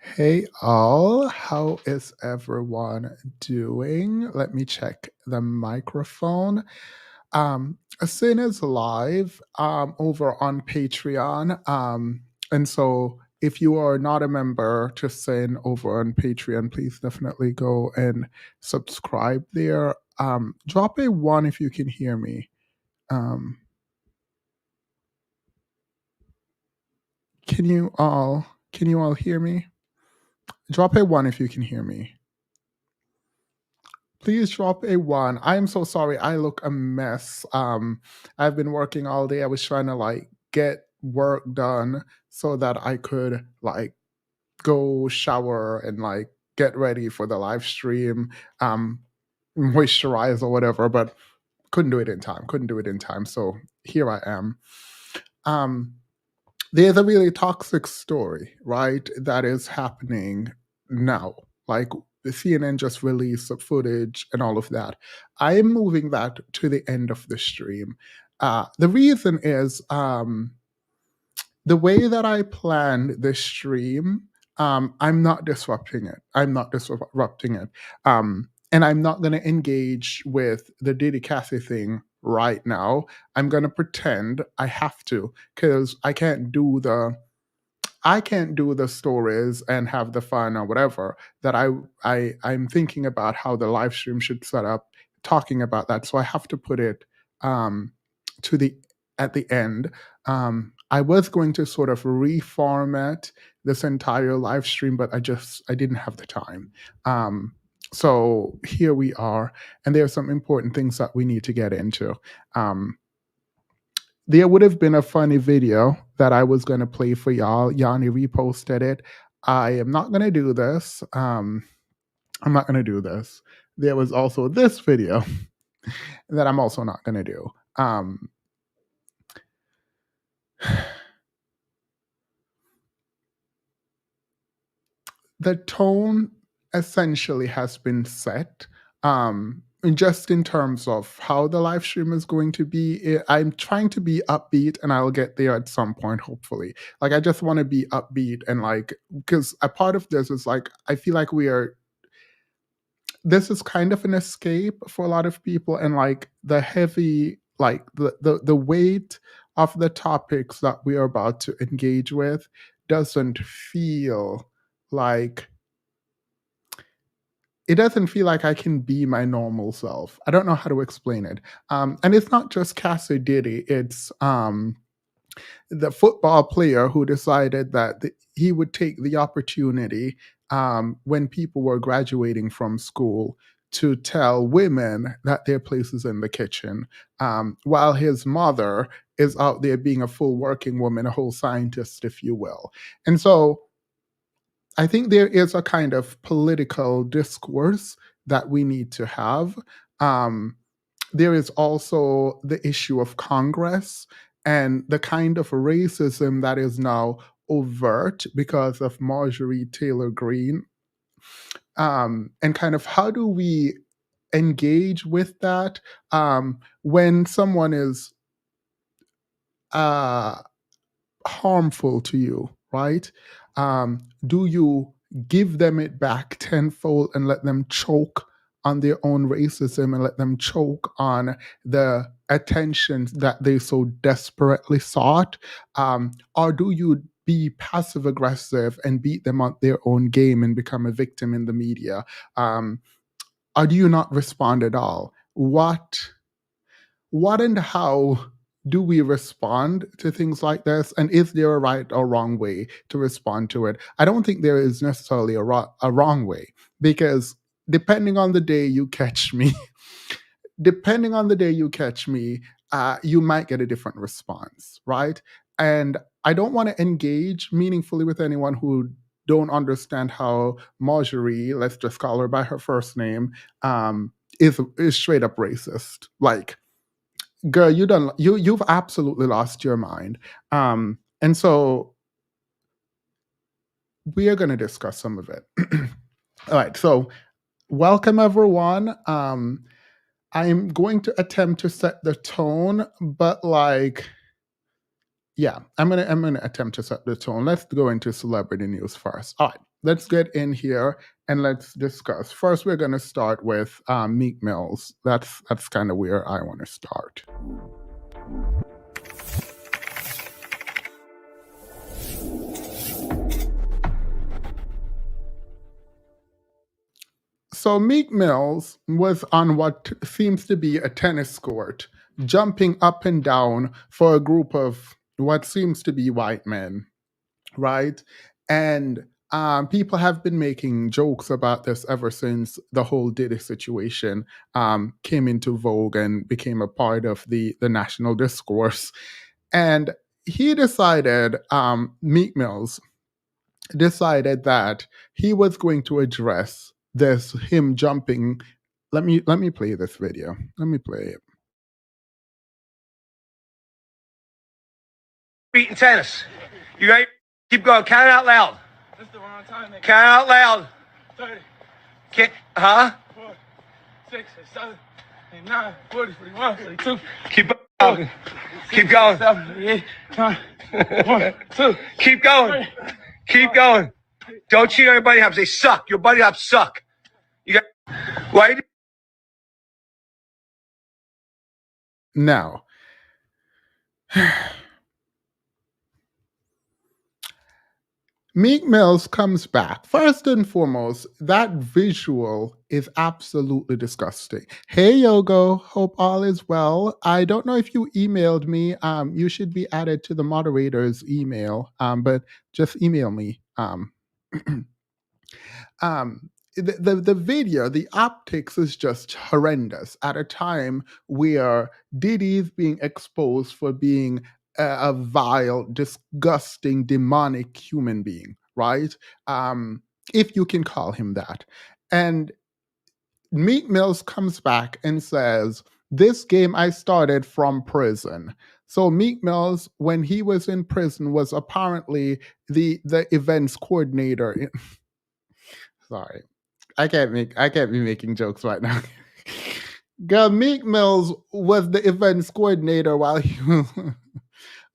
Hey all, how is everyone doing? Let me check the microphone. Sin is live over on Patreon. And so if you are not a member to Sin over on Patreon, please definitely go and subscribe there. Drop a one if you can hear me. Um, can you all hear me? Drop a one if you can hear me. Please drop a one. I am so sorry. I look a mess. I've been working all day. I was trying to get work done so that I could go shower and get ready for the live stream, um, moisturize or whatever, but couldn't do it in time. Couldn't do it in time. So here I am. Um, there's a really toxic story, right, that is happening now. Like the CNN just released some footage and all of that. I am moving that to the end of the stream. The reason is the way that I planned the stream. I'm not disrupting it. I'm not disrupting it. And I'm not going to engage with the Diddy Cassie thing right now. I'm going to pretend I have to because I can't do the stories and have the fun or whatever that I'm thinking about how the live stream should set up, talking about that. So I have to put it um, to the at the end. I was going to sort of reformat this entire live stream, but I didn't have the time. So here we are, and there are some important things that we need to get into. Um, there would have been a funny video that I was going to play for y'all. Yanni reposted it. I am not going to do this. I'm not going to do this. There was also this video that I'm also not going to do. The tone essentially has been set. Just in terms of how the live stream is going to be, I'm trying to be upbeat, and I'll get there at some point, hopefully. I just want to be upbeat and because a part of this is I feel like this is kind of an escape for a lot of people, and the heavy, the weight of the topics that we are about to engage with doesn't feel like it doesn't feel like I can be my normal self. I don't know how to explain it. And it's not just Cassie Diddy, it's the football player who decided that he would take the opportunity when people were graduating from school to tell women that their place is in the kitchen, while his mother is out there being a full working woman, a whole scientist, if you will. And so I think there is a kind of political discourse that we need to have. Um, there is also the issue of Congress and the kind of racism that is now overt because of Marjorie Taylor Greene. And kind of how do we engage with that when someone is uh, harmful to you, right? Do you give them it back tenfold and let them choke on their own racism and let them choke on the attention that they so desperately sought? Or do you be passive aggressive and beat them on their own game and become a victim in the media? Or do you not respond at all? What and how do we respond to things like this? And is there a right or wrong way to respond to it? I don't think there is necessarily a wrong way, because depending on the day you catch me, depending on the day you catch me, you might get a different response, right? And I don't want to engage meaningfully with anyone who don't understand how Marjorie, let's just call her by her first name, is straight up racist. Girl, you've absolutely lost your mind. And so we are going to discuss some of it. All right, so welcome everyone. I'm going to attempt to set the tone, but yeah, I'm gonna attempt to set the tone. Let's go into celebrity news first. All right. let's get in here and let's discuss. First, we're going to start with Meek Mills. That's kind of where I want to start. So Meek Mills was on what seems to be a tennis court, jumping up and down for a group of what seems to be white men, right? And people have been making jokes about this ever since the whole Diddy situation came into vogue and became a part of the national discourse. And he decided, Meek Mills decided that he was going to address this him jumping. Let me play this video. Let me play it. Beating tennis. You ready? Keep going. Count it out loud. That's the wrong time. Count it out loud. 30. Huh? 4, 6, 7, 8, 9, 40, 41, 42. Keep going. Keep going. 7, 8, 9, 1, 2. Keep going. Keep going. Don't cheat on your buddy hops. They suck. Your buddy hops suck. You got. Why? Now, Meek Mills comes back. First and foremost, that visual is absolutely disgusting. Hey, Yogo, hope all is well. I don't know if you emailed me. You should be added to the moderator's email, but just email me. The video, the optics is just horrendous at a time where Diddy is being exposed for being a vile, disgusting, demonic human being, right? If you can call him that. And Meek Mills comes back and says, "This game I started from prison." So Meek Mills, when he was in prison, was apparently the events coordinator. Sorry, I can't be making jokes right now. Girl, Meek Mills was the events coordinator while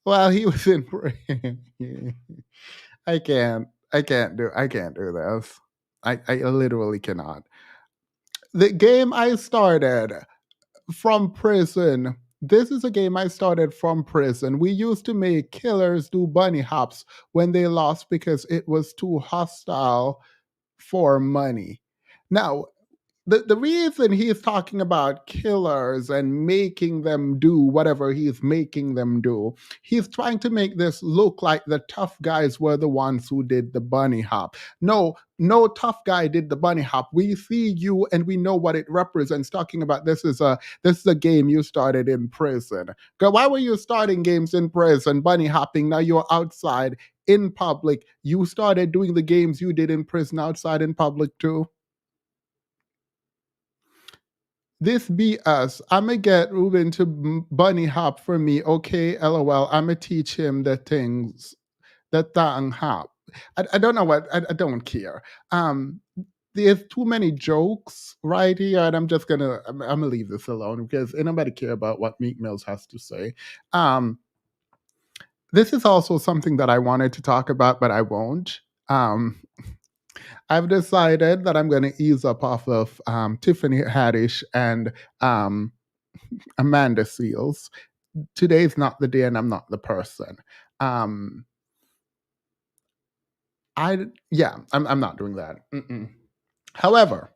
while he was in prison. I can't do this. I literally cannot. The game I started from prison. This is a game I started from prison. We used to make killers do bunny hops when they lost because it was too hostile for money. Now, the reason he's talking about killers and making them do whatever he's making them do, he's trying to make this look like the tough guys were the ones who did the bunny hop. No tough guy did the bunny hop. We see you and we know what it represents. Talking about this is a game you started in prison. Girl, why were you starting games in prison, bunny hopping? Now you're outside in public. You started doing the games you did in prison outside in public too. This be us. I'ma get Ruben to bunny hop for me. Okay, LOL. I'ma teach him the things, the thang hop. I don't know what, I don't care. There's too many jokes right here, and I'm gonna leave this alone because ain't nobody care about what Meek Mills has to say. This is also something that I wanted to talk about, but I won't. I've decided that I'm going to ease up off of Tiffany Haddish and Amanda Seals. Today's not the day, and I'm not the person. I'm not doing that. Mm-mm. However,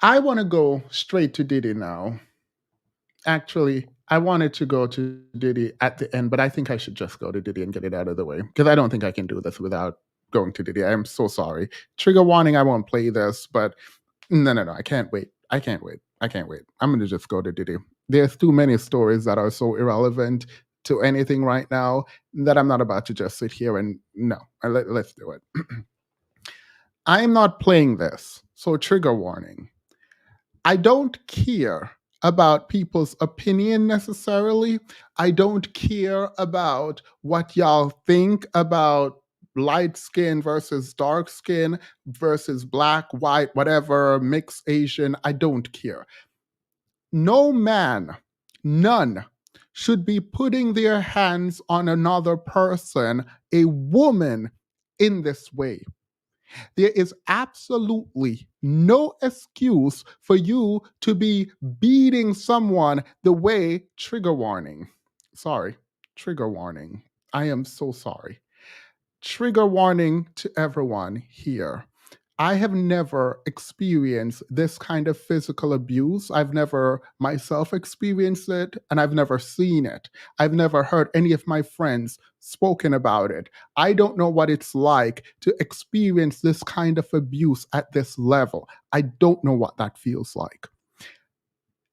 I want to go straight to Diddy now. Actually, I wanted to go to Diddy at the end, but I think I should just go to Diddy and get it out of the way because I don't think I can do this without going to Diddy. I am so sorry. Trigger warning, I won't play this, but no. I can't wait. I can't wait. I'm going to just go to Diddy. There's too many stories that are so irrelevant to anything right now that I'm not about to just sit here and no. Let's do it. I am not playing this. So trigger warning. I don't care about people's opinion necessarily. I don't care about what y'all think about light skin versus dark skin versus black, white, whatever, mixed Asian. I don't care. No man, none, should be putting their hands on another person, a woman, in this way. There is absolutely no excuse for you to be beating someone the way, trigger warning. Sorry, trigger warning. I am so sorry. Trigger warning to everyone here. I have never experienced this kind of physical abuse. I've never myself experienced it, and I've never seen it. I've never heard any of my friends spoken about it. I don't know what it's like to experience this kind of abuse at this level. I don't know what that feels like.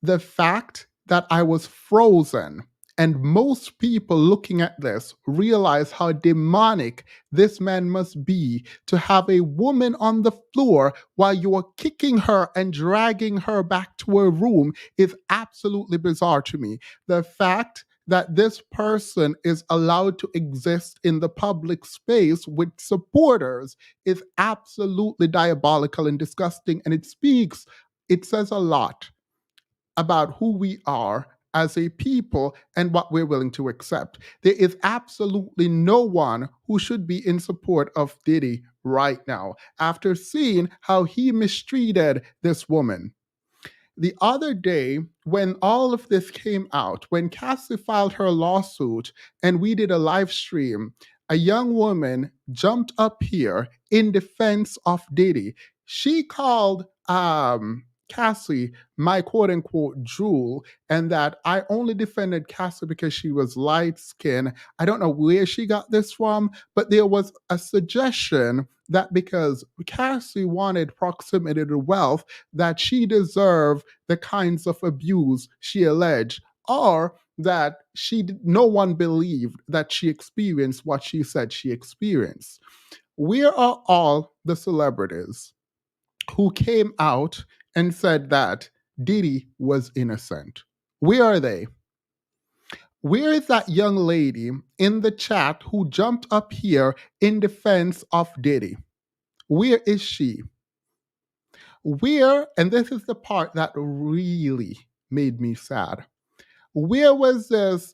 The fact that I was frozen, and most people looking at this realize how demonic this man must be to have a woman on the floor while you are kicking her and dragging her back to her room is absolutely bizarre to me. The fact that this person is allowed to exist in the public space with supporters is absolutely diabolical and disgusting, and it says a lot about who we are as a people and what we're willing to accept. There is absolutely no one who should be in support of Diddy right now after seeing how he mistreated this woman. The other day, when all of this came out, when Cassie filed her lawsuit and we did a live stream, a young woman jumped up here in defense of Diddy. She called Cassie my quote unquote jewel, and that I only defended Cassie because she was light skinned. I don't know where she got this from, but there was a suggestion that because Cassie wanted proximity to wealth, that she deserved the kinds of abuse she alleged, or that no one believed that she experienced what she said she experienced. Where are all the celebrities who came out and said that Diddy was innocent? Where are they? Where is that young lady in the chat who jumped up here in defense of Diddy? Where is she? Where, and this is the part that really made me sad, where was this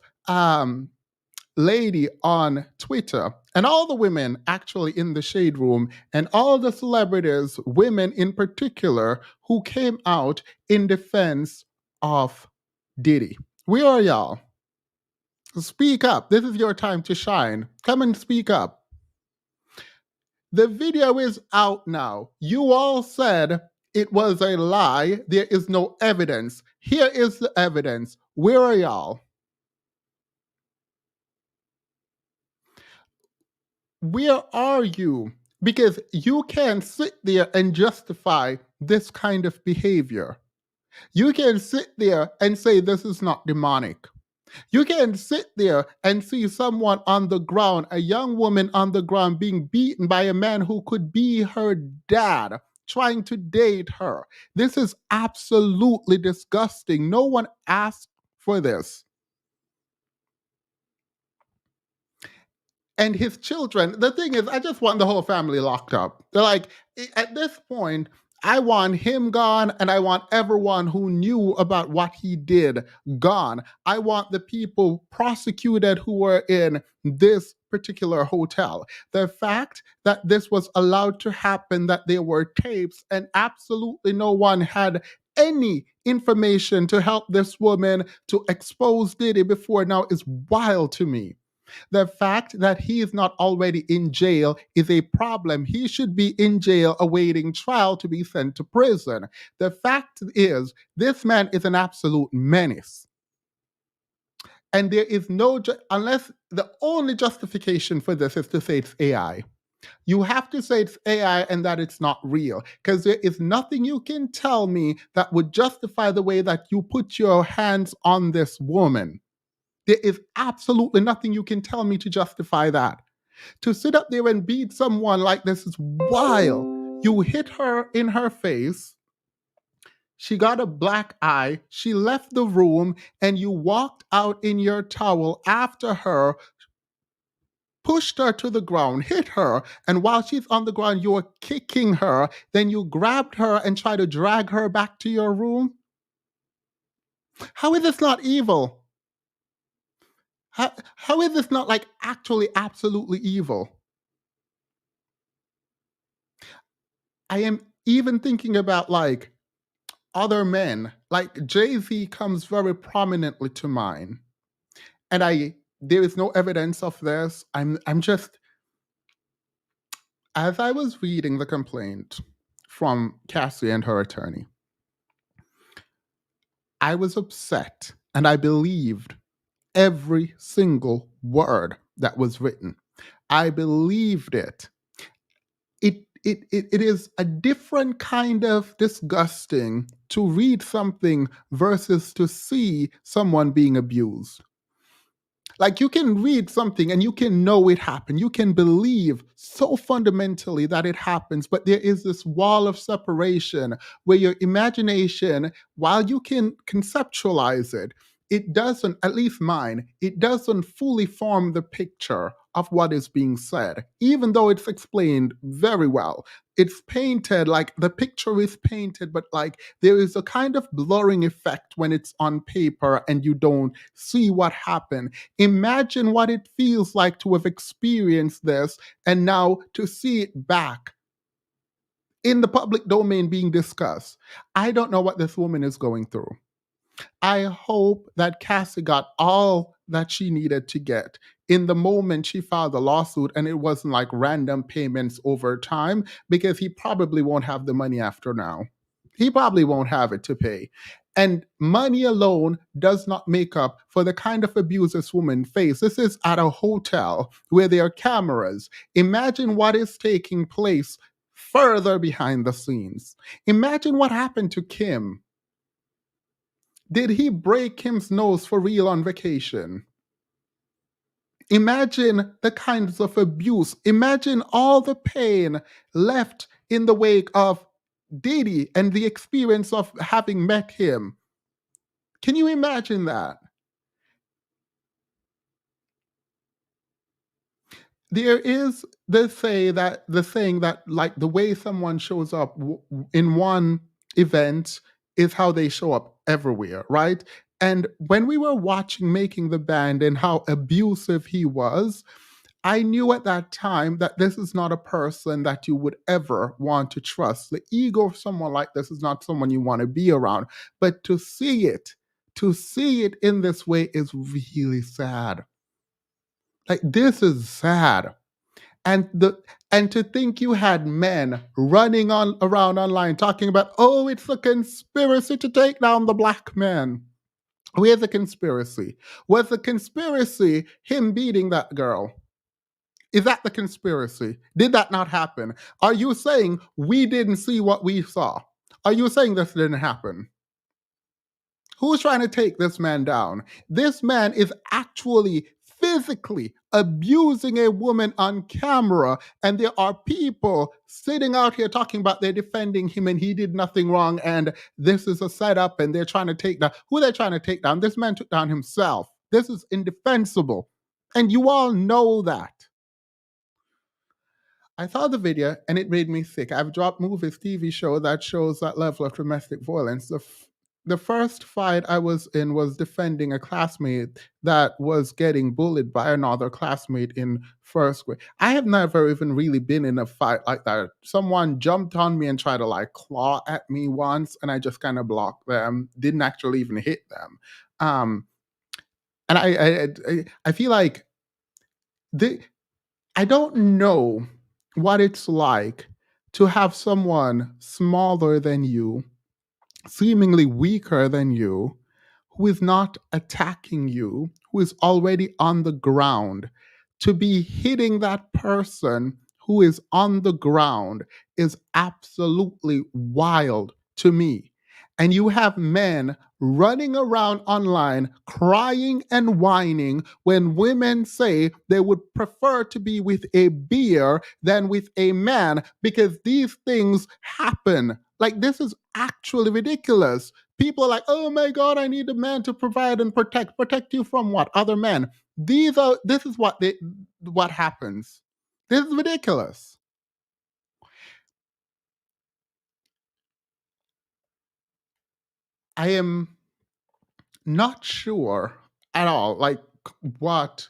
lady on Twitter and all the women actually in the shade room and all the celebrities, women in particular, who came out in defense of Diddy? Where are y'all? Speak up. This is your time to shine. Come and speak up. The video is out now. You all said it was a lie. There is no evidence. Here is the evidence. Where are y'all? Where are you? Because you can't sit there and justify this kind of behavior. You can sit there and say this is not demonic. You can sit there and see someone on the ground, a young woman on the ground being beaten by a man who could be her dad, trying to date her. This is absolutely disgusting. No one asked for this. And his children, the thing is, I just want the whole family locked up. They're like, at this point, I want him gone, and I want everyone who knew about what he did gone. I want the people prosecuted who were in this particular hotel. The fact that this was allowed to happen, that there were tapes, and absolutely no one had any information to help this woman to expose Diddy before now is wild to me. The fact that he is not already in jail is a problem. He should be in jail awaiting trial to be sent to prison. The fact is, this man is an absolute menace. And there is unless the only justification for this is to say it's AI. You have to say it's AI and that it's not real, because there is nothing you can tell me that would justify the way that you put your hands on this woman. There is absolutely nothing you can tell me to justify that. To sit up there and beat someone like this is wild. You hit her in her face. She got a black eye. She left the room, and you walked out in your towel after her, pushed her to the ground, hit her, and while she's on the ground, you were kicking her. Then you grabbed her and tried to drag her back to your room. How is this not evil? How is this not like actually absolutely evil? I am even thinking about like other men. Like Jay-Z comes very prominently to mind. And there is no evidence of this. I'm just, as I was reading the complaint from Cassie and her attorney, I was upset and I believed every single word that was written. I believed it. It is a different kind of disgusting to read something versus to see someone being abused. Like you can read something and you can know it happened. You can believe so fundamentally that it happens, but there is this wall of separation where your imagination, while you can conceptualize it, it doesn't, at least mine, it doesn't fully form the picture of what is being said, even though it's explained very well. It's painted like the picture is painted, but like there is a kind of blurring effect when it's on paper and you don't see what happened. Imagine what it feels like to have experienced this and now to see it back in the public domain being discussed. I don't know what this woman is going through. I hope that Cassie got all that she needed to get in the moment she filed the lawsuit and it wasn't like random payments over time because he probably won't have the money after now. He probably won't have it to pay. And money alone does not make up for the kind of abuse this woman faced. This is at a hotel where there are cameras. Imagine what is taking place further behind the scenes. Imagine what happened to Kim. Did he break Kim's nose for real on vacation? Imagine the kinds of abuse. Imagine all the pain left in the wake of Diddy and the experience of having met him. Can you imagine that? There is the saying that like the way someone shows up in one event is how they show up everywhere, right? And when we were watching Making the Band and how abusive he was, I knew at that time that this is not a person that you would ever want to trust. The ego of someone like this is not someone you want to be around. But to see it in this way is really sad. Like this is sad. And to think you had men running on around online talking about, oh, it's a conspiracy to take down the black man. Where's the conspiracy? Was the conspiracy him beating that girl? Is that the conspiracy? Did that not happen? Are you saying we didn't see what we saw? Are you saying this didn't happen? Who's trying to take this man down? This man is actually physically abusing a woman on camera, and there are people sitting out here talking about they're defending him and he did nothing wrong, and this is a setup, and they're trying to take down who they're trying to take down. This man took down himself. This is indefensible, and you all know that. I saw the video and it made me sick. I've dropped movies, TV show that shows that level of domestic violence. The first fight I was in was defending a classmate that was getting bullied by another classmate in first grade. I have never even really been in a fight like that. Someone jumped on me and tried to like claw at me once, and I just kind of blocked them. Didn't actually even hit them. Um, and I feel like the I don't know what it's like to have someone smaller than you, seemingly weaker than you, who is not attacking you, who is already on the ground, to be hitting that person who is on the ground is absolutely wild to me. And you have men running around online crying and whining when women say they would prefer to be with a beer than with a man because these things happen. Like, this is actually ridiculous. People are like, oh my God, I need a man to provide and protect. Protect you from what? Other men. This is what happens. This is ridiculous. I am not sure at all, like what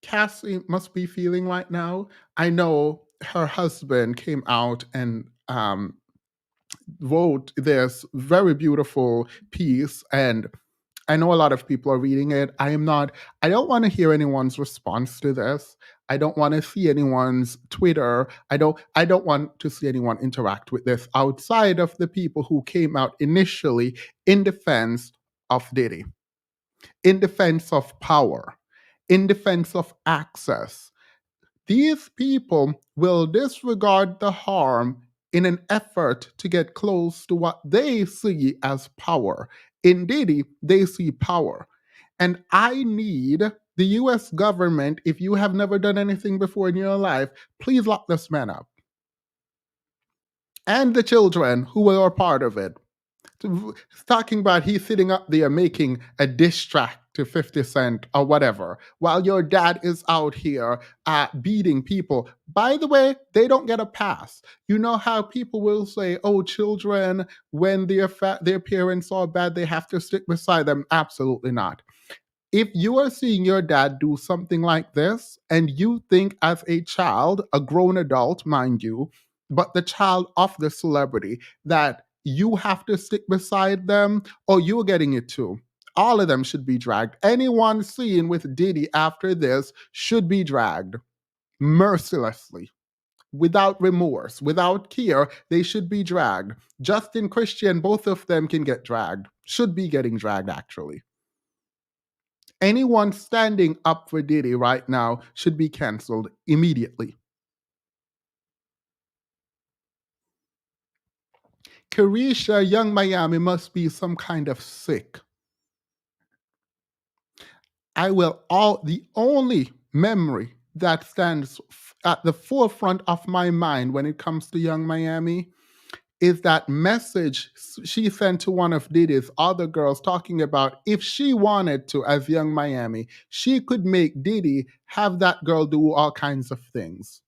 Cassie must be feeling right now. I know her husband came out and um, wrote this very beautiful piece, and I know a lot of people are reading it. I don't want to hear anyone's response to this. I don't want to see anyone's Twitter. I don't want to see anyone interact with this outside of the people who came out initially in defense of Diddy, in defense of power, in defense of access. These people will disregard the harm in an effort to get close to what they see as power. In Diddy, they see power. And I need the US government, if you have never done anything before in your life, please lock this man up. And the children who are part of it. Talking about he's sitting up there making a diss track to 50 Cent or whatever, while your dad is out here beating people. By the way, they don't get a pass. You know how people will say, oh, children, when their parents are bad, they have to stick beside them. Absolutely not. If you are seeing your dad do something like this and you think as a child, a grown adult, mind you, but the child of the celebrity, that you have to stick beside them, or you're getting it too. All of them should be dragged. Anyone seen with Diddy after this should be dragged mercilessly, without remorse, without care. They should be dragged. Justin, Christian, both of them can get dragged, should be getting dragged actually. Anyone standing up for Diddy right now should be canceled immediately. Carisha, Young Miami must be some kind of sick. The only memory that stands at the forefront of my mind when it comes to Young Miami is that message she sent to one of Diddy's other girls talking about if she wanted to, as Young Miami, she could make Diddy have that girl do all kinds of things.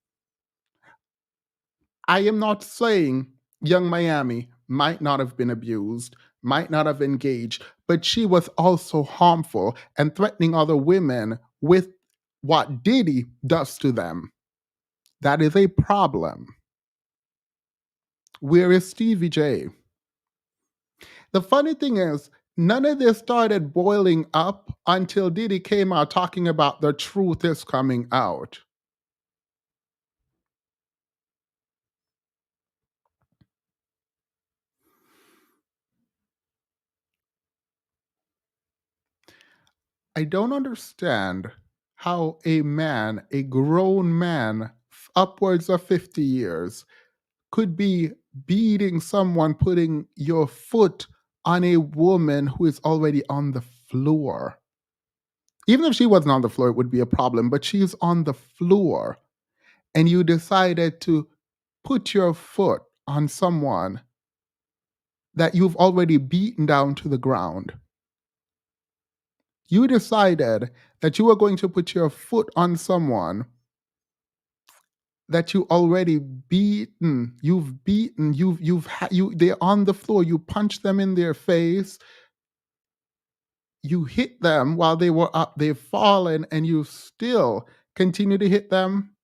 I am not saying Young Miami might not have been abused, might not have engaged, but she was also harmful and threatening other women with what Diddy does to them. That is a problem. Where is Stevie J? The funny thing is, none of this started boiling up until Diddy came out talking about the truth is coming out. I don't understand how a man, a grown man, upwards of 50 years, could be beating someone, putting your foot on a woman who is already on the floor. Even if she wasn't on the floor, it would be a problem, but she's on the floor. And you decided to put your foot on someone that you've already beaten down to the ground. You decided that you were going to put your foot on someone that you already beaten. You've beaten. They're on the floor. You punch them in their face. You hit them while they were up. They've fallen, and you still continue to hit them.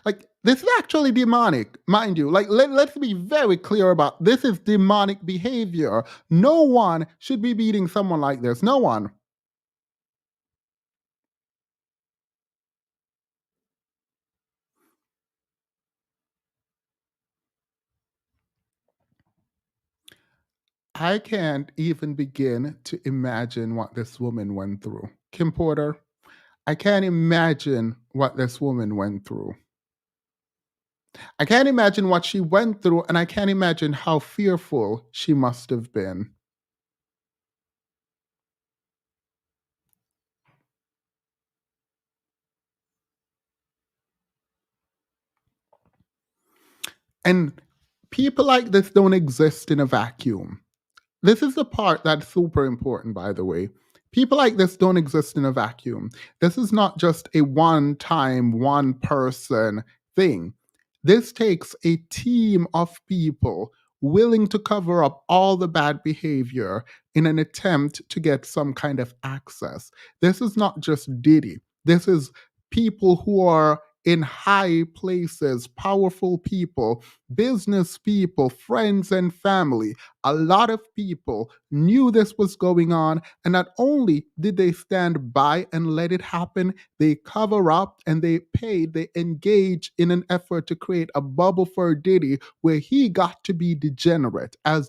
Like, this is actually demonic, mind you. Like, let's be very clear about this is demonic behavior. No one should be beating someone like this. No one. I can't even begin to imagine what this woman went through. Kim Porter, I can't imagine what this woman went through. I can't imagine what she went through, and I can't imagine how fearful she must have been. And people like this don't exist in a vacuum. This is the part that's super important, by the way. People like this don't exist in a vacuum. This is not just a one time, one person thing. This takes a team of people willing to cover up all the bad behavior in an attempt to get some kind of access. This is not just Diddy. This is people who are in high places, powerful people, business people, friends and family. A lot of people knew this was going on, and not only did they stand by and let it happen, they cover up and they engage in an effort to create a bubble for Diddy where he got to be degenerate as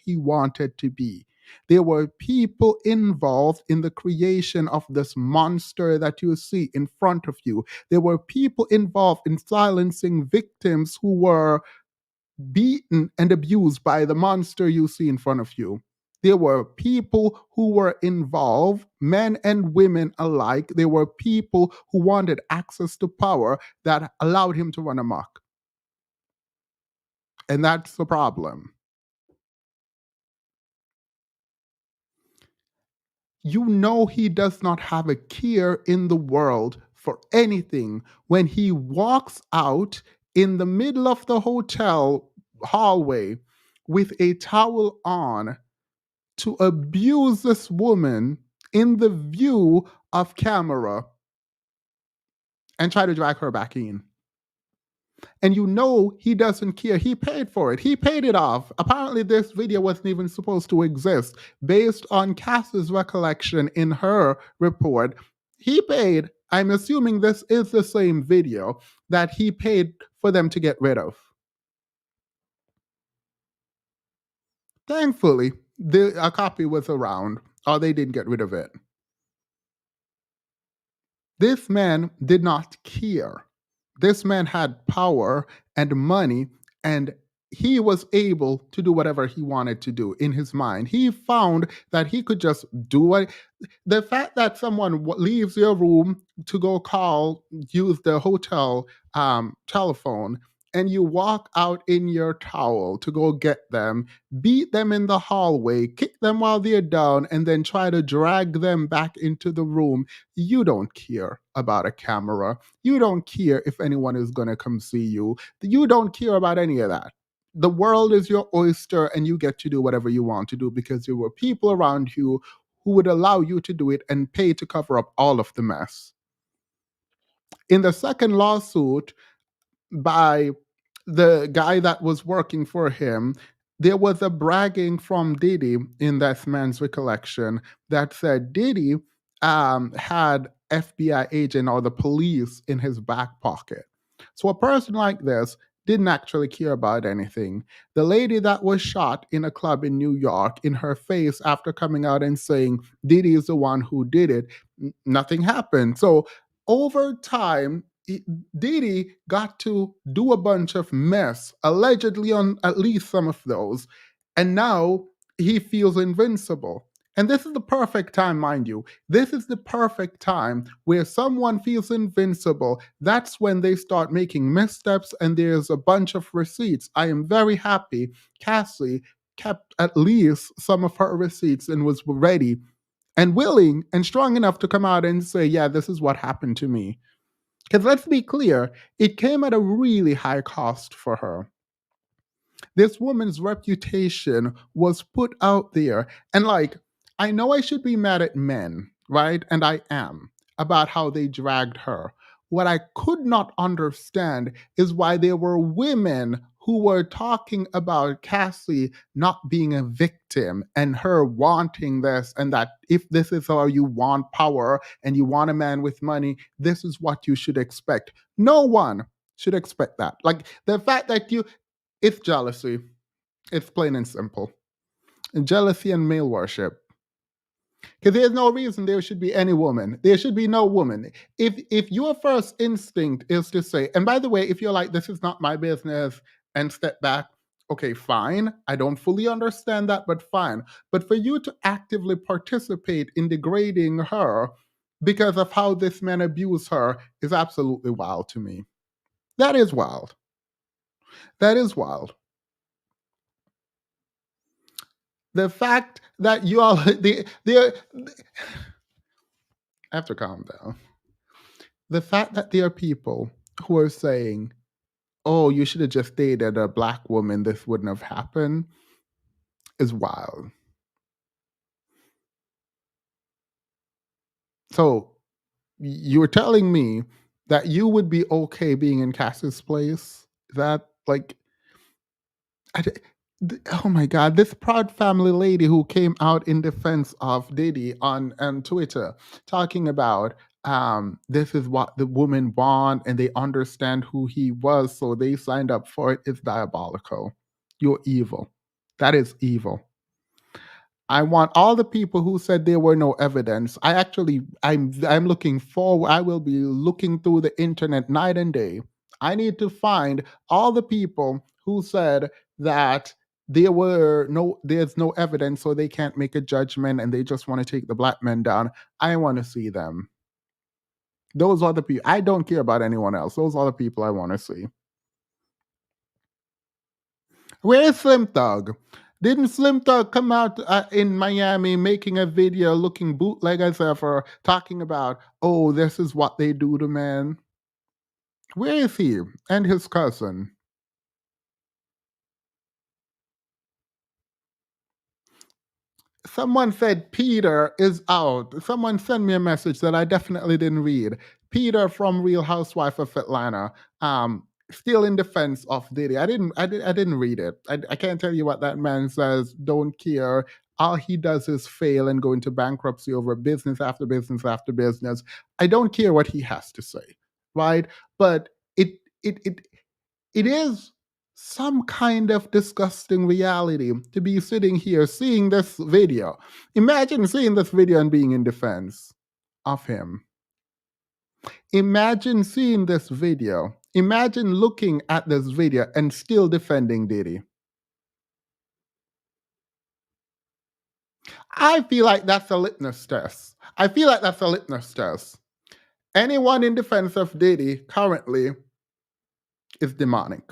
he wanted to be. There were people involved in the creation of this monster that you see in front of you. There were people involved in silencing victims who were beaten and abused by the monster you see in front of you. There were people who were involved, men and women alike. There were people who wanted access to power that allowed him to run amok. And that's the problem. You know he does not have a care in the world for anything when he walks out in the middle of the hotel hallway with a towel on to abuse this woman in the view of camera and try to drag her back in. And you know he doesn't care. He paid for it. He paid it off. Apparently, this video wasn't even supposed to exist. Based on Cass's recollection in her report, he paid. I'm assuming this is the same video that he paid for them to get rid of. Thankfully, a copy was around, or they didn't get rid of it. This man did not care. This man had power and money, and he was able to do whatever he wanted to do in his mind. He found that he could just do what the fact that someone leaves your room to go use the hotel telephone, and you walk out in your towel to go get them, beat them in the hallway, kick them while they're down, and then try to drag them back into the room. You don't care about a camera. You don't care if anyone is going to come see you. You don't care about any of that. The world is your oyster, and you get to do whatever you want to do because there were people around you who would allow you to do it and pay to cover up all of the mess. In the second lawsuit, by the guy that was working for him, there was a bragging from Diddy in that man's recollection that said Diddy had FBI agent or the police in his back pocket. So a person like this didn't actually care about anything. The lady that was shot in a club in New York in her face after coming out and saying Diddy is the one who did it, nothing happened. So over time, Diddy got to do a bunch of mess, allegedly on at least some of those, and now he feels invincible. And this is the perfect time, mind you. This is the perfect time where someone feels invincible. That's when they start making missteps, and there's a bunch of receipts. I am very happy Cassie kept at least some of her receipts and was ready and willing and strong enough to come out and say, yeah, this is what happened to me. Because let's be clear, it came at a really high cost for her. This woman's reputation was put out there. And like, I know I should be mad at men, right? And I am about how they dragged her. What I could not understand is why there were women who were talking about Cassie not being a victim and her wanting this, and that if this is how you want power and you want a man with money, this is what you should expect. No one should expect that. Like the fact that it's jealousy. It's plain and simple. And jealousy and male worship. Because there's no reason there should be any woman. There should be no woman. If your first instinct is to say, and by the way, if you're like, this is not my business, and step back, okay, fine. I don't fully understand that, but fine. But for you to actively participate in degrading her because of how this man abused her is absolutely wild to me. That is wild. That is wild. The fact that you all I have to calm down. The fact that there are people who are saying, "Oh, you should have just dated a black woman. This wouldn't have happened," is wild. So you're telling me that you would be okay being in Cass's place. That like I d- oh my god, this proud family lady who came out in defense of Diddy on Twitter talking about this is what the women want and they understand who he was, so they signed up for it is diabolical. You're evil. That is evil. I want all the people who said there were no evidence. I'm looking forward. I will be looking through the internet night and day. I need to find all the people who said that there's no evidence, so they can't make a judgment and they just want to take the black men down. I want to see them. Those are the people. I don't care about anyone else. Those are the people I want to see. Where's Slim Thug? Didn't Slim Thug come out in Miami making a video looking bootleg as ever, talking about, oh, this is what they do to men? Where is he and his cousin? Someone said Peter is out. Someone sent me a message that I definitely didn't read. Peter from Real Housewife of Atlanta, still in defense of Diddy. I didn't read it. I can't tell you what that man says. Don't care. All he does is fail and go into bankruptcy over business after business after business. I don't care what he has to say, right? But it it is some kind of disgusting reality to be sitting here seeing this video. Imagine seeing this video and being in defense of him. Imagine seeing this video. Imagine looking at this video and still defending Diddy. I feel like that's a litmus test. I feel like that's a litmus test. Anyone in defense of Diddy currently is demonic.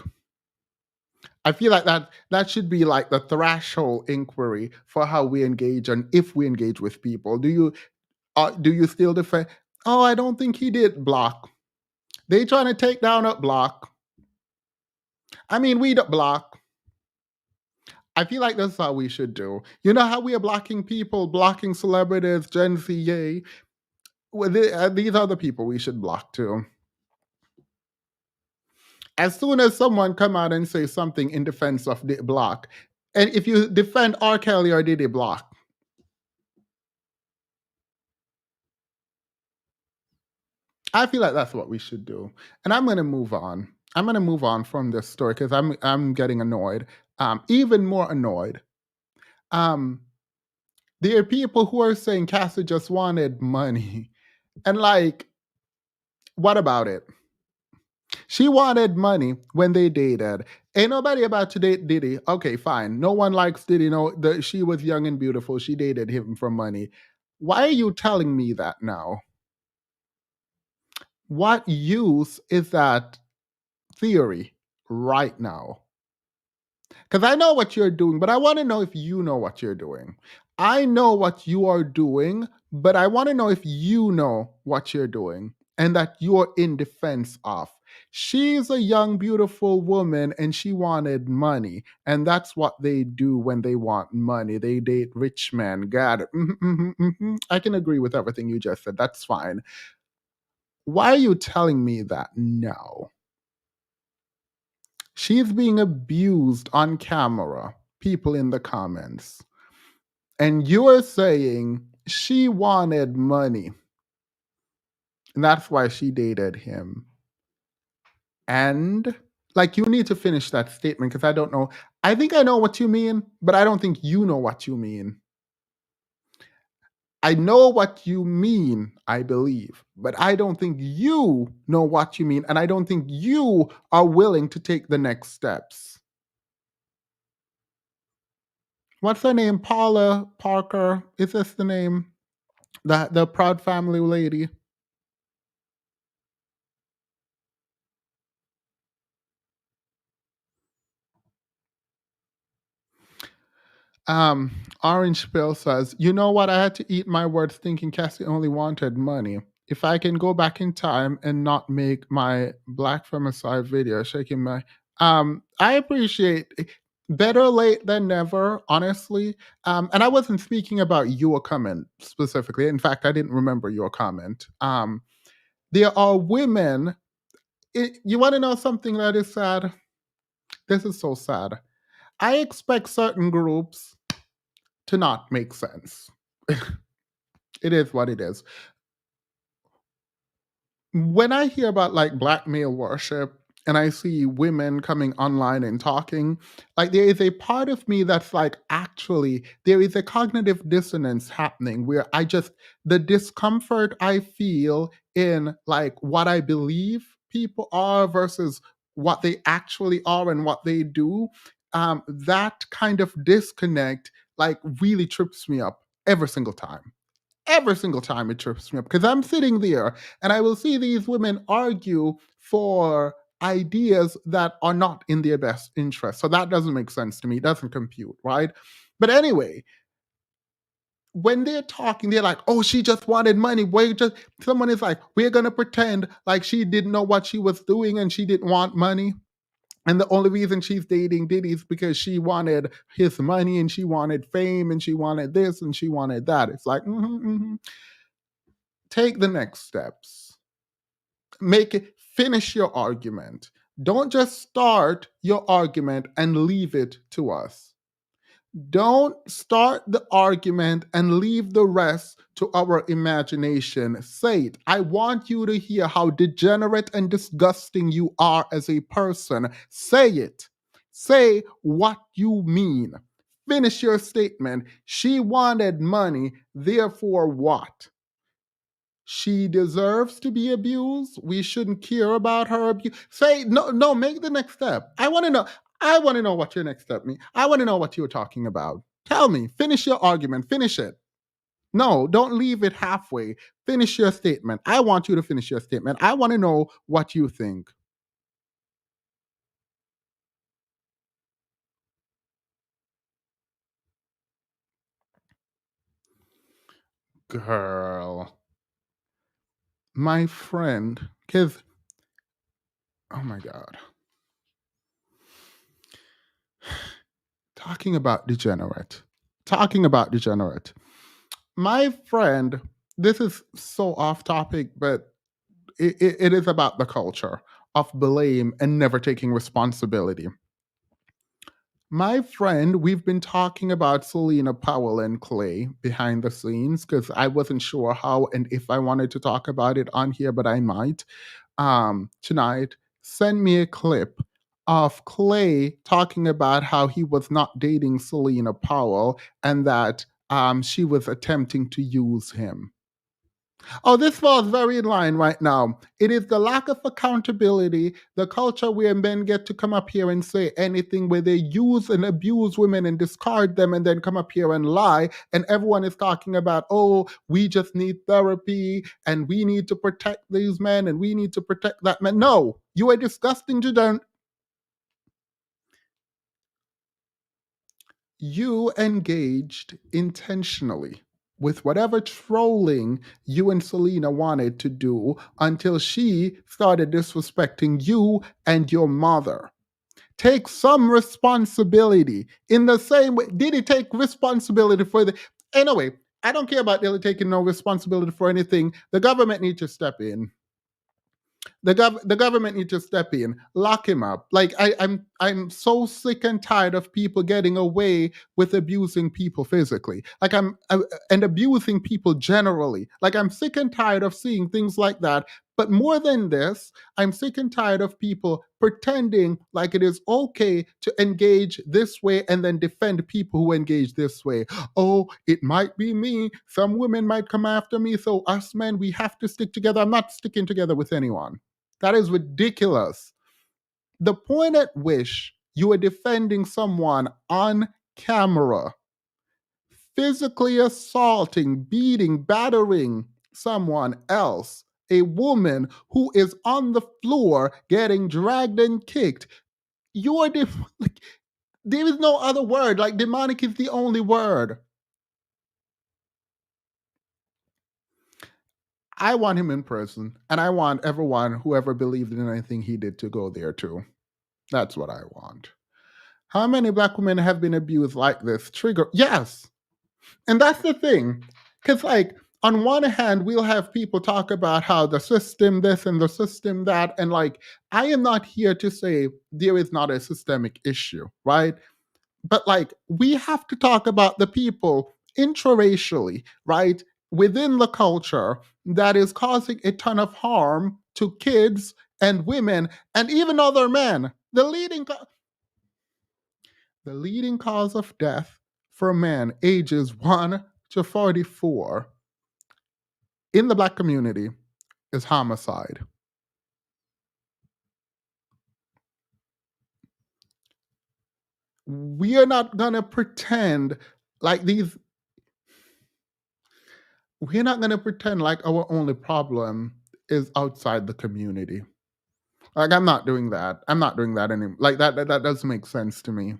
I feel like that should be like the threshold inquiry for how we engage and if we engage with people. Do you still defend? Oh, I don't think he did block. They trying to take down a block. I mean, we don't block. I feel like that's how we should do. You know how we are blocking people, blocking celebrities, Gen Z, yay. Well, these are the people we should block too. As soon as someone come out and say something in defense of the block, and if you defend R. Kelly or Diddy, block. I feel like that's what we should do. And I'm going to move on. I'm going to move on from this story because I'm getting annoyed, even more annoyed. Um, there are people who are saying Cassie just wanted money, and like, what about it? She wanted money when they dated. Ain't nobody about to date Diddy. Okay, fine. No one likes Diddy. No, she was young and beautiful. She dated him for money. Why are you telling me that now? What use is that theory right now? Because I know what you're doing, but I want to know if you know what you're doing. I know what you are doing, but I want to know if you know what you're doing and that you're in defense of. She's a young, beautiful woman and she wanted money. And that's what they do when they want money. They date rich men. Got it. I can agree with everything you just said. That's fine. Why are you telling me that now? She's being abused on camera, people in the comments. And you're saying she wanted money. And that's why she dated him. And like, you need to finish that statement because I don't know. I think I know what you mean, but I don't think you know what you mean. I know what you mean, I believe, but I don't think you know what you mean. And I don't think you are willing to take the next steps. What's her name? Paula Parker. Is this the name? The proud family lady. Um, Orange Pill says, you know what? I had to eat my words thinking Cassie only wanted money. If I can go back in time and not make my Black Femicide video, shaking my I appreciate better late than never, honestly. And I wasn't speaking about your comment specifically. In fact, I didn't remember your comment. There are women. You want to know something that is sad? This is so sad. I expect certain groups to not make sense. It is what it is. When I hear about like black male worship and I see women coming online and talking, like there is a part of me that's like, actually, there is a cognitive dissonance happening where the discomfort I feel in like what I believe people are versus what they actually are and what they do, that kind of disconnect like really trips me up every single time. Every single time it trips me up because I'm sitting there and I will see these women argue for ideas that are not in their best interest. So that doesn't make sense to me. It doesn't compute, right? But anyway, when they're talking, they're like, oh, she just wanted money. Someone is like, we're going to pretend like she didn't know what she was doing and she didn't want money. And the only reason she's dating Diddy is because she wanted his money and she wanted fame and she wanted this and she wanted that. It's like, take the next steps. Finish your argument. Don't just start your argument and leave it to us. Don't start the argument and leave the rest to our imagination. Say it. I want you to hear how degenerate and disgusting you are as a person. Say it. Say what you mean. Finish your statement. She wanted money, therefore what? She deserves to be abused. We shouldn't care about her abuse. Say no, no. Make the next step. I want to know. I want to know what your next step means. I want to know what you're talking about. Tell me. Finish your argument. Finish it. No, don't leave it halfway. Finish your statement. I want you to finish your statement. I want to know what you think. Girl, my friend, because, oh my God. Talking about degenerate. Talking about degenerate. My friend, this is so off topic, but it is about the culture of blame and never taking responsibility. My friend, we've been talking about Selena Powell and Clay behind the scenes because I wasn't sure how and if I wanted to talk about it on here, but I might. Tonight, send me a clip of Clay talking about how he was not dating Selena Powell and that she was attempting to use him. Oh, this falls very in line right now. It is the lack of accountability, the culture where men get to come up here and say anything, where they use and abuse women and discard them and then come up here and lie. And everyone is talking about, oh, we just need therapy and we need to protect these men and we need to protect that man. No, you are disgusting to them. You engaged intentionally with whatever trolling you and Selena wanted to do until she started disrespecting you and your mother. Take some responsibility. In the same way, did he take responsibility for the. Anyway, I don't care about Dilly taking no responsibility for anything. The government needs to step in. The government needs to step in, lock him up. Like I'm so sick and tired of people getting away with abusing people physically. And abusing people generally. Like I'm sick and tired of seeing things like that. But more than this, I'm sick and tired of people pretending like it is okay to engage this way and then defend people who engage this way. Oh, it might be me. Some women might come after me. So us men, we have to stick together. I'm not sticking together with anyone. That is ridiculous. The point at which you are defending someone on camera, physically assaulting, beating, battering someone else, a woman who is on the floor getting dragged and kicked, you are like, there is no other word. Like demonic is the only word. I want him in prison, and I want everyone who ever believed in anything he did to go there too. That's what I want. How many black women have been abused like this? Trigger, yes. And that's the thing. Because, like, on one hand, we'll have people talk about how the system this and the system that, and like, I am not here to say there is not a systemic issue, right? But like, we have to talk about the people intraracially, right, within the culture that is causing a ton of harm to kids and women and even other men. The leading cause of death for men ages 1 to 44 in the black community is homicide. We are not going to pretend like these we're not going to pretend like our only problem is outside the community. Like, I'm not doing that. I'm not doing that anymore. Like, that doesn't make sense to me.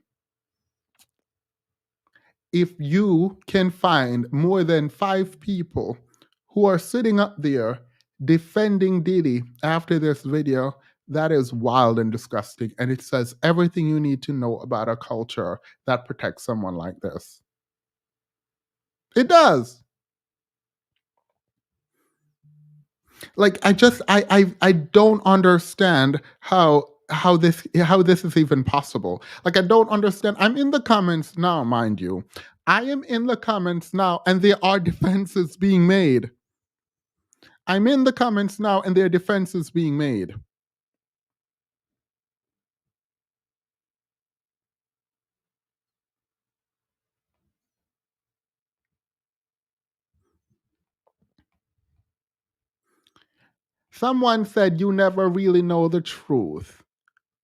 If you can find more than 5 people who are sitting up there defending Diddy after this video, that is wild and disgusting. And it says everything you need to know about a culture that protects someone like this. It does. Like, I don't understand how this is even possible. Like, I don't understand. I'm in the comments now, mind you. I am in the comments now, and there are defenses being made. I'm in the comments now, and there are defenses being made. Someone said you never really know the truth.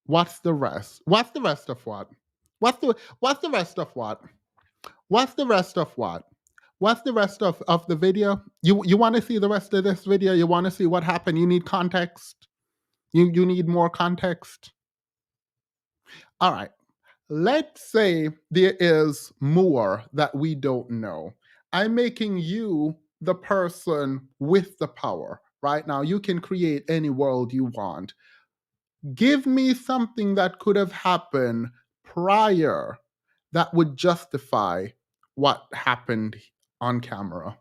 What's the rest? What's the rest of what? What's the rest of what? What's the rest of what? What's the rest of the video? You want to see the rest of this video? You want to see what happened? You need context? You need more context? All right. Let's say there is more that we don't know. I'm making you the person with the power. Right now, you can create any world you want. Give me something that could have happened prior that would justify what happened on camera.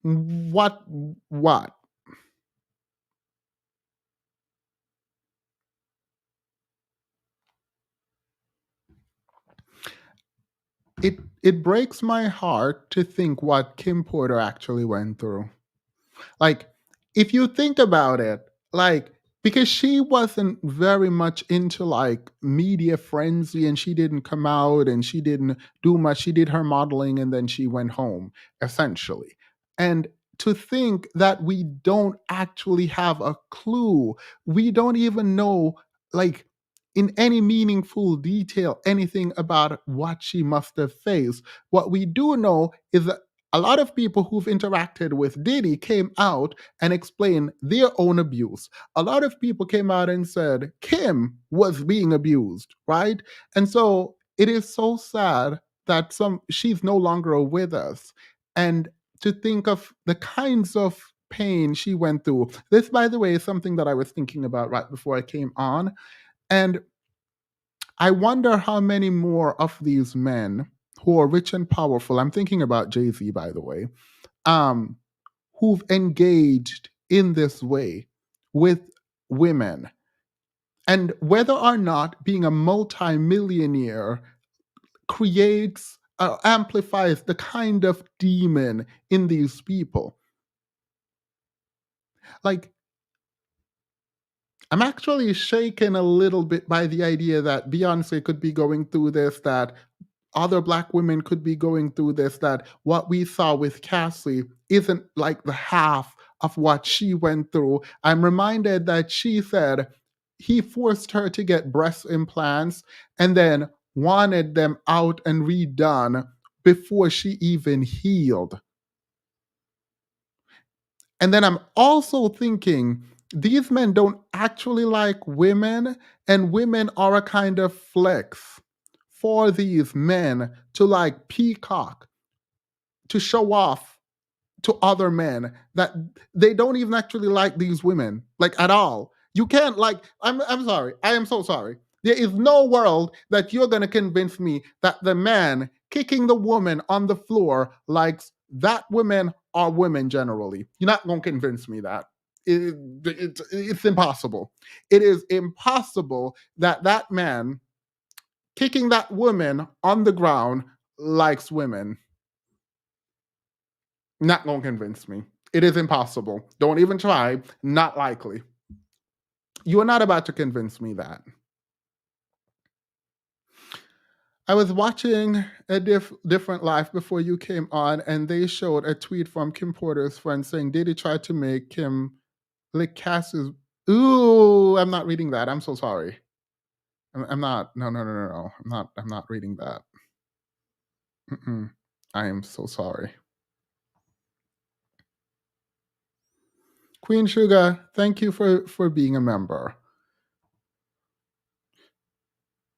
What? It breaks my heart to think what Kim Porter actually went through. Like, if you think about it, like, because she wasn't very much into like media frenzy, and she didn't come out and she didn't do much. She did her modeling and then she went home, essentially. And to think that we don't actually have a clue, we don't even know, like, in any meaningful detail, anything about what she must have faced. What we do know is that a lot of people who've interacted with Diddy came out and explained their own abuse. A lot of people came out and said Kim was being abused, right? And so it is so sad that she's no longer with us. And to think of the kinds of pain she went through. This, by the way, is something that I was thinking about right before I came on. And I wonder how many more of these men who are rich and powerful, I'm thinking about Jay-Z, by the way, um, who've engaged in this way with women. And whether or not being a multimillionaire creates, amplifies the kind of demon in these people. Like, I'm actually shaken a little bit by the idea that Beyonce could be going through this, that other black women could be going through this, that what we saw with Cassie isn't like the half of what she went through. I'm reminded that she said he forced her to get breast implants and then wanted them out and redone before she even healed. And then I'm also thinking these men don't actually like women, and women are a kind of flex for these men to like peacock, to show off to other men that they don't even actually like these women, like, at all. You can't, like, I'm sorry. I am so sorry. There is no world that you're going to convince me that the man kicking the woman on the floor likes that women are women generally. You're not going to convince me that. It's impossible. It is impossible that that man kicking that woman on the ground likes women. Not going to convince me. It is impossible. Don't even try. Not likely. You are not about to convince me that. I was watching a different live before you came on, and they showed a tweet from Kim Porter's friend saying, "Did he try to make Kim lick Cass's?" Ooh, I'm not reading that. I'm so sorry. I'm not. No, no, no, no, no. I'm not. I'm not reading that. Mm-mm. I am so sorry. Queen Sugar, thank you for being a member.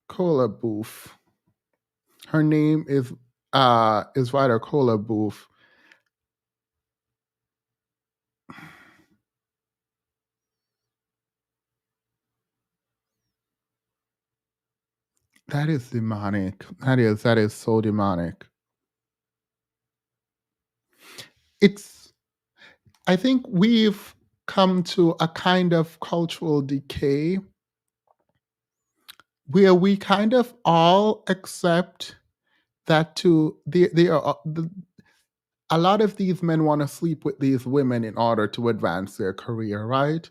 Cola Booth. Her name is Ryder Cola Booth. That is demonic. That is so demonic. It's I think we've come to a kind of cultural decay where we kind of all accept that they are a lot of these men want to sleep with these women in order to advance their career, right?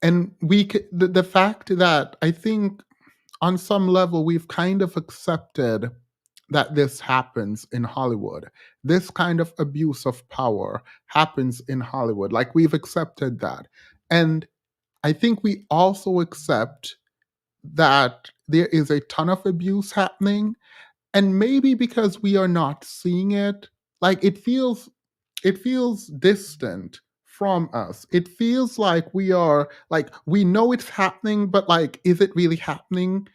And the fact that I think on some level we've kind of accepted that this happens in Hollywood. This kind of abuse of power happens in Hollywood. Like we've accepted that. And I think we also accept that there is a ton of abuse happening, and maybe because we are not seeing it, like it feels distant from us. It feels like we are like we know it's happening, but like is it really happening?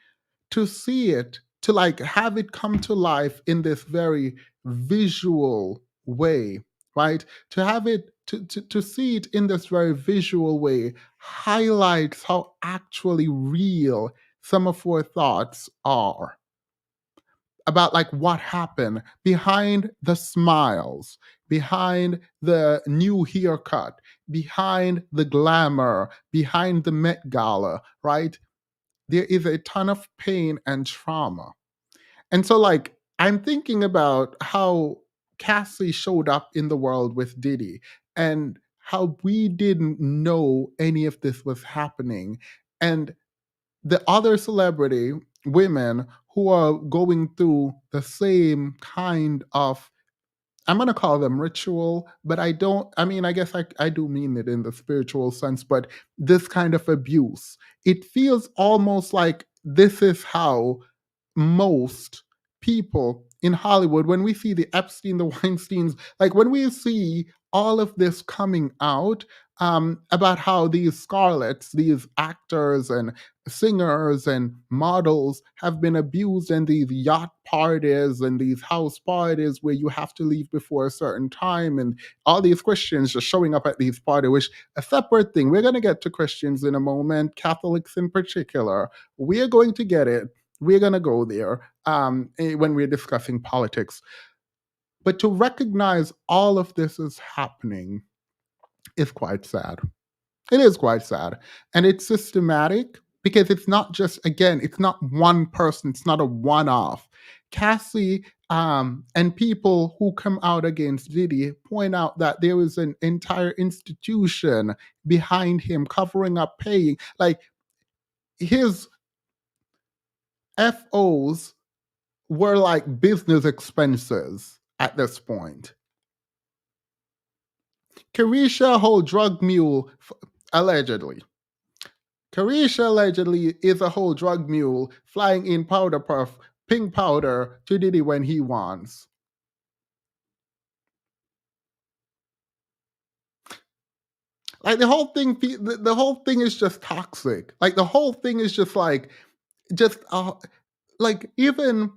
To see it, to like have it come to life in this very visual way, right? To have it to see it in this very visual way highlights how actually real some of our thoughts are about like what happened behind the smiles, behind the new haircut, behind the glamour, behind the Met Gala, right? There is a ton of pain and trauma. And so, like, I'm thinking about how Cassie showed up in the world with Diddy and how we didn't know any of this was happening. And the other celebrity, women who are going through the same kind of, I'm going to call them ritual, but I mean, I guess I do mean it in the spiritual sense, but this kind of abuse, it feels almost like this is how most people in Hollywood, when we see the Epstein, the Weinsteins, like when we see all of this coming out about how these starlets, these actors and singers and models have been abused in these yacht parties and these house parties where you have to leave before a certain time, and all these Christians just showing up at these parties, which a separate thing. We're going to get to Christians in a moment, Catholics in particular. We're going to get it. We're going to go there when we're discussing politics. But to recognize all of this is happening is quite sad. It is quite sad. And it's systematic because it's not just, again, it's not one person, it's not a one off. Cassie and people who come out against Diddy point out that there is an entire institution behind him covering up paying. Like his FOs were like business expenses at this point. Carisha, whole drug mule, allegedly. Carisha allegedly is a whole drug mule flying in powder puff, pink powder to Diddy when he wants. Like the whole thing is just toxic. Like the whole thing is just just like even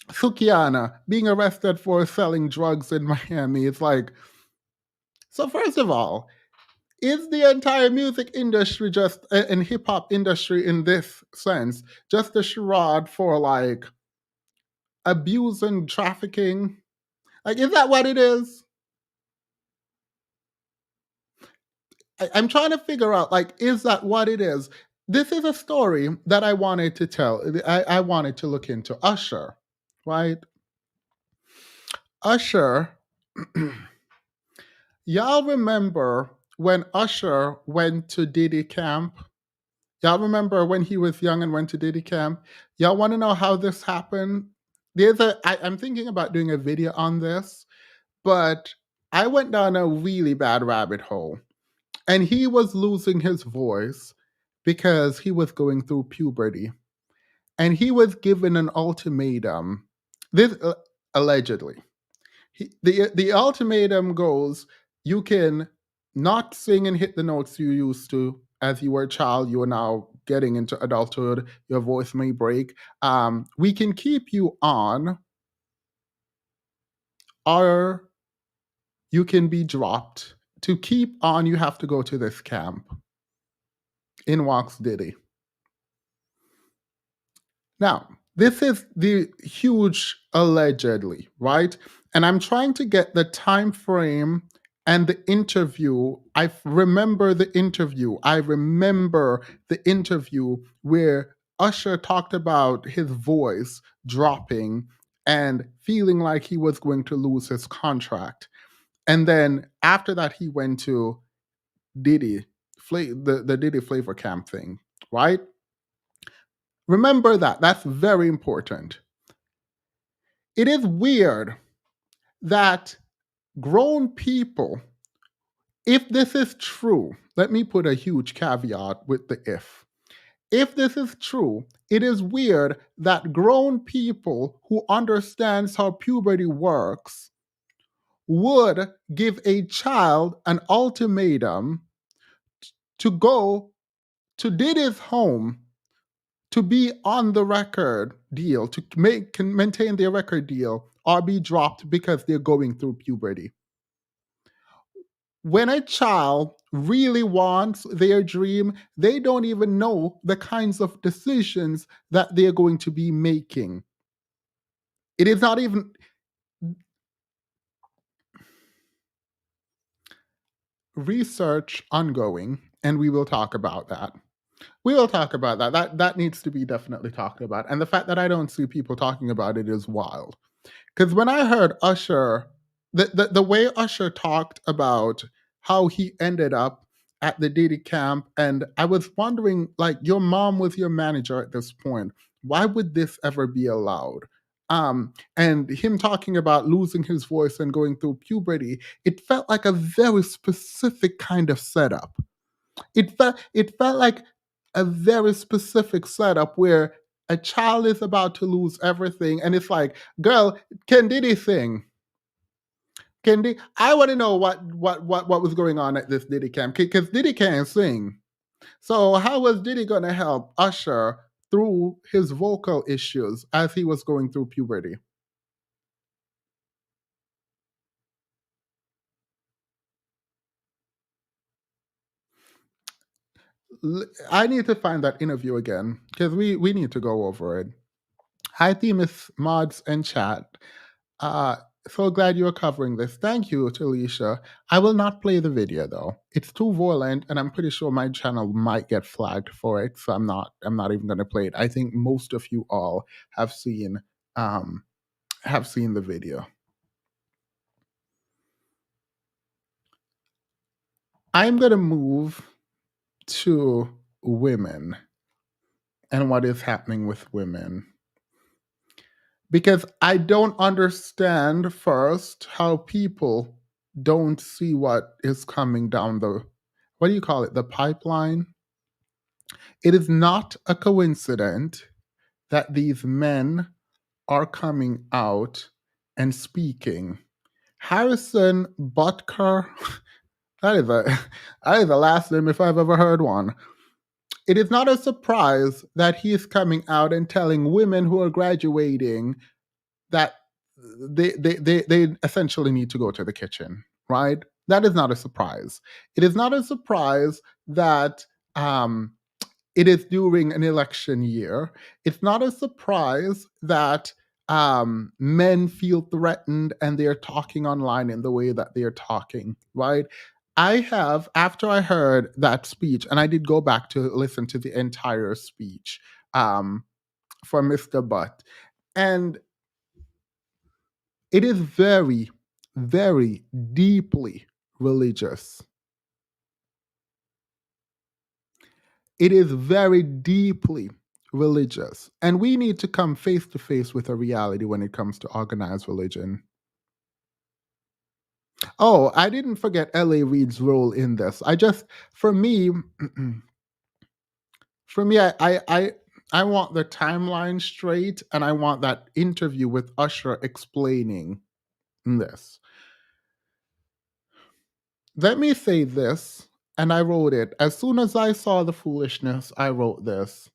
Sukiana being arrested for selling drugs in Miami. It's like, so first of all, is the entire music industry just and hip hop industry in this sense just a charade for like abuse and trafficking? Like, is that what it is? I'm trying to figure out, like, is that what it is? This is a story that I wanted to tell. I wanted to look into Usher, right? Usher, y'all remember when Usher went to Diddy camp? Y'all remember when he was young and went to Diddy camp? Y'all want to know how this happened? I'm thinking about doing a video on this, but I went down a really bad rabbit hole. And he was losing his voice because he was going through puberty. And he was given an ultimatum. This allegedly. The ultimatum goes, you can not sing and hit the notes you used to as you were a child. You are now getting into adulthood. Your voice may break. We can keep you on, or you can be dropped. To keep on, you have to go to this camp. In walks Diddy. Now, this is the huge allegedly, right? And I'm trying to get the time frame and the interview. I remember the interview. I remember the interview where Usher talked about his voice dropping and feeling like he was going to lose his contract. And then after that, he went to Diddy, the Diddy Flavor Camp thing, right? Remember that. That's very important. It is weird that grown people, if this is true, let me put a huge caveat with the if. If this is true, it is weird that grown people who understands how puberty works would give a child an ultimatum to go to Diddy's home to be on the record deal, to maintain their record deal, or be dropped because they're going through puberty. When a child really wants their dream, they don't even know the kinds of decisions that they're going to be making. It is not even research ongoing, and we will talk about that. We will talk about that. That needs to be definitely talked about. And the fact that I don't see people talking about it is wild. Because when I heard Usher, the way Usher talked about how he ended up at the Diddy camp, and I was wondering, like, your mom was your manager at this point. Why would this ever be allowed? And him talking about losing his voice and going through puberty, it felt like a very specific kind of setup. It felt like a very specific setup where a child is about to lose everything, and it's like, girl, can Diddy sing? Can Diddy? I want to know what was going on at this Diddy camp, because Diddy can't sing. So how was Diddy going to help Usher through his vocal issues as he was going through puberty? I need to find that interview again because we need to go over it. Hi, Themis, mods, and chat. Uh, so glad you're covering this. Thank you, Talisha. I will not play the video though. It's too violent, and I'm pretty sure my channel might get flagged for it. So I'm not even going to play it. I think most of you all um have seen the video. I'm going to move to women and what is happening with women, because I don't understand first how people don't see what is coming down the, what do you call it, the pipeline. It is not a coincidence that these men are coming out and speaking. Harrison Butker, that is a that is the last name if I've ever heard one. It is not a surprise that he is coming out and telling women who are graduating that they essentially need to go to the kitchen, right? That is not a surprise. It is not a surprise that it is during an election year. It's not a surprise that men feel threatened and they're talking online in the way that they're talking, right? I have, after I heard that speech, and I did go back to listen to the entire speech um, for Mr. Butt, and it is very, very deeply religious. It is very deeply religious. And we need to come face to face with a reality when it comes to organized religion. Oh, I didn't forget L.A. Reid's role in this. I just, for me, for me, I want the timeline straight, and I want that interview with Usher explaining this. Let me say this, and I wrote it. As soon as I saw the foolishness, I wrote this.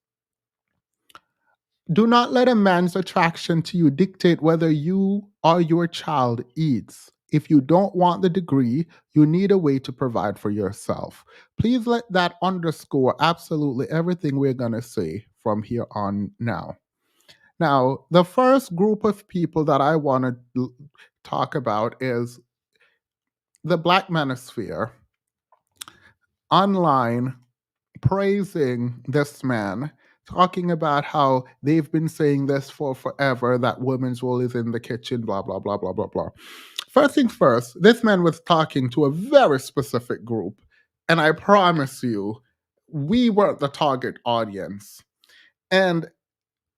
Do not let a man's attraction to you dictate whether you or your child eats. If you don't want the degree, you need a way to provide for yourself. Please let that underscore absolutely everything we're going to say from here on now. Now, the first group of people that I want to talk about is the Black manosphere online praising this man, talking about how they've been saying this for forever, that women's role is in the kitchen, blah, blah, blah, blah, blah, blah. First things first, this man was talking to a very specific group. And I promise you, we weren't the target audience. And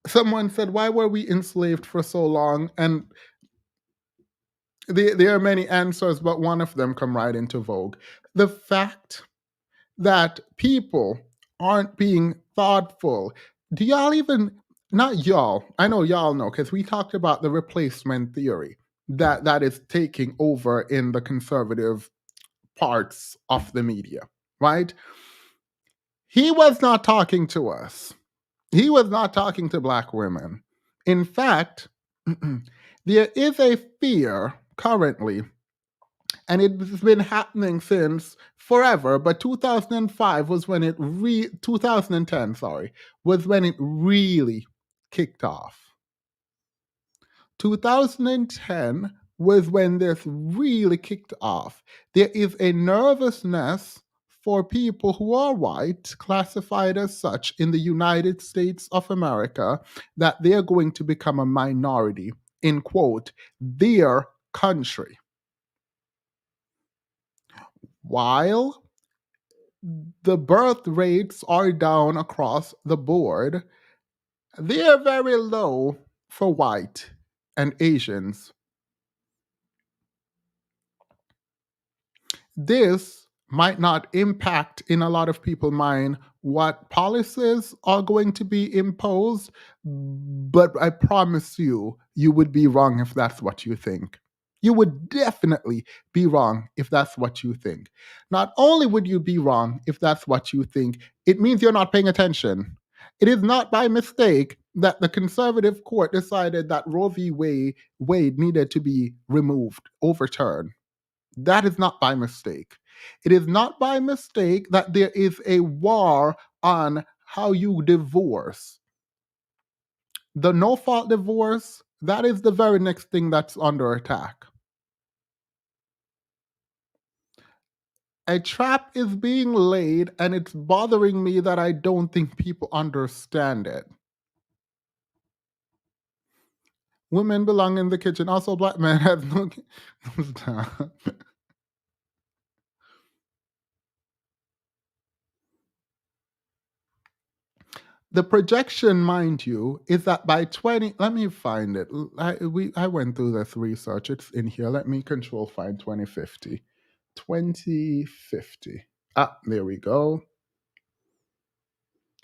someone said, why were we enslaved for so long? And there are many answers, but one of them come right into vogue. The fact that people aren't being thoughtful. Do y'all even, not y'all, I know y'all know because we talked about the replacement theory that is taking over in the conservative parts of the media, right? He was not talking to us. He was not talking to black women. In fact, there is a fear currently, and it's been happening since forever, but 2005 was when 2010, sorry, was when it really kicked off. 2010 was when this really kicked off. There is a nervousness for people who are white, classified as such in the United States of America, that they're going to become a minority in, quote, their country. While the birth rates are down across the board, they are very low for white and Asians. This might not impact in a lot of people's mind what policies are going to be imposed, but I promise you, you would be wrong if that's what you think. You would definitely be wrong if that's what you think. Not only would you be wrong if that's what you think, it means you're not paying attention. It is not by mistake that the conservative court decided that Roe v. Wade needed to be removed, overturned. That is not by mistake. It is not by mistake that there is a war on how you divorce. The no fault divorce, that is the very next thing that's under attack. A trap is being laid, and it's bothering me that I don't think people understand it. Women belong in the kitchen. Also, black men have no. Stop. The projection, mind you, is that by 20, let me find it. I went through this research. It's in here. Let me control find 2050. 2050. Ah, there we go.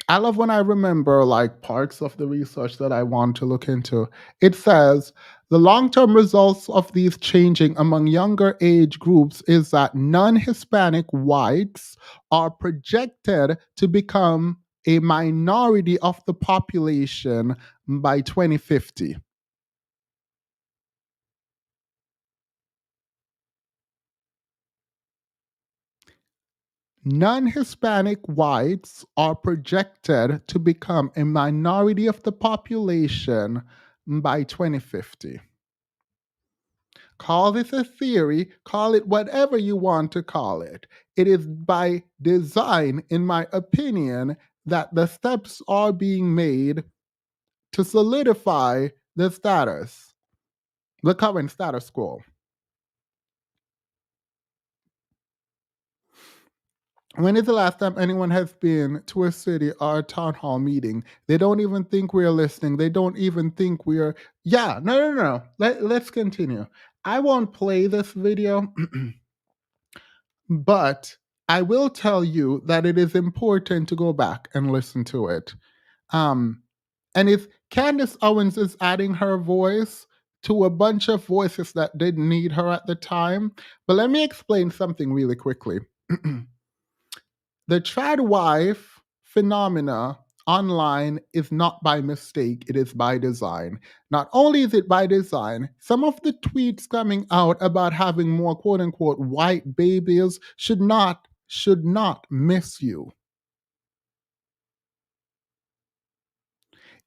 I love when I remember like parts of the research that I want to look into. It says the long term results of these changing among younger age groups is that non Hispanic whites are projected to become a minority of the population by 2050. Non Hispanic whites are projected to become a minority of the population by 2050. Call this a theory, call it whatever you want to call it. It is by design, in my opinion, that the steps are being made to solidify the status, the current status quo. When is the last time anyone has been to a city or a town hall meeting? They don't even think we're listening. They don't even think we're. Yeah, no. Let's continue. I won't play this video, but I will tell you that it is important to go back and listen to it. Um, and if Candace Owens is adding her voice to a bunch of voices that didn't need her at the time, but let me explain something really quickly. The trad wife phenomena online is not by mistake, it is by design. Not only is it by design, some of the tweets coming out about having more quote unquote white babies should not miss you.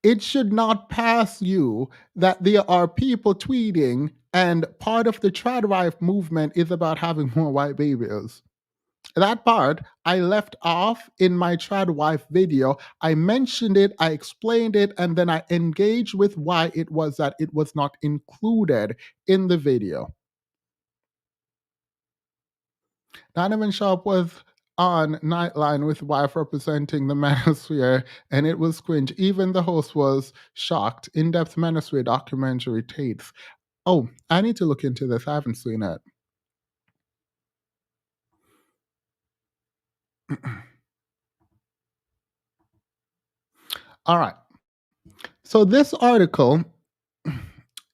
It should not pass you that there are people tweeting and part of the trad wife movement is about having more white babies. That part I left off in my trad wife video. I mentioned it, I explained it, and then I engaged with why it was that it was not included in the video. Donovan Sharpe was on Nightline with wife representing the manosphere, and it was cringe. Even the host was shocked. In-depth manosphere documentary tapes. Oh, I need to look into this. I haven't seen it. All right. So this article,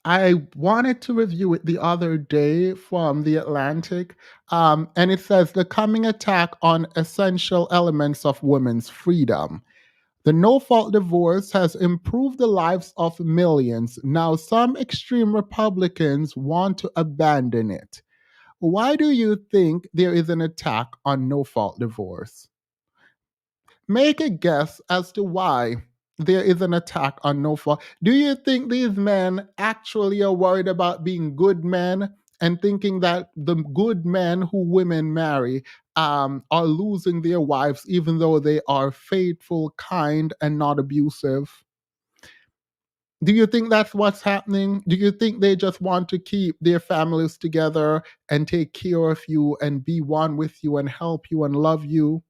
I wanted to review it the other day from The Atlantic, and it says the coming attack on essential elements of women's freedom. The no fault divorce has improved the lives of millions. Now, some extreme Republicans want to abandon it. Why do you think there is an attack on no fault divorce? Make a guess as to why there is an attack on no fault. Do you think these men actually are worried about being good men and thinking that the good men who women marry are losing their wives even though they are faithful, kind, and not abusive? Do you think that's what's happening? Do you think they just want to keep their families together and take care of you and be one with you and help you and love you?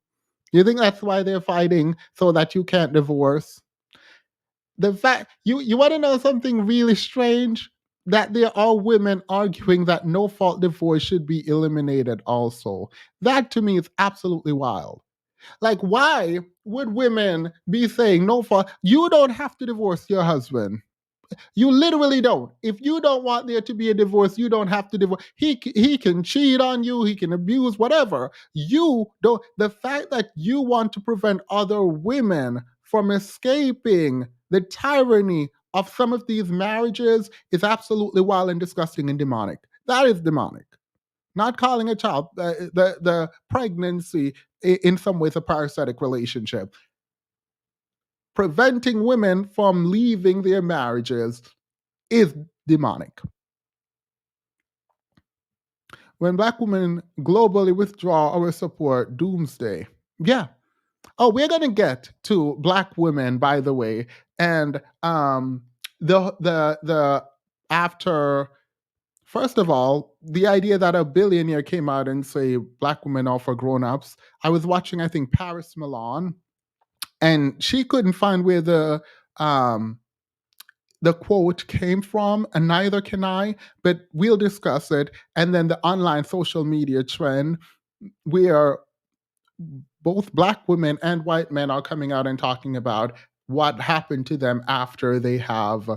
You think that's why they're fighting so that you can't divorce? The fact you want to know something really strange? That there are women arguing that no fault divorce should be eliminated also. That to me is absolutely wild. Like, why would women be saying no fault? You don't have to divorce your husband. You literally don't. If you don't want there to be a divorce, you don't have to divorce. He can cheat on you, he can abuse, whatever. You don't. The fact that you want to prevent other women from escaping the tyranny of some of these marriages is absolutely wild and disgusting and demonic. That is demonic. Not calling a child the pregnancy in some ways a parasitic relationship. Preventing women from leaving their marriages is demonic. When black women globally withdraw our support, doomsday. Yeah. Oh, we're gonna get to black women, by the way, and the after. First of all, the idea that a billionaire came out and say black women are for grown-ups. I was watching, I think, Paris Milan, and she couldn't find where um, the quote came from, and neither can I, but we'll discuss it. And then the online social media trend where both black women and white men are coming out and talking about what happened to them after they have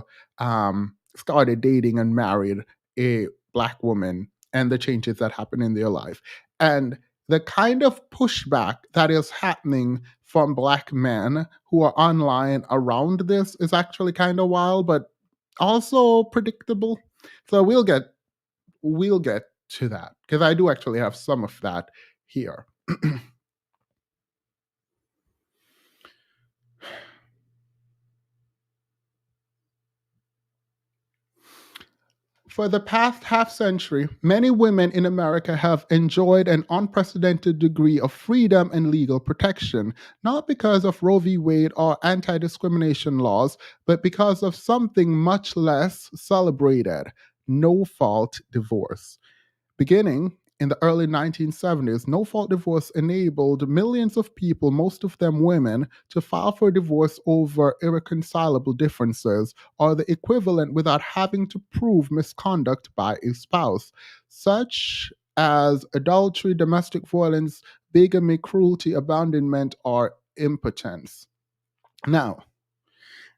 started dating and married a black woman and the changes that happen in their life. And the kind of pushback that is happening from black men who are online around this is actually kind of wild, but also predictable. So we'll get to that because I do actually have some of that here. For the past half century, many women in America have enjoyed an unprecedented degree of freedom and legal protection, not because of Roe v. Wade or anti discrimination laws, but because of something much less celebrated: no fault divorce. Beginning in the early 1970s, no fault divorce enabled millions of people, most of them women, to file for divorce over irreconcilable differences or the equivalent without having to prove misconduct by a spouse, such as adultery, domestic violence, bigamy, cruelty, abandonment, or impotence. Now,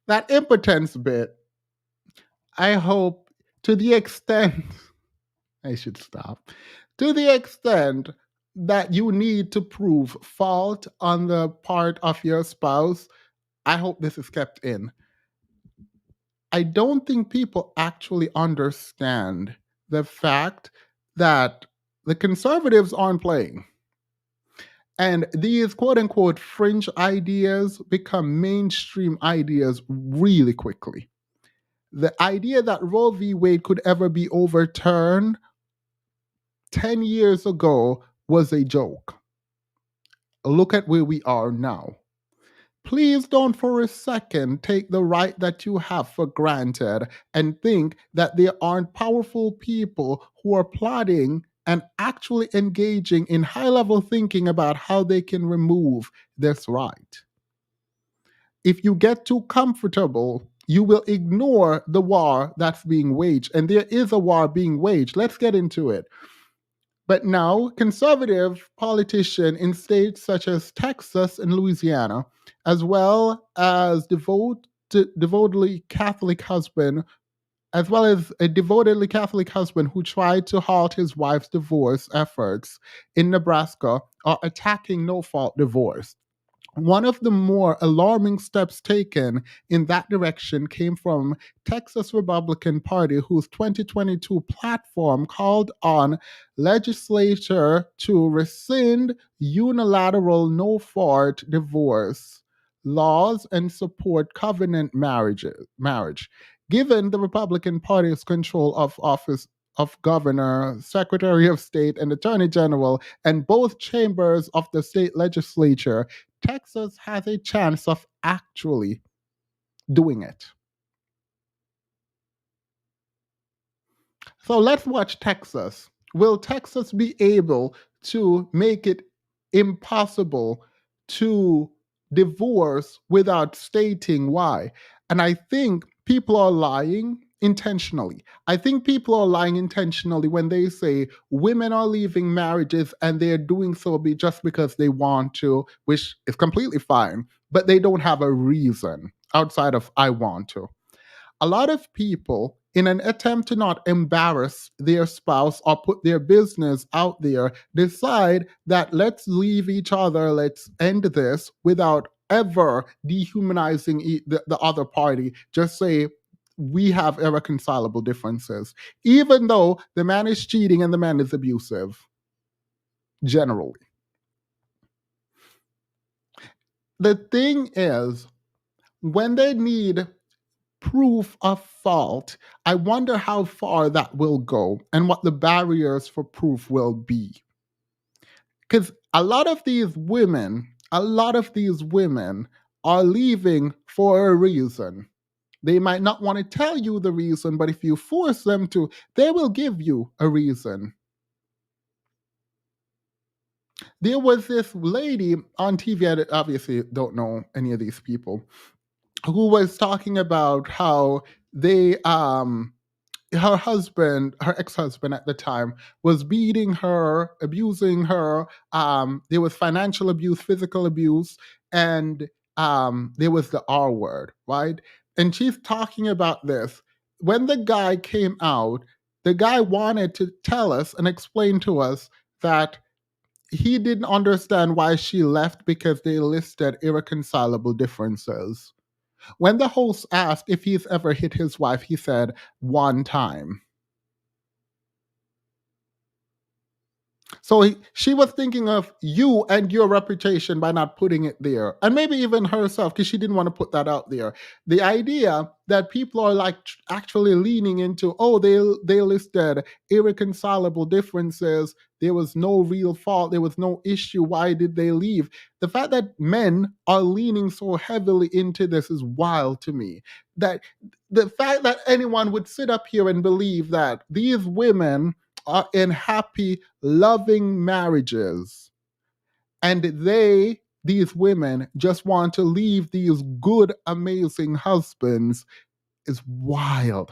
that impotence bit, I hope to the extent I should stop. To the extent that you need to prove fault on the part of your spouse, I hope this is kept in. I don't think people actually understand the fact that the conservatives aren't playing. And these quote unquote fringe ideas become mainstream ideas really quickly. The idea that Roe v. Wade could ever be overturned 10 years ago was a joke. Look at where we are now. Please don't for a second take the right that you have for granted and think that there aren't powerful people who are plotting and actually engaging in high level thinking about how they can remove this right. If you get too comfortable, you will ignore the war that's being waged. And there is a war being waged. Let's get into it. But now, conservative politicians in states such as Texas and Louisiana, as well as devotedly Catholic husband, as well as a devotedly Catholic husband who tried to halt his wife's divorce efforts in Nebraska, are attacking no fault divorce. One of the more alarming steps taken in that direction came from Texas Republican Party, whose 2022 platform called on legislature to rescind unilateral no-fault divorce laws and support covenant marriage. Given the Republican Party's control of office of governor, secretary of state, and attorney general, and both chambers of the state legislature, Texas has a chance of actually doing it. So let's watch Texas. Will Texas be able to make it impossible to divorce without stating why? And I think people are lying intentionally. I think people are lying intentionally when they say women are leaving marriages and they're doing so just because they want to, which is completely fine, but they don't have a reason outside of I want to. A lot of people, in an attempt to not embarrass their spouse or put their business out there, decide that let's leave each other, let's end this without ever dehumanizing the other party. Just say, we have irreconcilable differences, even though the man is cheating and the man is abusive, generally. The thing is, when they need proof of fault, I wonder how far that will go and what the barriers for proof will be. Because a lot of these women are leaving for a reason. They might not want to tell you the reason, but if you force them to, they will give you a reason. There was this lady on TV, I obviously don't know any of these people, who was talking about how they her husband, her ex-husband at the time, was beating her, abusing her. There was financial abuse, physical abuse, and there was the R word, right? And she's talking about this. When the guy came out, the guy wanted to tell us and explain to us that he didn't understand why she left because they listed irreconcilable differences. When the host asked if he's ever hit his wife, he said, one time. So she was thinking of you and your reputation by not putting it there. And maybe even herself, because she didn't want to put that out there. The idea that people are like actually leaning into, oh, they listed irreconcilable differences. There was no real fault. There was no issue. Why did they leave? The fact that men are leaning so heavily into this is wild to me. That the fact that anyone would sit up here and believe that these women are in happy, loving marriages, and these women, just want to leave these good, amazing husbands is wild.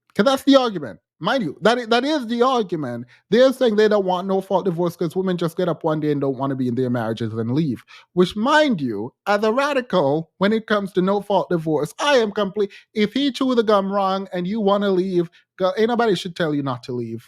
Because that's the argument. Mind you, that is the argument. They're saying they don't want no fault divorce because women just get up one day and don't want to be in their marriages and leave. Which, mind you, as a radical, when it comes to no fault divorce, I am complete. If he chewed the gum wrong and you want to leave, ain't nobody should tell you not to leave.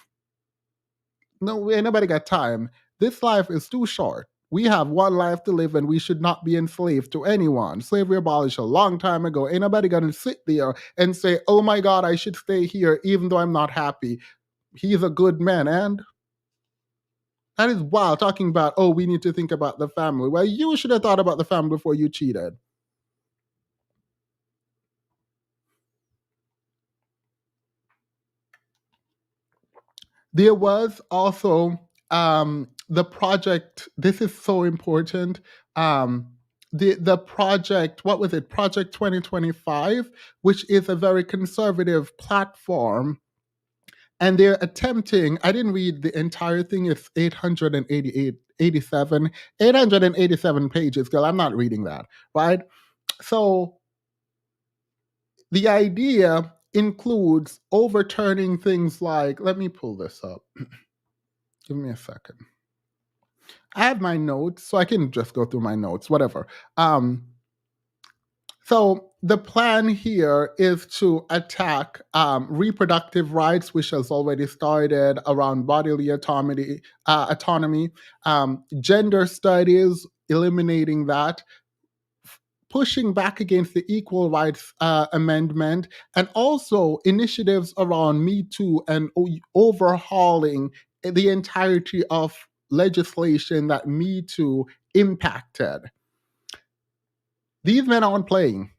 No, ain't nobody got time. This life is too short. We have one life to live and we should not be enslaved to anyone. Slavery abolished a long time ago. Ain't nobody gonna sit there and say, oh my God, I should stay here even though I'm not happy. He's a good man. And that is wild talking about, oh, we need to think about the family. Well, you should have thought about the family before you cheated. There was also the project. This is so important. Um, the project, what was it? Project 2025, which is a very conservative platform, and they're attempting. I didn't read the entire thing. It's 887 pages. Girl, I'm not reading that, right? So the idea includes overturning things like. Let me pull this up. Give me a second. I have my notes, so I can just go through my notes, whatever. So the plan here is to attack reproductive rights, which has already started around bodily autonomy, gender studies, eliminating that, pushing back against the Equal Rights Amendment, and also initiatives around Me Too and overhauling the entirety of legislation that Me Too impacted. These men aren't playing.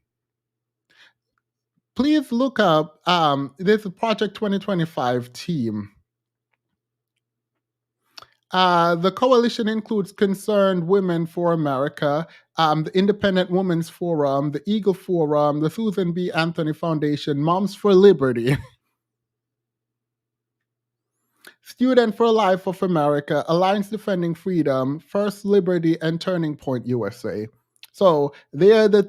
Please look up this Project 2025 team. The coalition includes Concerned Women for America, the Independent Women's Forum, the Eagle Forum, the Susan B. Anthony Foundation, Moms for Liberty, Student for Life of America, Alliance Defending Freedom, First Liberty, and Turning Point USA. So they're the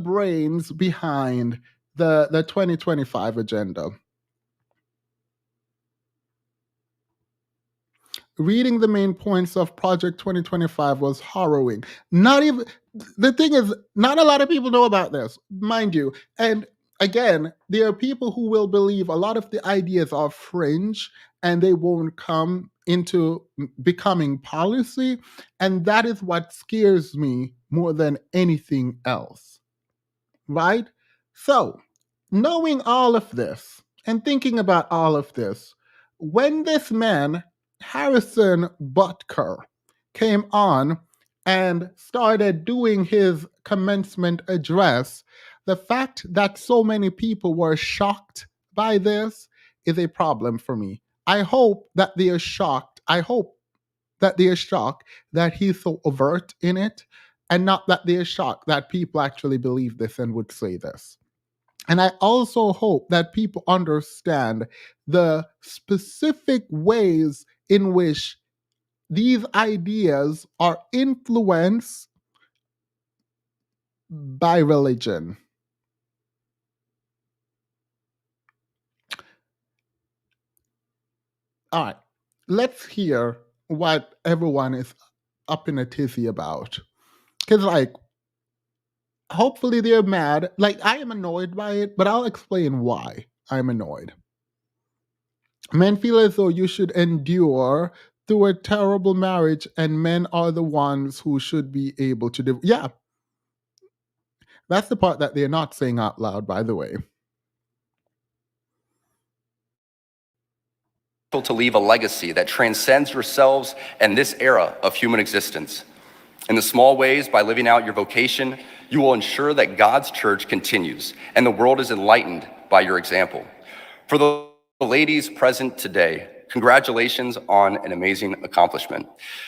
brains behind the 2025 agenda. Reading the main points of Project 2025 was harrowing. Not even the thing is, not a lot of people know about this, mind you. And again, there are people who will believe a lot of the ideas are fringe and they won't come into becoming policy. And that is what scares me more than anything else. Right? So, knowing all of this and thinking about all of this, when this man, Harrison Butker, came on and started doing his commencement address, the fact that so many people were shocked by this is a problem for me. I hope that they are shocked. I hope that they are shocked that he's so overt in it, and not that they are shocked that people actually believe this and would say this. And I also hope that people understand the specific ways in which these ideas are influenced by religion. All right, let's hear what everyone is up in a tizzy about. Because, like, hopefully they're mad. Like, I am annoyed by it, but I'll explain why I'm annoyed. Men feel as though you should endure through a terrible marriage, and men are the ones who should be able to do. Yeah, that's the part that they're not saying out loud, by the way. to leave a legacy that transcends yourselves and this era of human existence. In the small ways, by living out your vocation, you will ensure that God's church continues and the world is enlightened by your example. For the ladies present today, congratulations on an amazing accomplishment.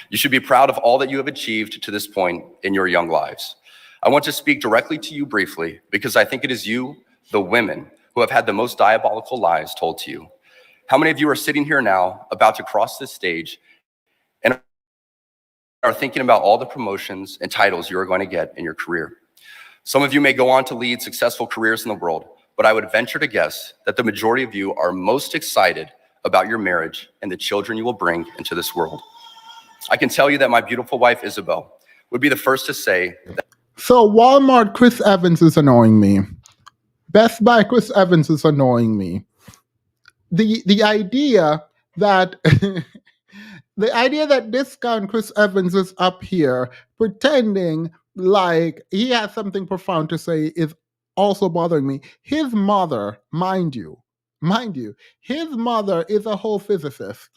You should be proud of all that you have achieved to this point in your young lives. I want to speak directly to you briefly because I think it is you, the women, who have had the most diabolical lies told to you. How many of you are sitting here now about to cross this stage and are thinking about all the promotions and titles you are going to get in your career? Some of you may go on to lead successful careers in the world, but I would venture to guess that the majority of you are most excited about your marriage and the children you will bring into this world. I can tell you that my beautiful wife, Isabel, would be the first to say that. So Walmart Chris Evans is annoying me. Best Buy Chris Evans is annoying me. The idea that the idea that discount Chris Evans is up here pretending like he has something profound to say is also bothering me. His mother, mind you, his mother is a whole physicist,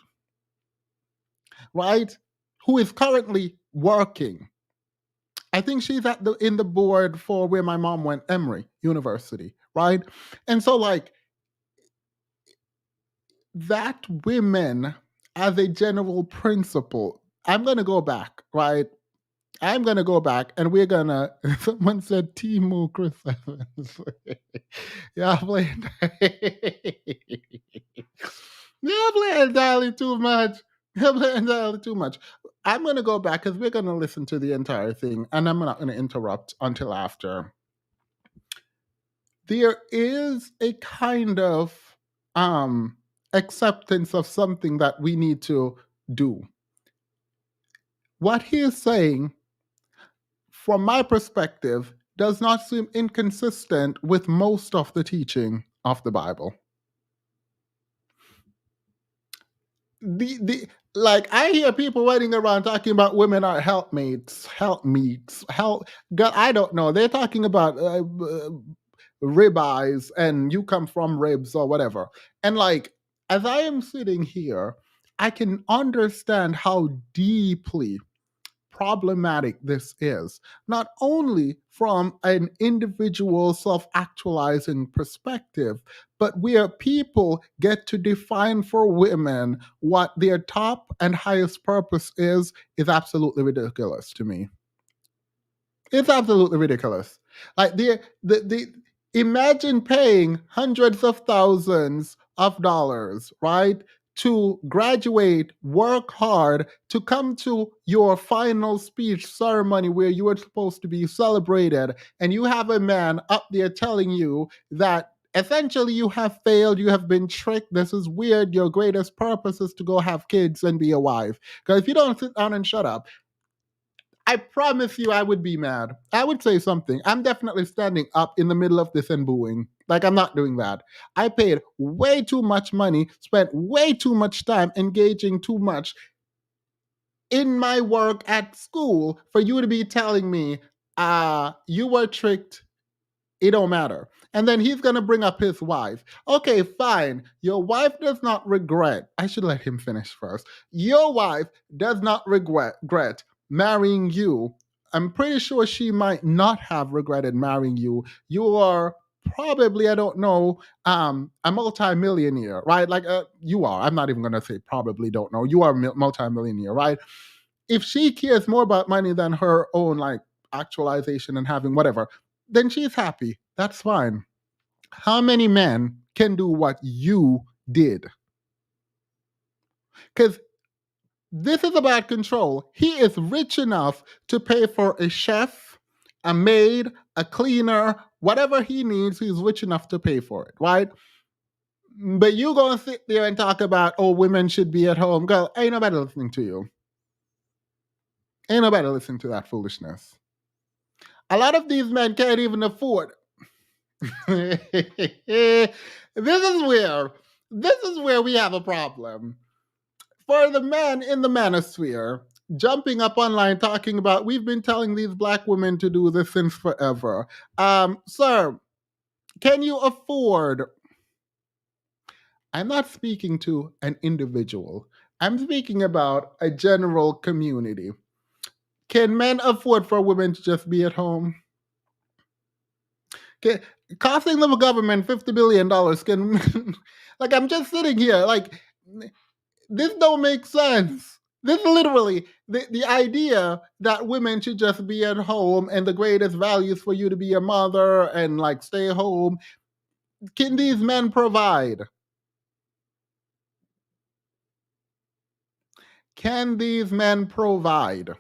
right? Who is currently working. I think she's in the board for where my mom went, Emory University, right? And so like that women as a general principle, I'm going to go back, right? I'm going to go back and we're going to, someone said Timu Chris Evans. Yeah, playing. You're playing entirely too much. You're playing entirely too much. I'm going to go back because we're going to listen to the entire thing and I'm not going to interrupt until after. There is a kind of acceptance of something that we need to do. What he is saying, from my perspective, does not seem inconsistent with most of the teaching of the Bible. Like I hear people running around talking about women are helpmates, God, I don't know. They're talking about ribeyes and you come from ribs or whatever. And like, as I am sitting here, I can understand how deeply problematic this is, not only from an individual self-actualizing perspective, but where people get to define for women what their top and highest purpose is absolutely ridiculous to me. It's absolutely ridiculous. Like the imagine paying hundreds of thousands of dollars, right? To graduate, work hard, to come to your final speech ceremony where you are supposed to be celebrated, and you have a man up there telling you that essentially you have failed, you have been tricked, this is weird, your greatest purpose is to go have kids and be a wife. Because if you don't sit down and shut up, I promise you I would be mad. I would say something. I'm definitely standing up in the middle of this and booing. Like, I'm not doing that. I paid way too much money, spent way too much time engaging too much in my work at school for you to be telling me, you were tricked. It don't matter. And then he's going to bring up his wife. Okay, fine. Your wife does not regret. I should let him finish first. Your wife does not regret marrying you. I'm pretty sure she might not have regretted marrying you. You are probably, I don't know, a multimillionaire, right? Like you are. I'm not even going to say probably don't know. You are a multimillionaire, right? If she cares more about money than her own like actualization and having whatever, then she's happy. That's fine. How many men can do what you did? Because this is about control. He is rich enough to pay for a chef, a maid, a cleaner, whatever he needs, he's rich enough to pay for it, right? But you gonna sit there and talk about, oh, women should be at home. Girl, ain't nobody listening to you. Ain't nobody listening to that foolishness. A lot of these men can't even afford. This is where we have a problem. For the man in the manosphere, jumping up online talking about, we've been telling these black women to do this since forever. Sir, can you afford I'm not speaking to an individual. I'm speaking about a general community. Can men afford for women to just be at home? Can, costing the government $50 billion can like I'm just sitting here like this don't make sense. This literally the idea that women should just be at home and the greatest value is for you to be a mother and like stay home. Can these men provide? Can these men provide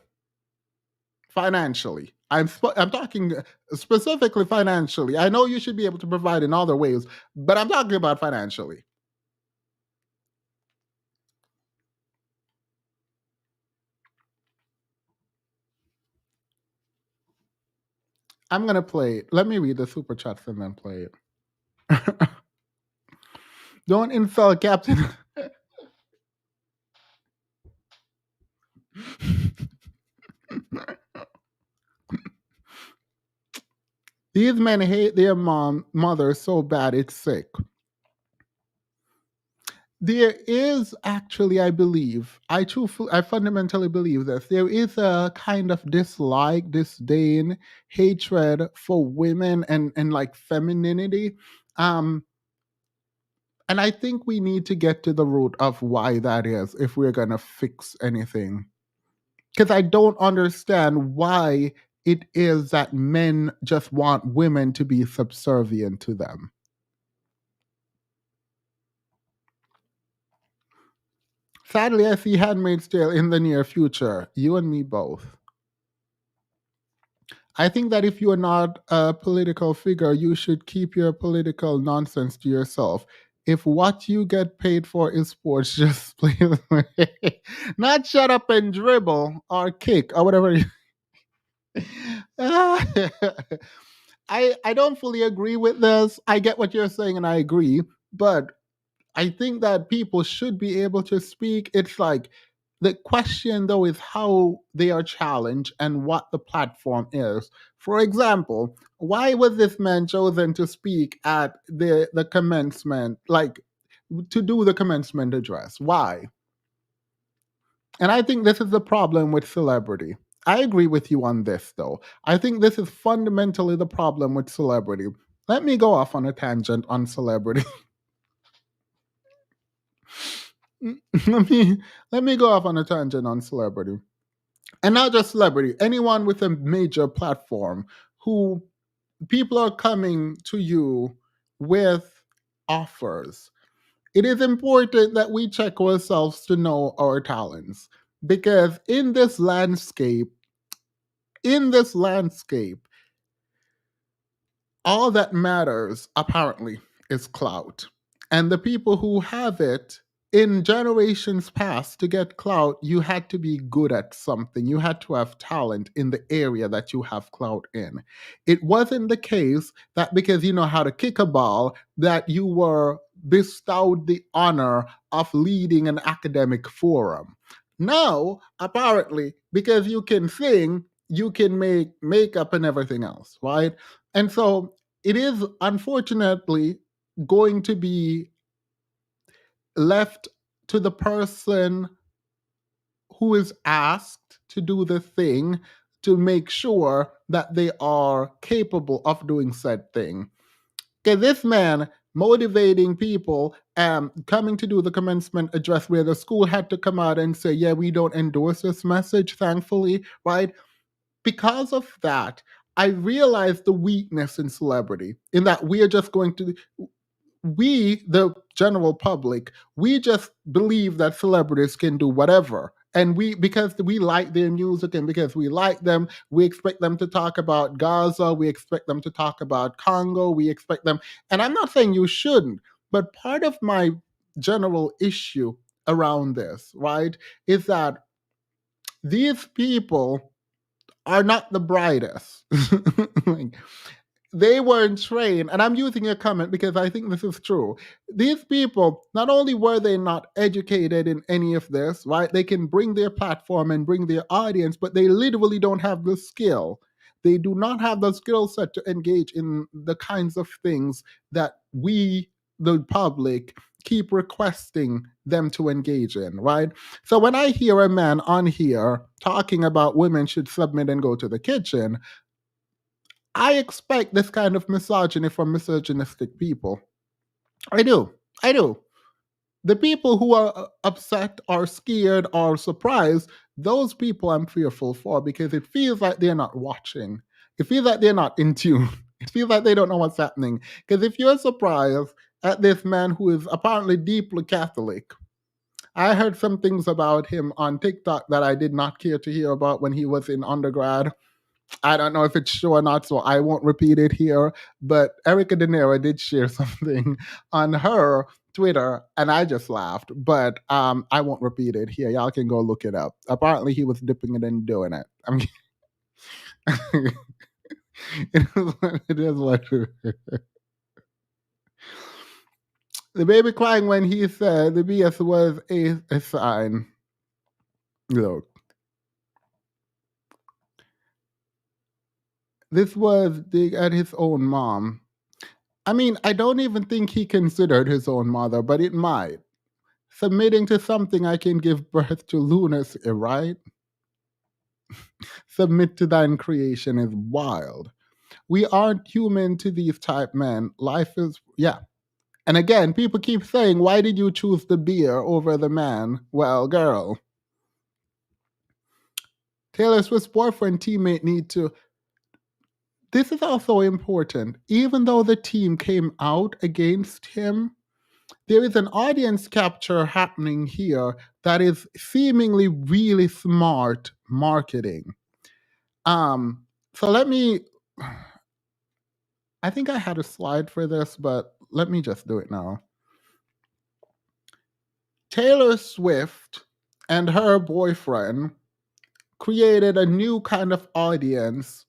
financially? I'm talking specifically financially. I know you should be able to provide in other ways, but I'm talking about financially. I'm gonna play it. Let me read the super chats and then play it. Don't insult Captain. These men hate their mother so bad it's sick. There is actually, I fundamentally believe this. There is a kind of dislike, disdain, hatred for women and like femininity. Um, and I think we need to get to the root of why that is if we're gonna fix anything. Because I don't understand why it is that men just want women to be subservient to them. Sadly, I see Handmaid's Tale in the near future. You and me both. I think that if you are not a political figure, you should keep your political nonsense to yourself. If what you get paid for is sports, just play the not shut up and dribble or kick or whatever. I don't fully agree with this. I get what you're saying and I agree, but I think that people should be able to speak. It's like the question, though, is how they are challenged and what the platform is. For example, why was this man chosen to speak at the commencement, like to do the commencement address? Why? And I think this is the problem with celebrity. I agree with you on this, though. I think this is fundamentally the problem with celebrity. Let me go off on a tangent on celebrity. let me let me go off on a tangent on celebrity, and not just celebrity. Anyone with a major platform who people are coming to you with offers. It is important that we check ourselves to know our talents because in this landscape, all that matters apparently is clout. And the people who have it in generations past, to get clout, you had to be good at something. You had to have talent in the area that you have clout in. It wasn't the case that because you know how to kick a ball, that you were bestowed the honor of leading an academic forum. Now, apparently, because you can sing, you can make makeup and everything else, right? And so it is unfortunately going to be left to the person who is asked to do the thing to make sure that they are capable of doing said thing. Okay, this man motivating people coming to do the commencement address where the school had to come out and say, yeah, we don't endorse this message, thankfully, right? Because of that, I realized the weakness in celebrity, in that we are just going to, we, the general public, we just believe that celebrities can do whatever. And we, because we like their music and because we like them, we expect them to talk about Gaza, we expect them to talk about Congo, we expect them. And I'm not saying you shouldn't, but part of my general issue around this, right, is that these people are not the brightest. Like, they weren't trained, and I'm using a comment because I think this is true. These people, not only were they not educated in any of this, right? They can bring their platform and bring their audience, but they literally don't have the skill. They do not have the skill set to engage in the kinds of things that we, the public, keep requesting them to engage in, right? So when I hear a man on here talking about women should submit and go to the kitchen, I expect this kind of misogyny from misogynistic people. I do. I do. The people who are upset or scared or surprised, those people I'm fearful for because it feels like they're not watching. It feels like they're not in tune. It feels like they don't know what's happening. Because if you're surprised at this man who is apparently deeply Catholic, I heard some things about him on TikTok that I did not care to hear about when he was in undergrad. I don't know if it's true or not, so I won't repeat it here. But Erica De Niro did share something on her Twitter, and I just laughed. But I won't repeat it here. Y'all can go look it up. Apparently, he was dipping it and doing it. I mean, it is what it is. The baby crying when he said the BS was a sign. Look, this was dig at his own mom. I mean, I don't even think he considered his own mother, but it might. Submitting to something I can give birth to lunacy, right? Submit to thine creation is wild. We aren't human to these type men. Life is, yeah. And again, people keep saying, why did you choose the beer over the man? Well, girl, Taylor Swift's boyfriend teammate need to. This is also important. Even though the team came out against him, there is an audience capture happening here that is seemingly really smart marketing. Um, so let me. I think I had a slide for this, but let me just do it now. Taylor Swift and her boyfriend created a new kind of audience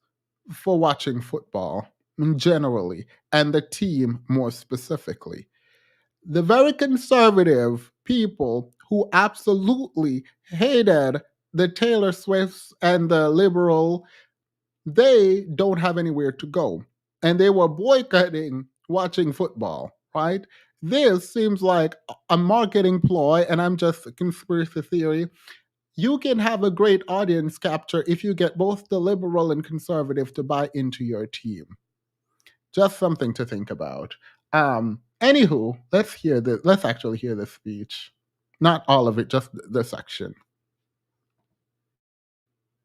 for watching football generally, and the team more specifically. The very conservative people who absolutely hated the Taylor Swifts and the liberal, they don't have anywhere to go. And they were boycotting watching football, right? This seems like a marketing ploy, and I'm just a conspiracy theory. You can have a great audience capture if you get both the liberal and conservative to buy into your team. Just something to think about. Anywho, let's hear this. Let's actually hear this speech. Not all of it, just the section.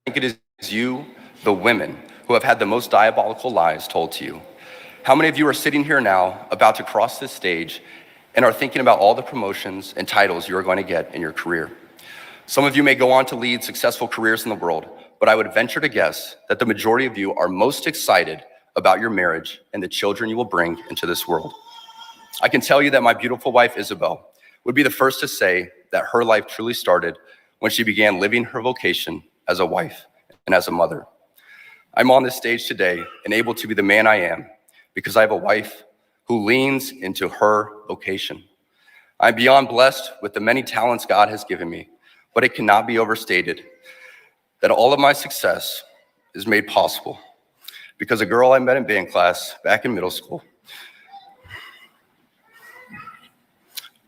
I think it is you, the women, who have had the most diabolical lies told to you. How many of you are sitting here now, about to cross this stage, and are thinking about all the promotions and titles you are going to get in your career? Some of you may go on to lead successful careers in the world, but I would venture to guess that the majority of you are most excited about your marriage and the children you will bring into this world. I can tell you that my beautiful wife, Isabel, would be the first to say that her life truly started when she began living her vocation as a wife and as a mother. I'm on this stage today and able to be the man I am because I have a wife who leans into her vocation. I'm beyond blessed with the many talents God has given me, but it cannot be overstated that all of my success is made possible because a girl I met in band class back in middle school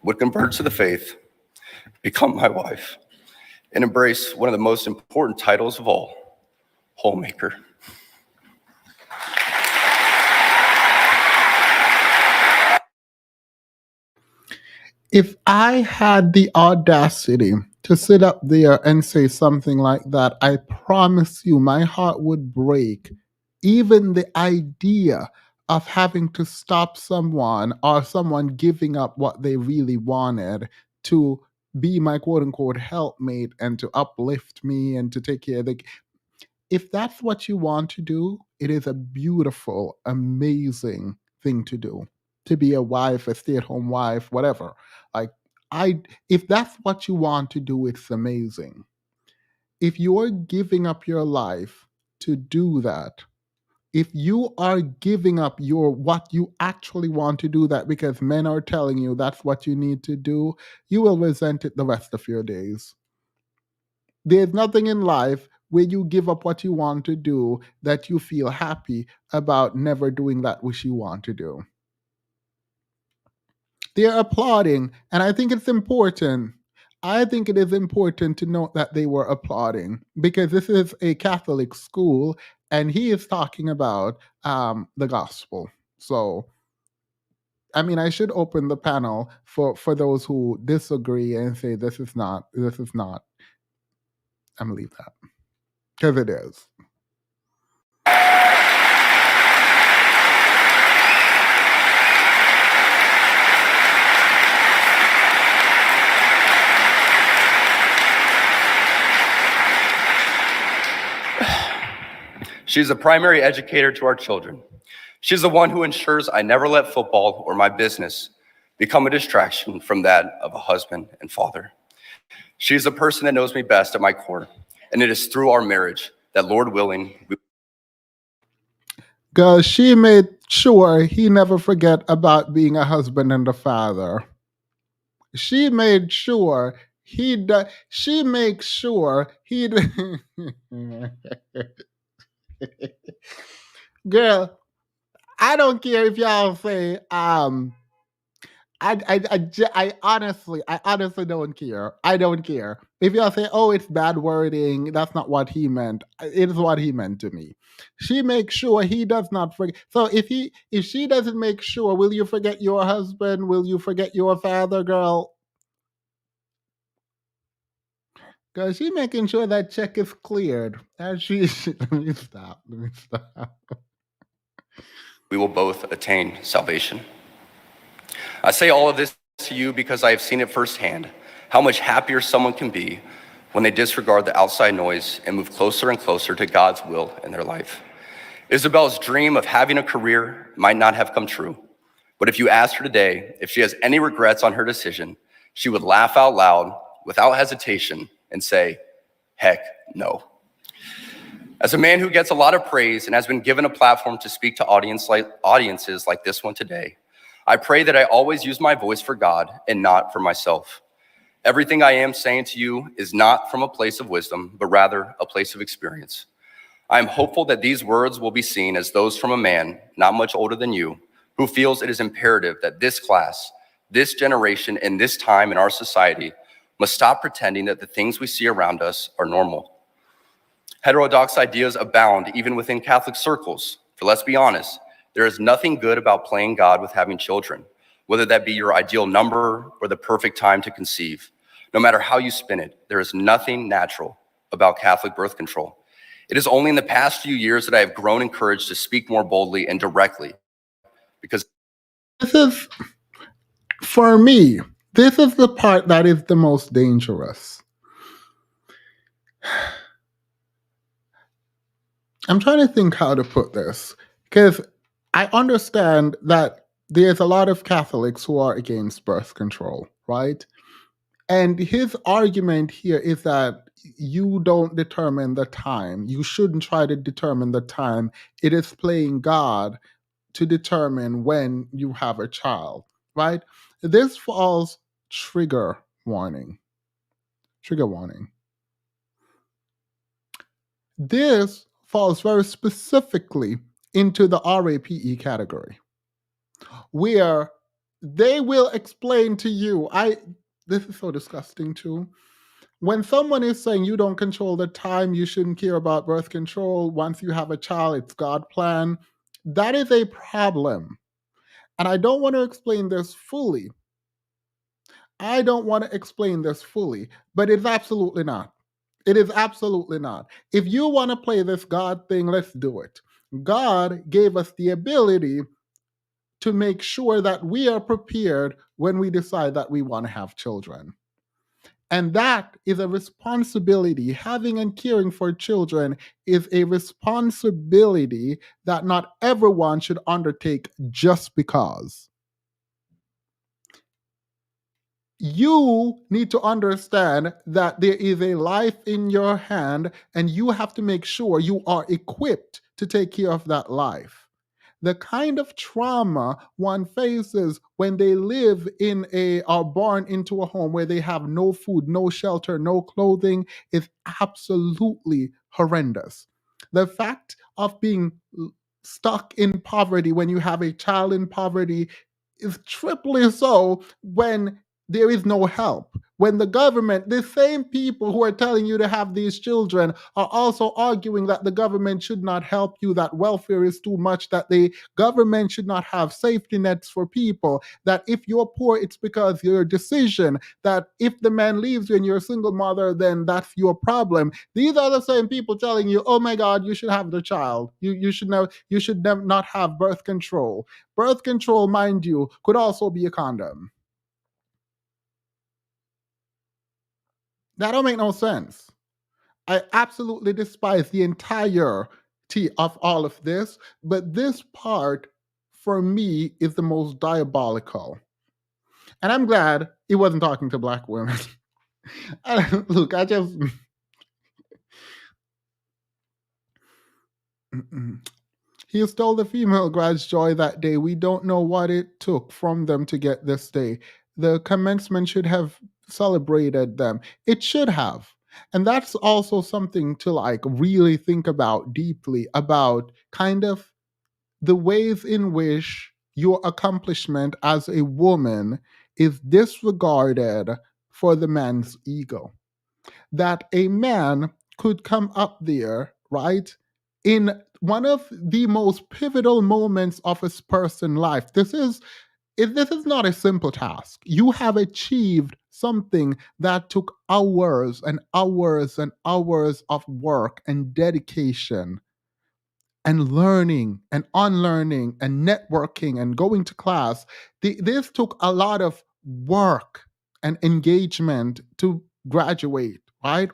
would convert to the faith, become my wife, and embrace one of the most important titles of all, homemaker. If I had the audacity to sit up there and say something like that, I promise you my heart would break. Even the idea of having to stop someone or someone giving up what they really wanted to be my quote unquote helpmate and to uplift me and to take care of the. If that's what you want to do, it is a beautiful, amazing thing to do. To be a wife, a stay-at-home wife, whatever. Like if that's what you want to do, it's amazing. If you're giving up your life to do that, if you are giving up your what you actually want to do that because men are telling you that's what you need to do, you will resent it the rest of your days. There's nothing in life where you give up what you want to do that you feel happy about never doing that which you want to do. They're applauding, and I think it's important. I think it is important to note that they were applauding because this is a Catholic school, and he is talking about the gospel. So, I mean, I should open the panel for those who disagree and say this is not. This is not. I'm gonna leave that because it is. She's a primary educator to our children. She's the one who ensures I never let football or my business become a distraction from that of a husband and father. She's the person that knows me best at my core, and it is through our marriage that, Lord willing, Because she made sure he never forget about being a husband and a father. She made sure he she makes sure he girl, I don't care if y'all say I honestly don't care. I don't care. If y'all say, oh, it's bad wording, that's not what he meant. It is what he meant to me. She makes sure he does not forget. So if she doesn't make sure, will you forget your husband? Will you forget your father, girl? Because she making sure that check is cleared. And let me stop. Let me stop. we will both attain salvation. I say all of this to you because I have seen it firsthand, how much happier someone can be when they disregard the outside noise and move closer and closer to God's will in their life. Isabel's dream of having a career might not have come true, but if you asked her today if she has any regrets on her decision, she would laugh out loud without hesitation and say, heck no. As a man who gets a lot of praise and has been given a platform to speak to audiences like this one today, I pray that I always use my voice for God and not for myself. Everything I am saying to you is not from a place of wisdom, but rather a place of experience. I am hopeful that these words will be seen as those from a man not much older than you, who feels it is imperative that this class, this generation, and this time in our society must stop pretending that the things we see around us are normal. Heterodox ideas abound even within Catholic circles. For let's be honest, there is nothing good about playing God with having children, whether that be your ideal number or the perfect time to conceive. No matter how you spin it, there is nothing natural about Catholic birth control. It is only in the past few years that I have grown encouraged to speak more boldly and directly, because this is, for me, this is the part that is the most dangerous. I'm trying to think how to put this, because I understand that there's a lot of Catholics who are against birth control, right? And his argument here is that you don't determine the time. You shouldn't try to determine the time. It is playing God to determine when you have a child, right? This falls trigger warning. Trigger warning. This falls very specifically into the RAPE category, where they will explain to you, this is so disgusting too. When someone is saying you don't control the time, you shouldn't care about birth control, once you have a child, it's God's plan, that is a problem. And I don't want to explain this fully. But it's absolutely not. It is absolutely not. If you want to play this God thing, let's do it. God gave us the ability to make sure that we are prepared when we decide that we want to have children. And that is a responsibility. Having and caring for children is a responsibility that not everyone should undertake just because. You need to understand that there is a life in your hand, and you have to make sure you are equipped to take care of that life. The kind of trauma one faces when they live are born into a home where they have no food, no shelter, no clothing is absolutely horrendous. The fact of being stuck in poverty when you have a child in poverty is triply so when there is no help. When the government, the same people who are telling you to have these children, are also arguing that the government should not help you, that welfare is too much, that the government should not have safety nets for people, that if you're poor, it's because your decision, that if the man leaves you and you're a single mother, then that's your problem. These are the same people telling you, oh my God, you should have the child. You should not have birth control. Birth control, mind you, could also be a condom. That don't make no sense. I absolutely despise the entirety of all of this, but this part for me is the most diabolical. And I'm glad he wasn't talking to black women. Look, I just. He stole the female grad's joy that day. We don't know what it took from them to get this day. The commencement should have celebrated them. It should have. And that's also something to like really think about deeply, about kind of the ways in which your accomplishment as a woman is disregarded for the man's ego. That a man could come up there, right, in one of the most pivotal moments of his person's life. This is not a simple task. You have achieved something that took hours and hours and hours of work and dedication and learning and unlearning and networking and going to class. This took a lot of work and engagement to graduate, right?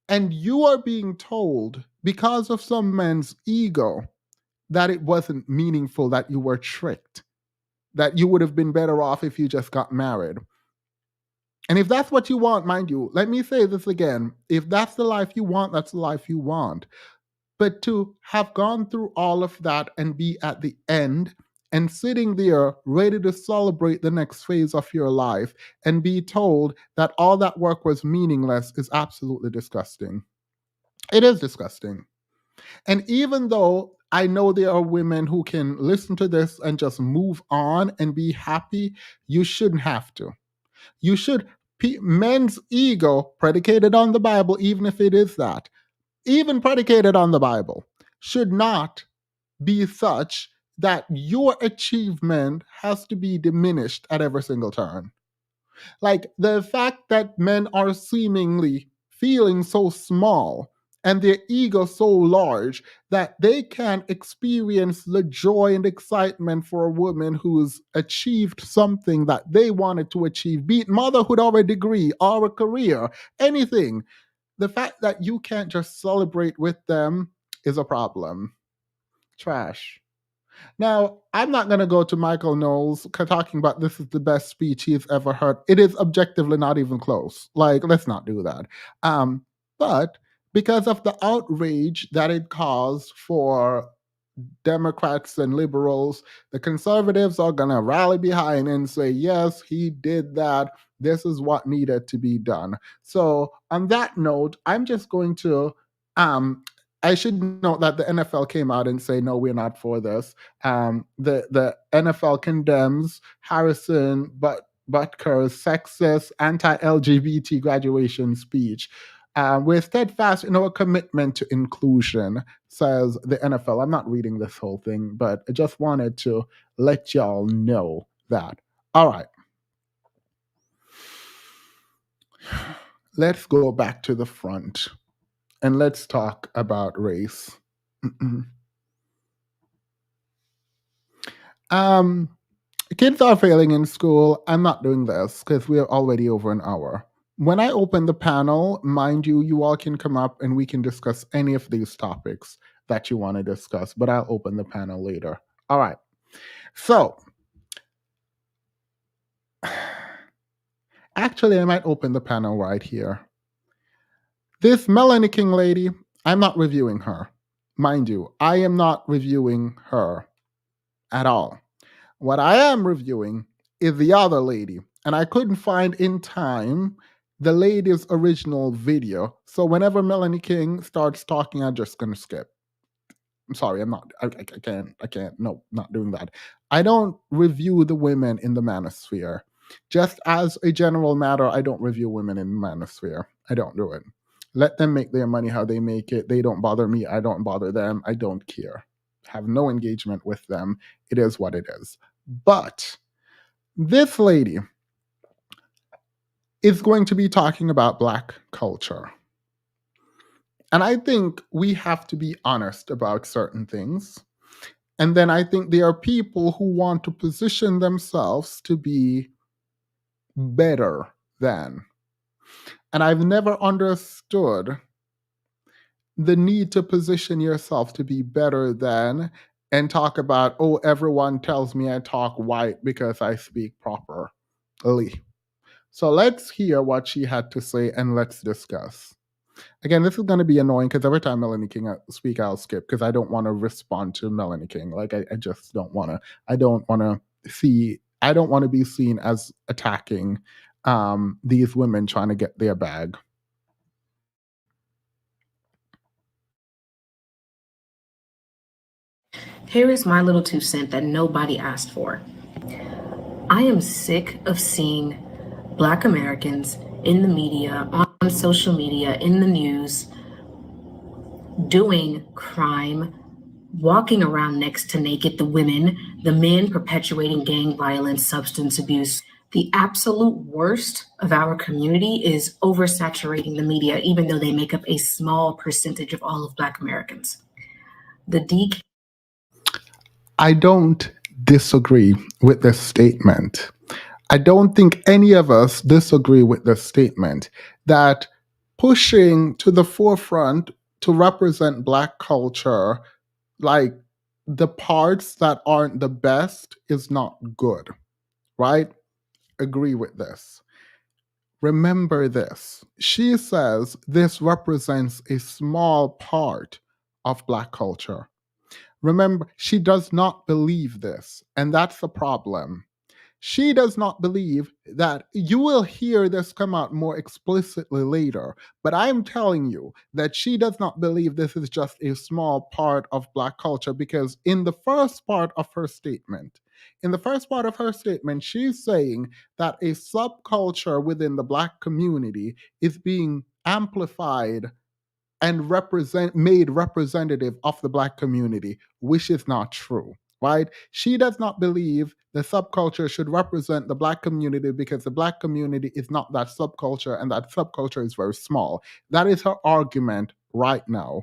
And you are being told because of some man's ego that it wasn't meaningful, that you were tricked, that you would have been better off if you just got married. And if that's what you want, mind you, let me say this again. If that's the life you want, that's the life you want. But to have gone through all of that and be at the end and sitting there ready to celebrate the next phase of your life and be told that all that work was meaningless is absolutely disgusting. It is disgusting. And even though I know there are women who can listen to this and just move on and be happy, you shouldn't have to. You should, men's ego, predicated on the Bible, even if it is that, even predicated on the Bible, should not be such that your achievement has to be diminished at every single turn. Like the fact that men are seemingly feeling so small and their ego so large that they can experience the joy and excitement for a woman who's achieved something that they wanted to achieve, be it motherhood or a degree or a career, anything. The fact that you can't just celebrate with them is a problem. Trash. Now, I'm not going to go to Michael Knowles talking about this is the best speech he's ever heard. It is objectively not even close. Like, let's not do that. But because of the outrage that it caused for Democrats and liberals, the conservatives are going to rally behind and say, yes, he did that. This is what needed to be done. So, on that note, I'm just going to. I should note that the NFL came out and say, no, we're not for this. The NFL condemns Butker's sexist, anti-LGBT graduation speech. We're steadfast in our commitment to inclusion, says the NFL. I'm not reading this whole thing, but I just wanted to let y'all know that. All right. Let's go back to the front and let's talk about race. Kids are failing in school. I'm not doing this because we're already over an hour. When I open the panel, mind you, you all can come up and we can discuss any of these topics that you want to discuss, but I'll open the panel later. All right. So, actually, I might open the panel right here. This Melanie King lady, I'm not reviewing her. Mind you, I am not reviewing her at all. What I am reviewing is the other lady, and I couldn't find in time the lady's original video. So whenever Melanie King starts talking, I'm just going to skip. I'm sorry, I'm not. I can't. I can't. No, not doing that. I don't review the women in the manosphere. Just as a general matter, I don't review women in the manosphere. I don't do it. Let them make their money how they make it. They don't bother me. I don't bother them. I don't care. Have no engagement with them. It is what it is. But this lady is going to be talking about Black culture. And I think we have to be honest about certain things. And then I think there are people who want to position themselves to be better than. And I've never understood the need to position yourself to be better than and talk about, oh, everyone tells me I talk white because I speak properly. So let's hear what she had to say and let's discuss. Again, this is going to be annoying because every time Melanie King speak, I'll skip because I don't want to respond to Melanie King. Like I just don't want to. I don't want to see. I don't want to be seen as attacking these women trying to get their bag. Here is my little 2 cents that nobody asked for. I am sick of seeing Black Americans in the media, on social media, in the news, doing crime, walking around next to naked the women, the men perpetuating gang violence, substance abuse. The absolute worst of our community is oversaturating the media, even though they make up a small percentage of all of Black Americans. The decay. I don't disagree with this statement. I don't think any of us disagree with the statement that pushing to the forefront to represent Black culture, like the parts that aren't the best, is not good, right? Agree with this. Remember this. She says this represents a small part of Black culture. Remember, she does not believe this, and that's the problem. She does not believe that. You will hear this come out more explicitly later, but I'm telling you that she does not believe this is just a small part of Black culture because in the first part of her statement, she's saying that a subculture within the Black community is being amplified and made representative of the Black community, which is not true, right? She does not believe the subculture should represent the Black community because the Black community is not that subculture and that subculture is very small. That is her argument right now.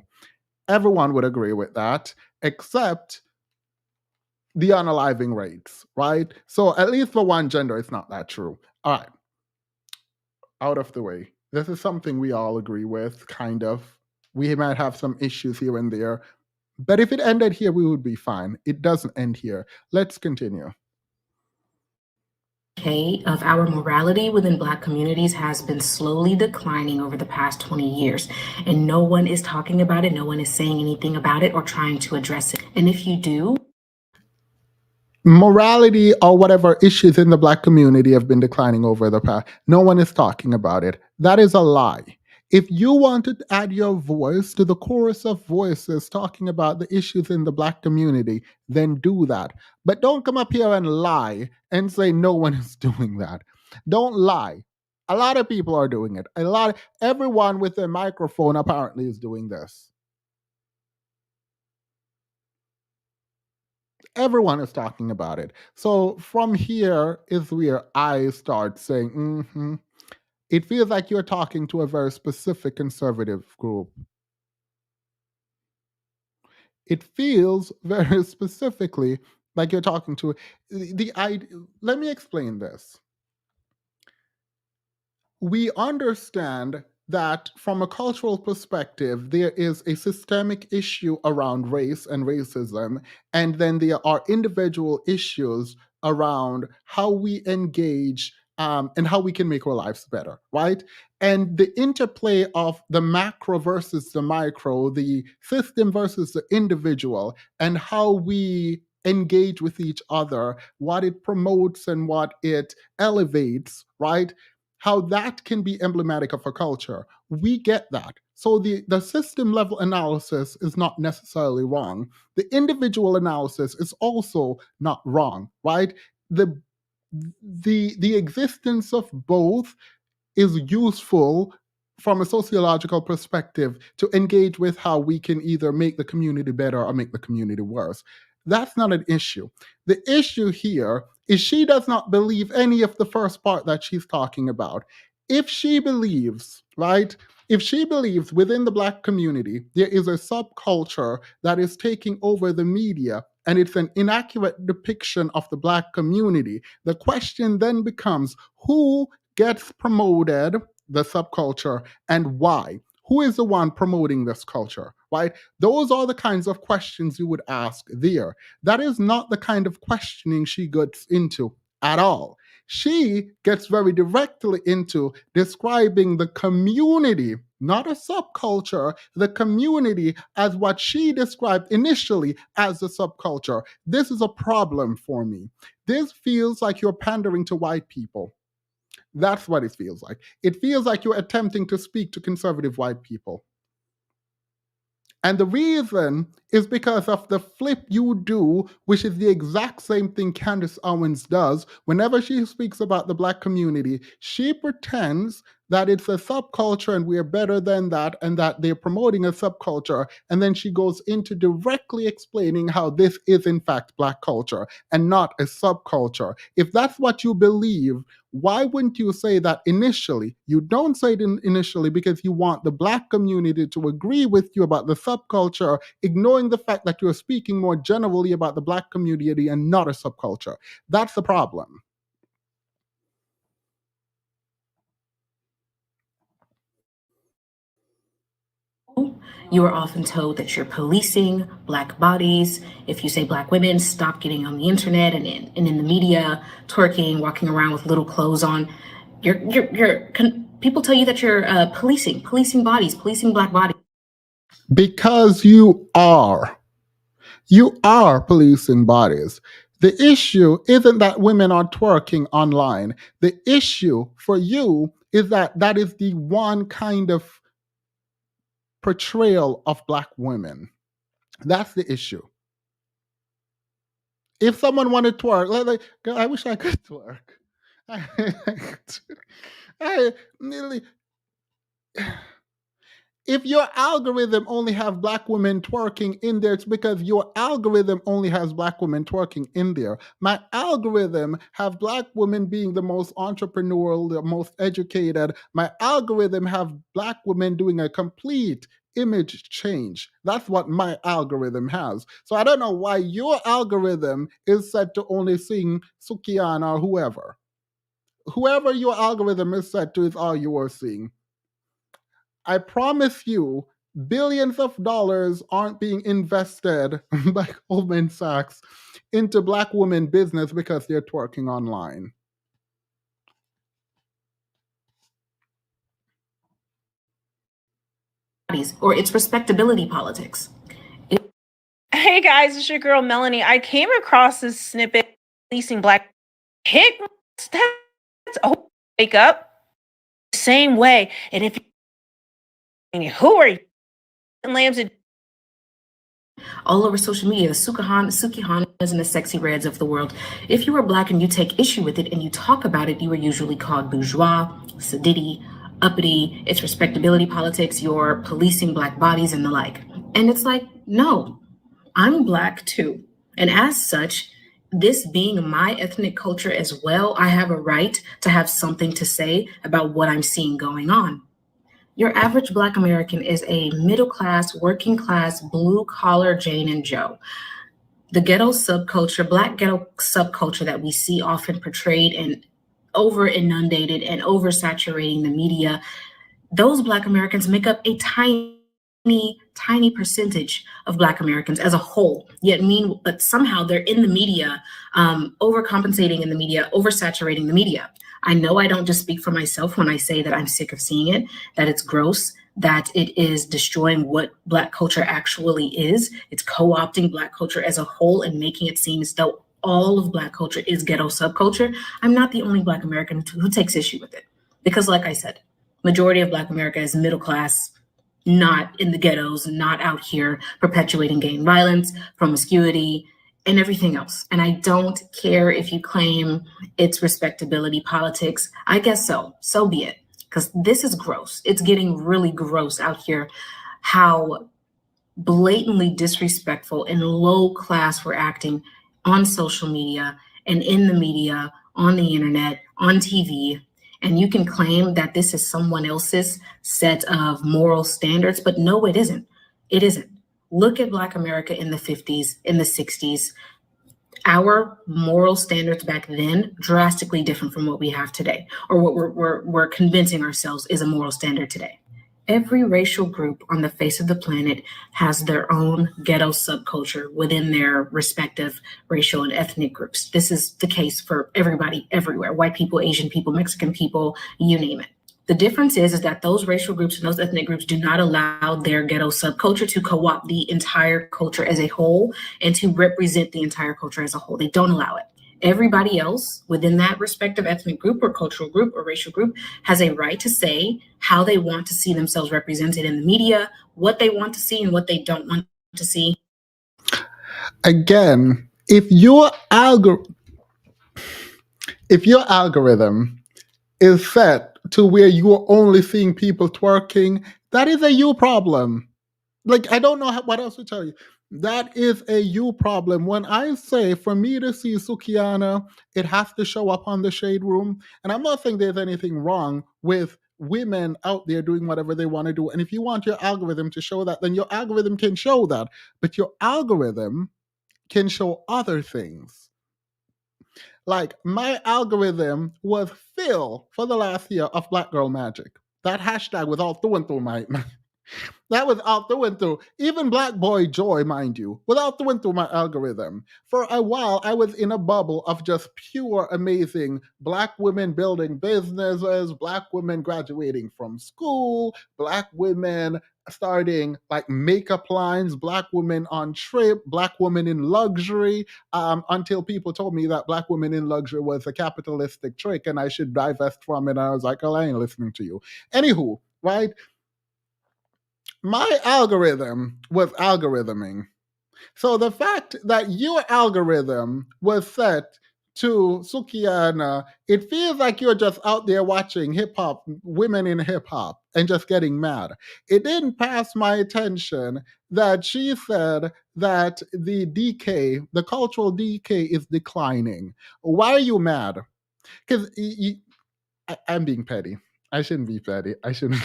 Everyone would agree with that, except the unaliving rates, right? So at least for one gender, it's not that true. All right, out of the way. This is something we all agree with, kind of. We might have some issues here and there, but if it ended here, we would be fine. It doesn't end here. Let's continue. Of our morality within Black communities has been slowly declining over the past 20 years, and no one is talking about it, no one is saying anything about it or trying to address it. And if you do, morality or whatever issues in the Black community have been declining over the past. No one is talking about it. That is a lie. If you want to add your voice to the chorus of voices talking about the issues in the Black community, then do that. But don't come up here and lie and say no one is doing that. Don't lie. A lot of people are doing it. Everyone with a microphone apparently is doing this. Everyone is talking about it. So from here is where I start saying, it feels like you're talking to a very specific conservative group. It feels very specifically like you're talking to let me explain this. We understand that from a cultural perspective, there is a systemic issue around race and racism, and then there are individual issues around how we engage and how we can make our lives better, right? And the interplay of the macro versus the micro, the system versus the individual, and how we engage with each other, what it promotes and what it elevates, right? how that can be emblematic of a culture. We get that. So the system level analysis is not necessarily wrong. The individual analysis is also not wrong, right? The the existence of both is useful from a sociological perspective to engage with how we can either make the community better or make the community worse. That's not an issue. The issue here is she does not believe any of the first part that she's talking about. If she believes, right, if she believes within the Black community there is a subculture that is taking over the media and it's an inaccurate depiction of the Black community, the question then becomes who gets promoted, the subculture, and why? Who is the one promoting this culture, right? Those are the kinds of questions you would ask there. That is not the kind of questioning she gets into at all. She gets very directly into describing the community, not a subculture, the community as what she described initially as the subculture. This is a problem for me. This feels like you're pandering to white people. That's what it feels like. It feels like you're attempting to speak to conservative white people. And the reason is because of the flip you do, which is the exact same thing Candace Owens does. Whenever she speaks about the Black community, she pretends that it's a subculture and we're better than that, and that they're promoting a subculture. And then she goes into directly explaining how this is, in fact, Black culture and not a subculture. If that's what you believe, why wouldn't you say that initially? You don't say it initially because you want the Black community to agree with you about the subculture, ignoring the fact that you're speaking more generally about the Black community and not a subculture. That's the problem. You are often told that you're policing Black bodies. If you say Black women, stop getting on the internet and in the media, twerking, walking around with little clothes on. People tell you that you're policing bodies, policing Black bodies. Because you are. You are policing bodies. The issue isn't that women are twerking online. The issue for you is that that is the one kind of portrayal of Black women. That's the issue. If someone wanted to twerk, I wish I could twerk. I nearly. If your algorithm only have Black women twerking in there, it's because your algorithm only has Black women twerking in there. My algorithm have Black women being the most entrepreneurial, the most educated. My algorithm have Black women doing a complete image change. That's what my algorithm has. So I don't know why your algorithm is set to only sing Sukiana or whoever. Whoever your algorithm is set to is all you are seeing. I promise you, billions of dollars aren't being invested by Goldman Sachs into Black women business because they're twerking online. Or it's respectability politics. Hey guys, it's your girl Melanie. I came across this snippet policing Black. Hit that's wake up same way. And if who are you? Lambs all over social media, the Sukihanas and the Sexy Reds of the world. If you are Black and you take issue with it and you talk about it, you are usually called bourgeois, sadiddy, uppity, it's respectability politics, you're policing Black bodies and the like. And it's like, no, I'm Black too. And as such, this being my ethnic culture as well, I have a right to have something to say about what I'm seeing going on. Your average Black American is a middle-class, working-class, blue-collar Jane and Joe. The ghetto subculture, Black ghetto subculture that we see often portrayed and over-inundated and oversaturating the media, those Black Americans make up a tiny percentage of Black Americans as a whole, but somehow they're in the media, overcompensating in the media, oversaturating the media. I know I don't just speak for myself when I say that I'm sick of seeing it, that it's gross, that it is destroying what Black culture actually is. It's co-opting Black culture as a whole and making it seem as though all of Black culture is ghetto subculture. I'm not the only Black American who takes issue with it. Because, like I said, majority of Black America is middle class, not in the ghettos, not out here perpetuating gang violence, promiscuity, and everything else. And I don't care if you claim it's respectability politics. I guess so. So be it. Because this is gross. It's getting really gross out here how blatantly disrespectful and low class we're acting on social media and in the media, on the internet, on TV. And you can claim that this is someone else's set of moral standards, but no, it isn't. It isn't. Look at Black America in the 50s, in the 60s. Our moral standards back then drastically different from what we have today, or what we're convincing ourselves is a moral standard today. Every racial group on the face of the planet has their own ghetto subculture within their respective racial and ethnic groups. This is the case for everybody everywhere, white people, Asian people, Mexican people, you name it. The difference is that those racial groups and those ethnic groups do not allow their ghetto subculture to co-opt the entire culture as a whole and to represent the entire culture as a whole. They don't allow it. Everybody else within that respective ethnic group or cultural group or racial group has a right to say how they want to see themselves represented in the media, what they want to see and what they don't want to see. Again, if your algorithm is set to where you're only seeing people twerking, that is a you problem. Like, I don't know what else to tell you. That is a you problem. When I say for me to see Sukiana, it has to show up on the Shade Room. And I'm not saying there's anything wrong with women out there doing whatever they want to do. And if you want your algorithm to show that, then your algorithm can show that. But your algorithm can show other things. Like, my algorithm was filled for the last year of Black Girl Magic. That hashtag was all through and through my that was all through and through. Even Black Boy Joy, mind you, was all through and through my algorithm. For a while, I was in a bubble of just pure amazing Black women building businesses, Black women graduating from school, Black women starting like makeup lines, Black women on trip, Black women in luxury, until people told me that Black women in luxury was a capitalistic trick and I should divest from it. And I was like, oh, I ain't listening to you. Anywho, right? My algorithm was algorithming. So the fact that your algorithm was set to Sukiana, it feels like you're just out there watching hip hop, women in hip hop, and just getting mad. It didn't pass my attention that she said that the decay, the cultural decay is declining. Why are you mad? Because I'm being petty. I shouldn't be petty. I shouldn't.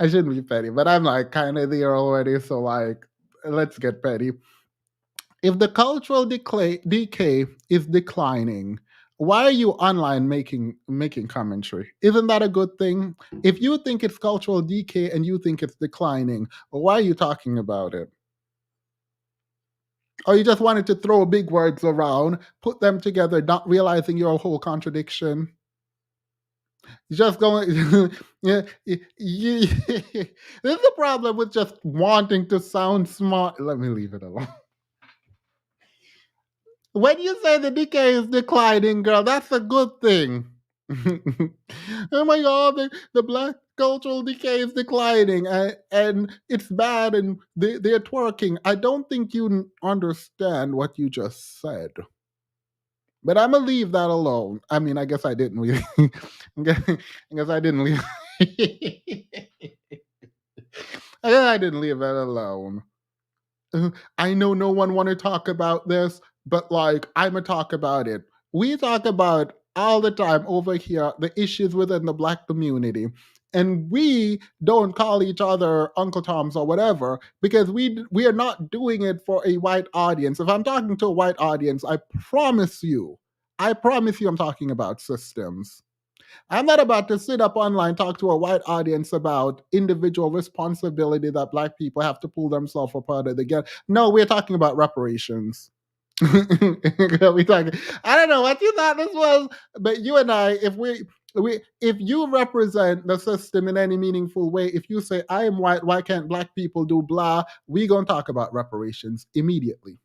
I shouldn't be petty, but I'm like kind of there already. So like, let's get petty. If the cultural decay is declining, why are you online making commentary? Isn't that a good thing? If you think it's cultural decay and you think it's declining, why are you talking about it? Or you just wanted to throw big words around, put them together, not realizing your whole contradiction? Just going, yeah. This is the problem with just wanting to sound smart. Let me leave it alone. When you say the decay is declining, girl, that's a good thing. Oh my God, the Black cultural decay is declining, and it's bad, and they're twerking. I don't think you understand what you just said. But I'm gonna leave that alone. I mean, I guess I didn't really. I guess I didn't leave. I didn't leave that alone. I know no one want to talk about this, but like I'm gonna talk about it. We talk about all the time over here the issues within the Black community, and we don't call each other Uncle Toms or whatever because we are not doing it for a white audience. If I'm talking to a white audience, I promise you, I'm talking about systems. I'm not about to sit up online talk to a white audience about individual responsibility that Black people have to pull themselves apart of the get. No, we're talking about reparations. We talking. I don't know what you thought this was, but you and I, if you represent the system in any meaningful way, if you say I am white, why can't Black people do blah? We gonna talk about reparations immediately.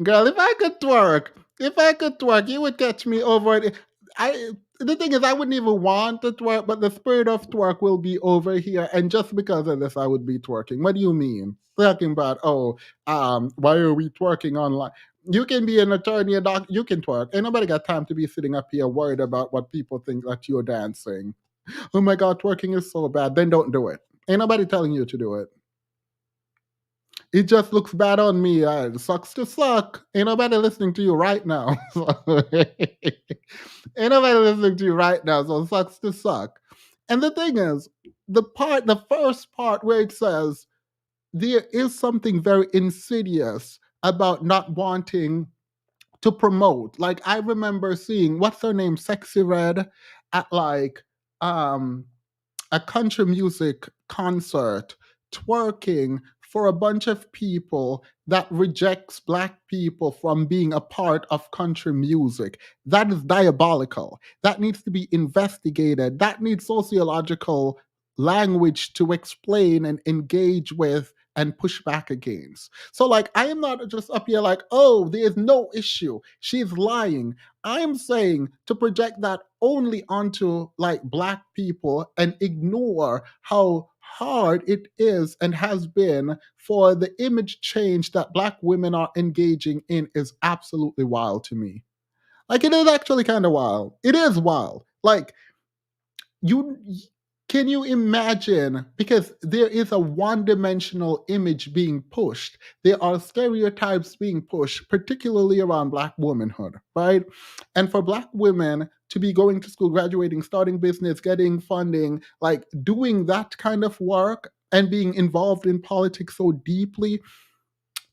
Girl, if I could twerk, you would catch me over it. The thing is, I wouldn't even want to twerk, but the spirit of twerk will be over here, and just because of this, I would be twerking. What do you mean? Talking about, why are we twerking online? You can be an attorney, a doc, you can twerk. Ain't nobody got time to be sitting up here worried about what people think that you're dancing. Oh my God, twerking is so bad. Then don't do it. Ain't nobody telling you to do it. It just looks bad on me. It sucks to suck. Ain't nobody listening to you right now. Ain't nobody listening to you right now, so it sucks to suck. And the thing is, the first part where it says there is something very insidious about not wanting to promote. Like I remember seeing what's her name, Sexy Red, at like a country music concert twerking for a bunch of people that rejects black people from being a part of country music. That is diabolical. That needs to be investigated. That needs sociological language to explain and engage with and push back against. So, like, I am not just up here like, oh, there's no issue. She's lying. I'm saying to project that only onto like black people and ignore how hard it is and has been for the image change that black women are engaging in is absolutely wild to me. Like it is actually kind of wild. It is wild. Like you can you imagine, because there is a one-dimensional image being pushed, there are stereotypes being pushed, particularly around black womanhood, right? And for black women to be going to school, graduating, starting business, getting funding, like doing that kind of work and being involved in politics so deeply,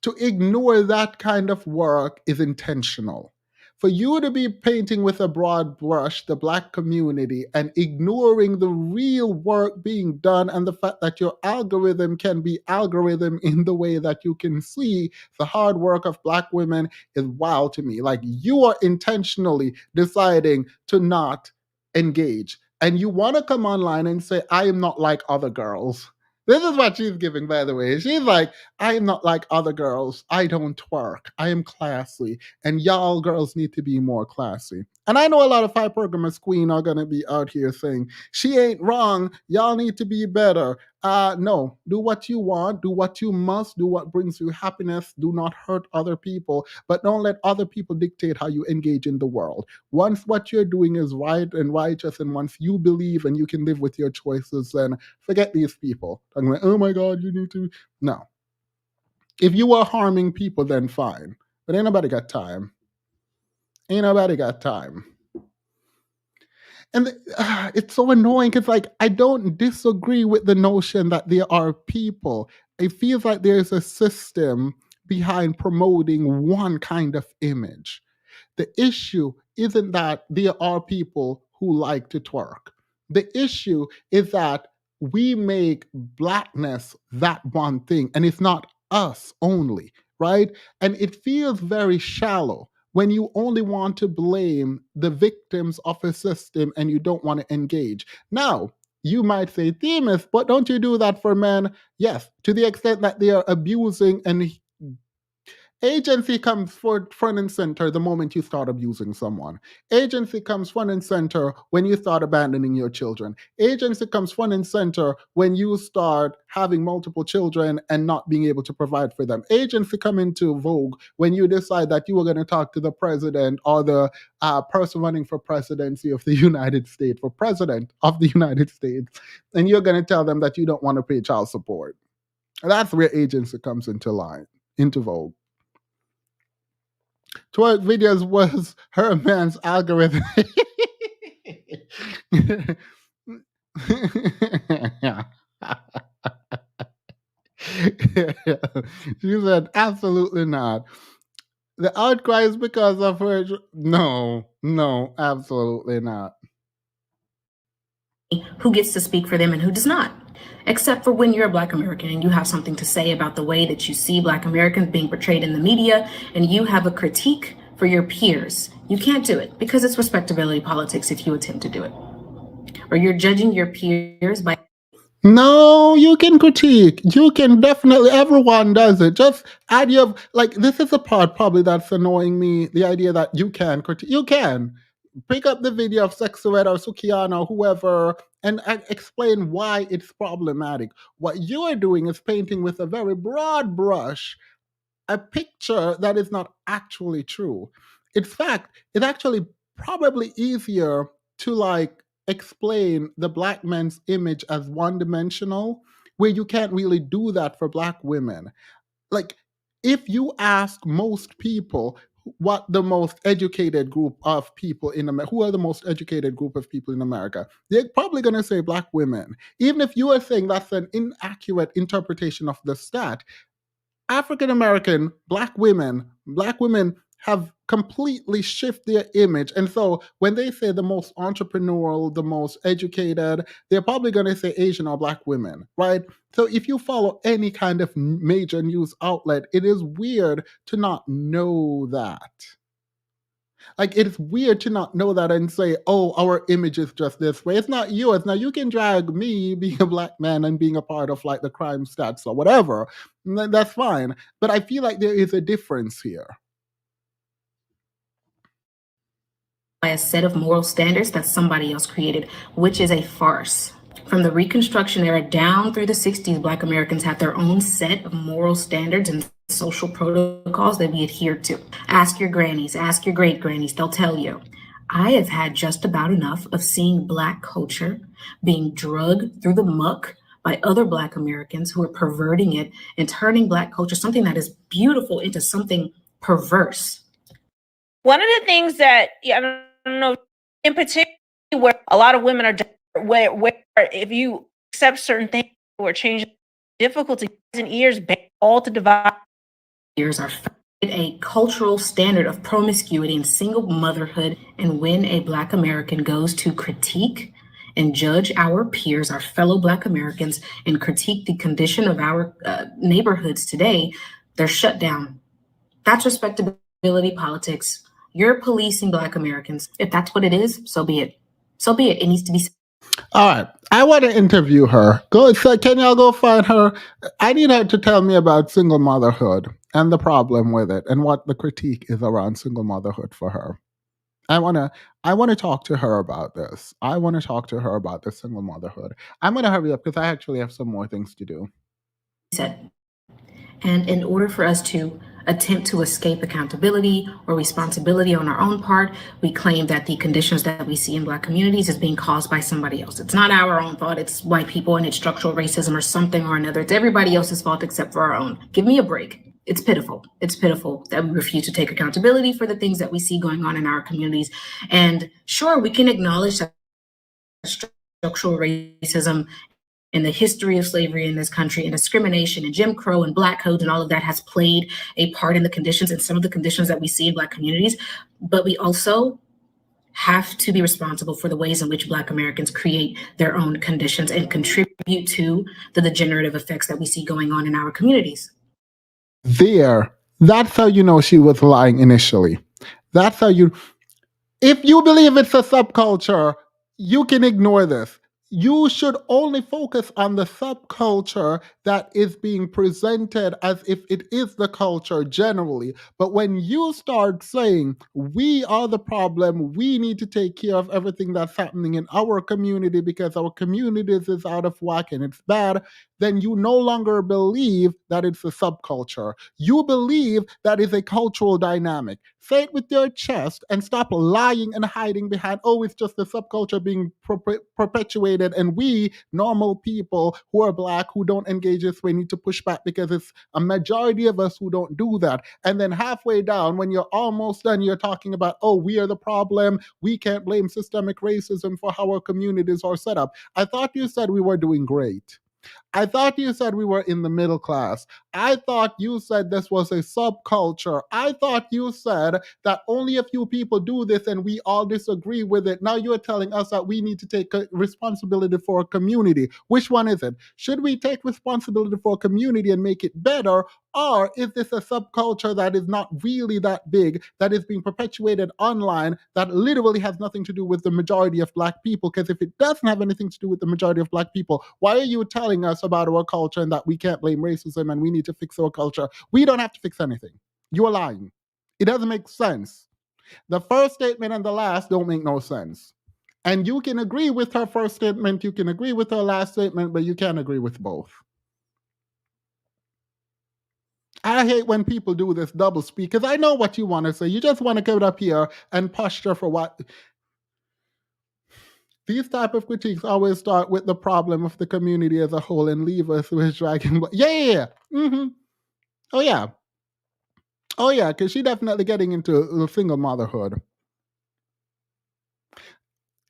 to ignore that kind of work is intentional. For you to be painting with a broad brush the black community and ignoring the real work being done and the fact that your algorithm can be algorithm in the way that you can see the hard work of black women is wild to me. Like you are intentionally deciding to not engage. And you want to come online and say, I am not like other girls. This is what she's giving, by the way. She's like, I am not like other girls. I don't twerk. I am classy. And y'all girls need to be more classy. And I know a lot of high programmers queen are going to be out here saying, she ain't wrong. Y'all need to be better. No, do what you want. Do what you must. Do what brings you happiness. Do not hurt other people. But don't let other people dictate how you engage in the world. Once what you're doing is right and righteous, and once you believe and you can live with your choices, then forget these people. I'm like, oh my God, you need to. No. If you are harming people, then fine. But ain't nobody got time. Ain't nobody got time. And it's so annoying because, like, I don't disagree with the notion that there are people. It feels like there's a system behind promoting one kind of image. The issue isn't that there are people who like to twerk. The issue is that we make blackness that one thing, and it's not us only, right? And it feels very shallow when you only want to blame the victims of a system and you don't want to engage. Now, you might say, Themis, but don't you do that for men? Yes, to the extent that they are abusing and agency comes front and center the moment you start abusing someone. Agency comes front and center when you start abandoning your children. Agency comes front and center when you start having multiple children and not being able to provide for them. Agency come into vogue when you decide that you are going to talk to the president or the person running for presidency of the United States, for president of the United States, and you're going to tell them that you don't want to pay child support. That's where agency comes into vogue. Twerk videos was her man's algorithm. She said, absolutely not. The outcry is because of her. No, absolutely not. Who gets to speak for them and who does not. Except for when you're a Black American and you have something to say about the way that you see Black Americans being portrayed in the media, and you have a critique for your peers. You can't do it because it's respectability politics if you attempt to do it. Or you're judging your peers by No, you can critique. You can definitely, everyone does it. Just add your, like, this is the part probably that's annoying me, the idea that you can critique. You can. Pick up the video of Sexuet or Sukiana or whoever and explain why it's problematic. What you are doing is painting with a very broad brush a picture that is not actually true. In fact, it's actually probably easier to like explain the black man's image as one dimensional, where you can't really do that for black women. Like, if you ask most people what the most educated group of people in America, who are the most educated group of people in America, they're probably going to say black women. Even if you are saying that's an inaccurate interpretation of the stat, African American black women have completely shifted their image. And so when they say the most entrepreneurial, the most educated, they're probably going to say Asian or black women, right? So if you follow any kind of major news outlet, it is weird to not know that. Like, it's weird to not know that and say, oh, our image is just this way. It's not yours. Now you can drag me being a black man and being a part of like the crime stats or whatever. That's fine. But I feel like there is a difference here. By a set of moral standards that somebody else created, which is a farce. From the Reconstruction era down through the 60s, Black Americans had their own set of moral standards and social protocols that we adhered to. Ask your grannies, ask your great grannies, they'll tell you. I have had just about enough of seeing Black culture being drugged through the muck by other Black Americans who are perverting it and turning Black culture, something that is beautiful, into something perverse. One of the things that I don't know, in particular, where a lot of women are, where if you accept certain things or change difficulty in years, all to divide. Years are a cultural standard of promiscuity and single motherhood. And when a Black American goes to critique and judge our peers, our fellow Black Americans, and critique the condition of our neighborhoods today, they're shut down. That's respectability politics. You're policing Black Americans. If that's what it is, so be it. So be it. It needs to be. All right. I want to interview her. Can y'all go find her? I need her to tell me about single motherhood and the problem with it and what the critique is around single motherhood for her. I want to talk to her about this. I want to talk to her about the single motherhood. I'm going to hurry up because I actually have some more things to do. And in order for us to attempt to escape accountability or responsibility on our own part, we claim that the conditions that we see in Black communities is being caused by somebody else. It's not our own fault. It's white people and it's structural racism or something or another. It's everybody else's fault except for our own. Give me a break. It's pitiful. It's pitiful that we refuse to take accountability for the things that we see going on in our communities. And sure, we can acknowledge that structural racism and the history of slavery in this country and discrimination and Jim Crow and Black codes and all of that has played a part in the conditions and some of the conditions that we see in Black communities. But we also have to be responsible for the ways in which Black Americans create their own conditions and contribute to the degenerative effects that we see going on in our communities. That's how you know she was lying initially. That's how if you believe it's a subculture, you can ignore this. You should only focus on the subculture that is being presented as if it is the culture generally. But when you start saying, we are the problem, we need to take care of everything that's happening in our community because our communities is out of whack and it's bad, then you no longer believe that it's a subculture. You believe that is a cultural dynamic. Say it with your chest and stop lying and hiding behind, oh, it's just the subculture being perpetuated and we, normal people who are Black, who don't engage this way, need to push back because it's a majority of us who don't do that. And then halfway down, when you're almost done, you're talking about, oh, we are the problem. We can't blame systemic racism for how our communities are set up. I thought you said we were doing great. I thought you said we were in the middle class. I thought you said this was a subculture. I thought you said that only a few people do this and we all disagree with it. Now you're telling us that we need to take responsibility for a community. Which one is it? Should we take responsibility for a community and make it better? Or is this a subculture that is not really that big, that is being perpetuated online, that literally has nothing to do with the majority of Black people? Because if it doesn't have anything to do with the majority of Black people, why are you telling us about our culture and that we can't blame racism and we need to fix our culture? We don't have to fix anything. You're lying. It doesn't make sense. The first statement and the last don't make no sense. And you can agree with her first statement, you can agree with her last statement, but you can't agree with both. I hate when people do this double speak because I know what you want to say. You just want to get up here and posture for what. These type of critiques always start with the problem of the community as a whole and leave us with dragging. Yeah. Mm-hmm. Oh yeah. Oh yeah, because she's definitely getting into single motherhood.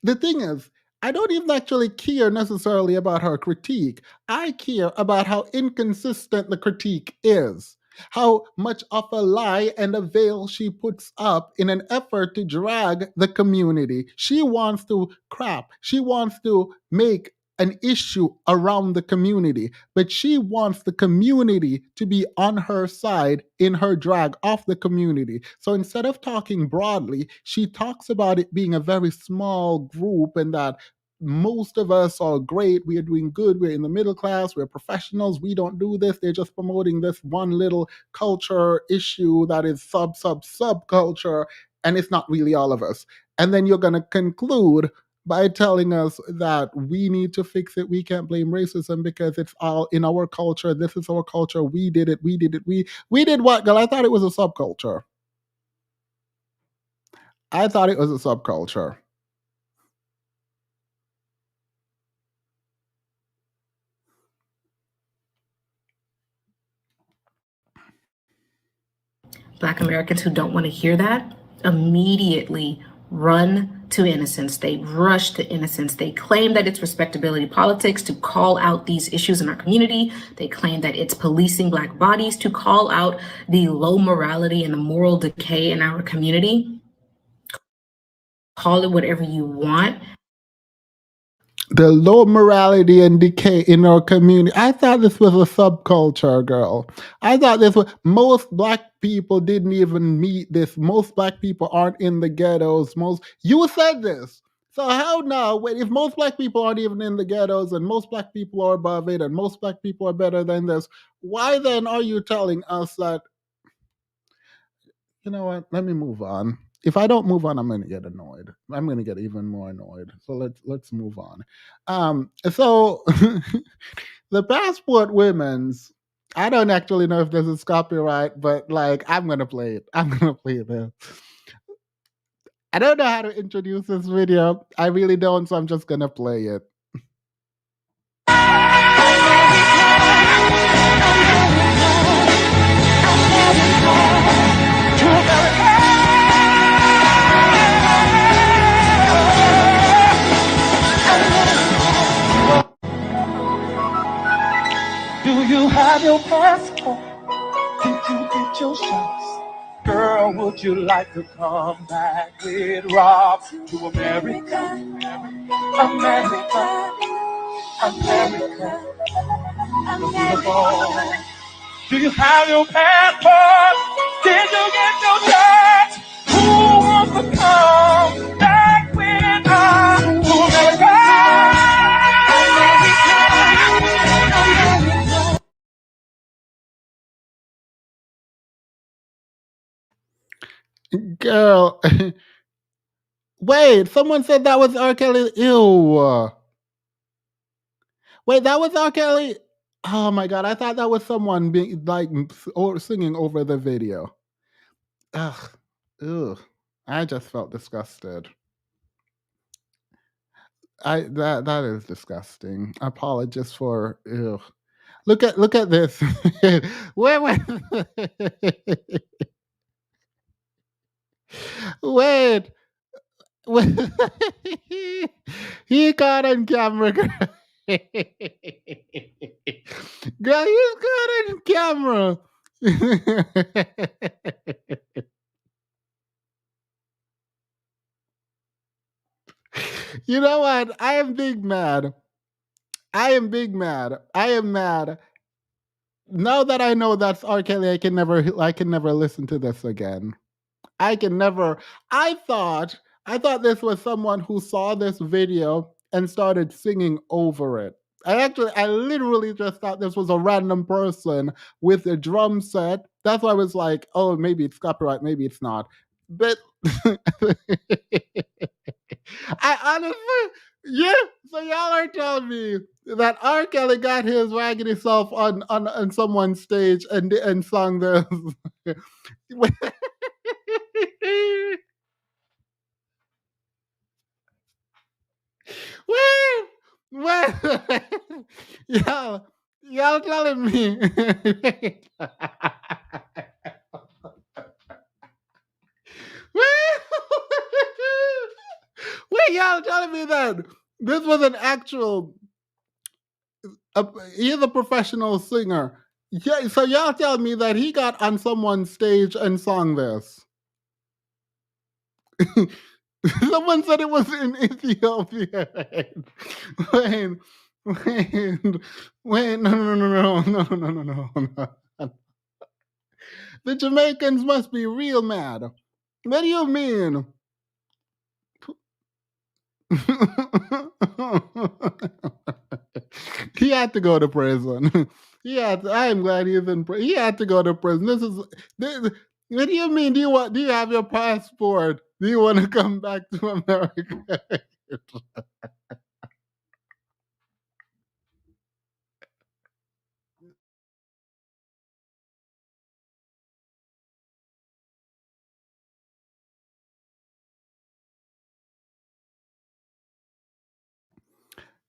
The thing is, I don't even actually care necessarily about her critique. I care about how inconsistent the critique is. How much of a lie and a veil she puts up in an effort to drag the community. She wants to crap. She wants to make an issue around the community, but she wants the community to be on her side in her drag of the community. So instead of talking broadly, she talks about it being a very small group and that most of us are great, we are doing good, we're in the middle class, we're professionals, we don't do this. They're just promoting this one little culture issue that is sub culture, and it's not really all of us. And then you're going to conclude by telling us that we need to fix it. We can't blame racism because it's all in our culture. This is our culture. We did it. We did it. We did what, girl? I thought it was a subculture. I thought it was a subculture. Black Americans who don't want to hear that immediately run to innocence. They rush to innocence. They claim that it's respectability politics to call out these issues in our community. They claim that it's policing Black bodies to call out the low morality and the moral decay in our community. Call it whatever you want. The low morality and decay in our community. I thought this was a subculture, girl. I thought this was, most Black people didn't even meet this. Most Black people aren't in the ghettos. You said this. So how now, if most Black people aren't even in the ghettos and most Black people are above it and most Black people are better than this, why then are you telling us that, you know what, let me move on. If I don't move on, I'm going to get annoyed. I'm going to get even more annoyed. So let's move on. So the passport women's. I don't actually know if this is copyright, but like I'm going to play it. I'm going to play this. I don't know how to introduce this video. I really don't, so I'm just going to play it. Do you have your passport? Did you get your shots? Girl, would you like to come back with Rob to America? America, America, beautiful. Do you have your passport? Did you get your shots? Who wants to come back with us to America? Girl. Wait, someone said that was R. Kelly. Ew. Wait, that was R. Kelly? Oh my god, I thought that was someone being like or singing over the video. Ugh. Ugh. I just felt disgusted. That is disgusting. Apologies for ew. Look at this. Wait. Wait. He caught on camera. Girl, you got it on camera. You know what? I am big mad. I am big mad. I am mad. Now that I know that's R. Kelly, I can never listen to this again. I can never. I thought I thought this was someone who saw this video and started singing over it. I literally just thought this was a random person with a drum set. That's why I was like, oh, maybe it's copyright, maybe it's not. But I honestly, yeah. So y'all are telling me that R. Kelly got his raggedy self on someone's stage and sung this. Wait, wait, y'all, y'all telling me. Wait, y'all telling me that this was an actual. He's a professional singer. Yeah, so y'all telling me that he got on someone's stage and sung this. Someone said it was in Ethiopia. Wait, wait, wait, no. The Jamaicans must be real mad. What do you mean? He had to go to prison. I'm glad he's in prison. He had to go to prison. What do you mean? Do you have your passport? Do you want to come back to America?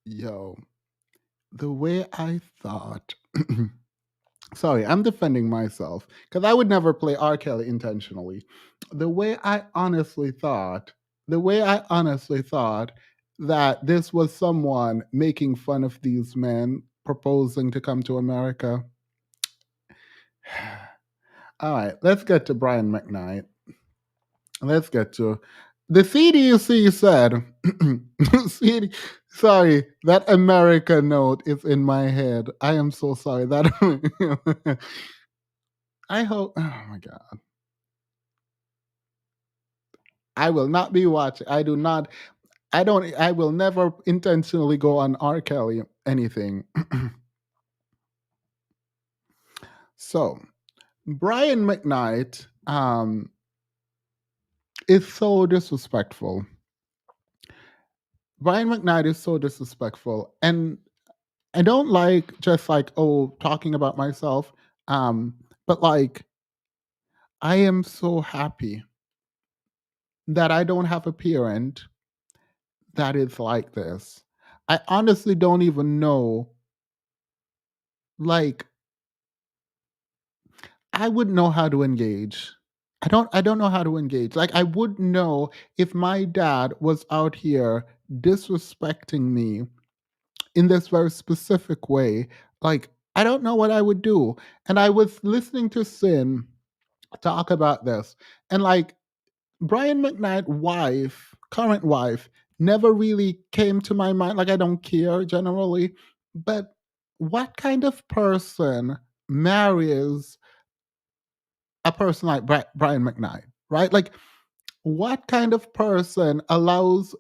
Yo, the way I thought. Sorry, I'm defending myself because I would never play R. Kelly intentionally. The way I honestly thought, the way I honestly thought that this was someone making fun of these men proposing to come to America. All right, let's get to Brian McKnight. Let's get to the CDC said, CD, sorry, that America note is in my head. I am so sorry. That I hope, oh my God. I will not be watching. I will never intentionally go on R. Kelly anything. So, Brian McKnight is so disrespectful. Brian McKnight is so disrespectful. And I don't like just like, oh, talking about myself. But like, I am so happy that I don't have a parent that is like this. I honestly don't even know, like, I wouldn't know how to engage. I don't know how to engage. Like I would know if my dad was out here disrespecting me in this very specific way. Like I don't know what I would do. And I was listening to Sin talk about this. And like Brian McKnight wife, current wife, never really came to my mind. Like I don't care generally. But what kind of person marries a person like Brian McKnight, right? Like, what kind of person allows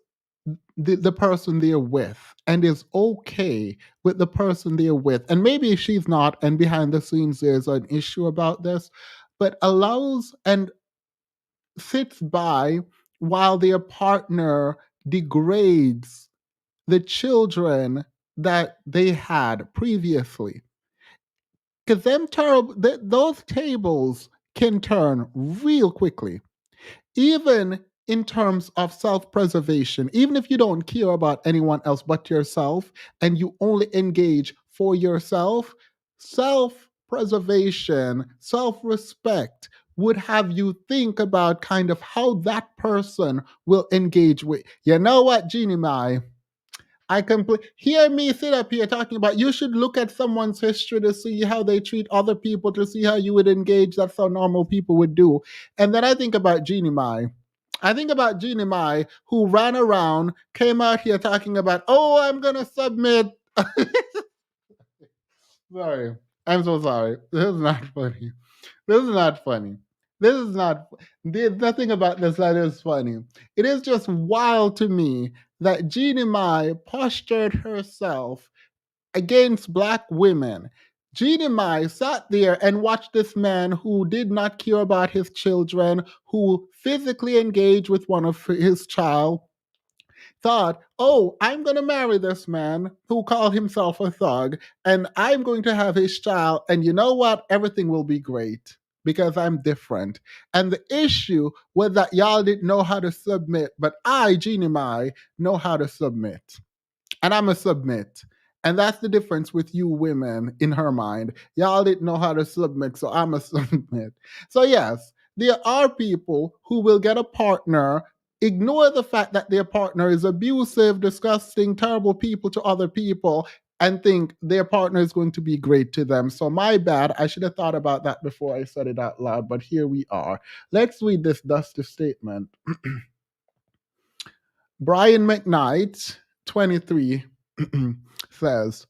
the person they're with and is okay with the person they're with? And maybe she's not, and behind the scenes there's an issue about this, but allows and sits by while their partner degrades the children that they had previously. Because those tables can turn real quickly, even in terms of self-preservation. Even if you don't care about anyone else but yourself, and you only engage for yourself, self-preservation, self-respect would have you think about kind of how that person will engage with. You know what, Jeannie Mai? hear me sit up here talking about you should look at someone's history to see how they treat other people, to see how you would engage. That's how normal people would do. And then I think about Jeannie Mai. I think about Jeannie Mai, who ran around, came out here talking about, oh, I'm gonna submit. Sorry. I'm so sorry. This is not funny. This is not funny. This is not, there's nothing about this that is funny. It is just wild to me that Jeannie Mai postured herself against black women. Jeannie Mai sat there and watched this man who did not care about his children, who physically engaged with one of his child, thought, oh, I'm going to marry this man who called himself a thug, and I'm going to have his child, and you know what? Everything will be great because I'm different. And the issue was that y'all didn't know how to submit, but I, Jeannie Mai, know how to submit. And I'm a submit. And that's the difference with you women in her mind. Y'all didn't know how to submit, so I'm a submit. So, yes, there are people who will get a partner, ignore the fact that their partner is abusive, disgusting, terrible people to other people, and think their partner is going to be great to them. So, my bad. I should have thought about that before I said it out loud, but here we are. Let's read this dusty statement. Brian McKnight, 23, says,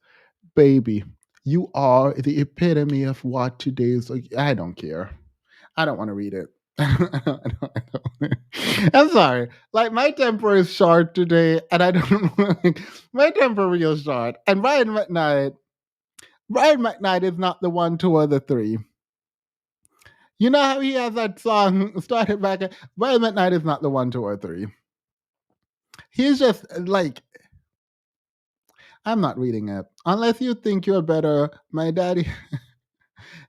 baby, you are the epitome of what today's. I don't care. I don't want to read it. I'm sorry. Like, my temper is short today, and I don't. My temper real short. And Brian McKnight is not the 1, 2, or the 3. You know how he has that song started back? Brian McKnight is not the 1, 2, or 3. He's just like, I'm not reading it. Unless you think you're better, my daddy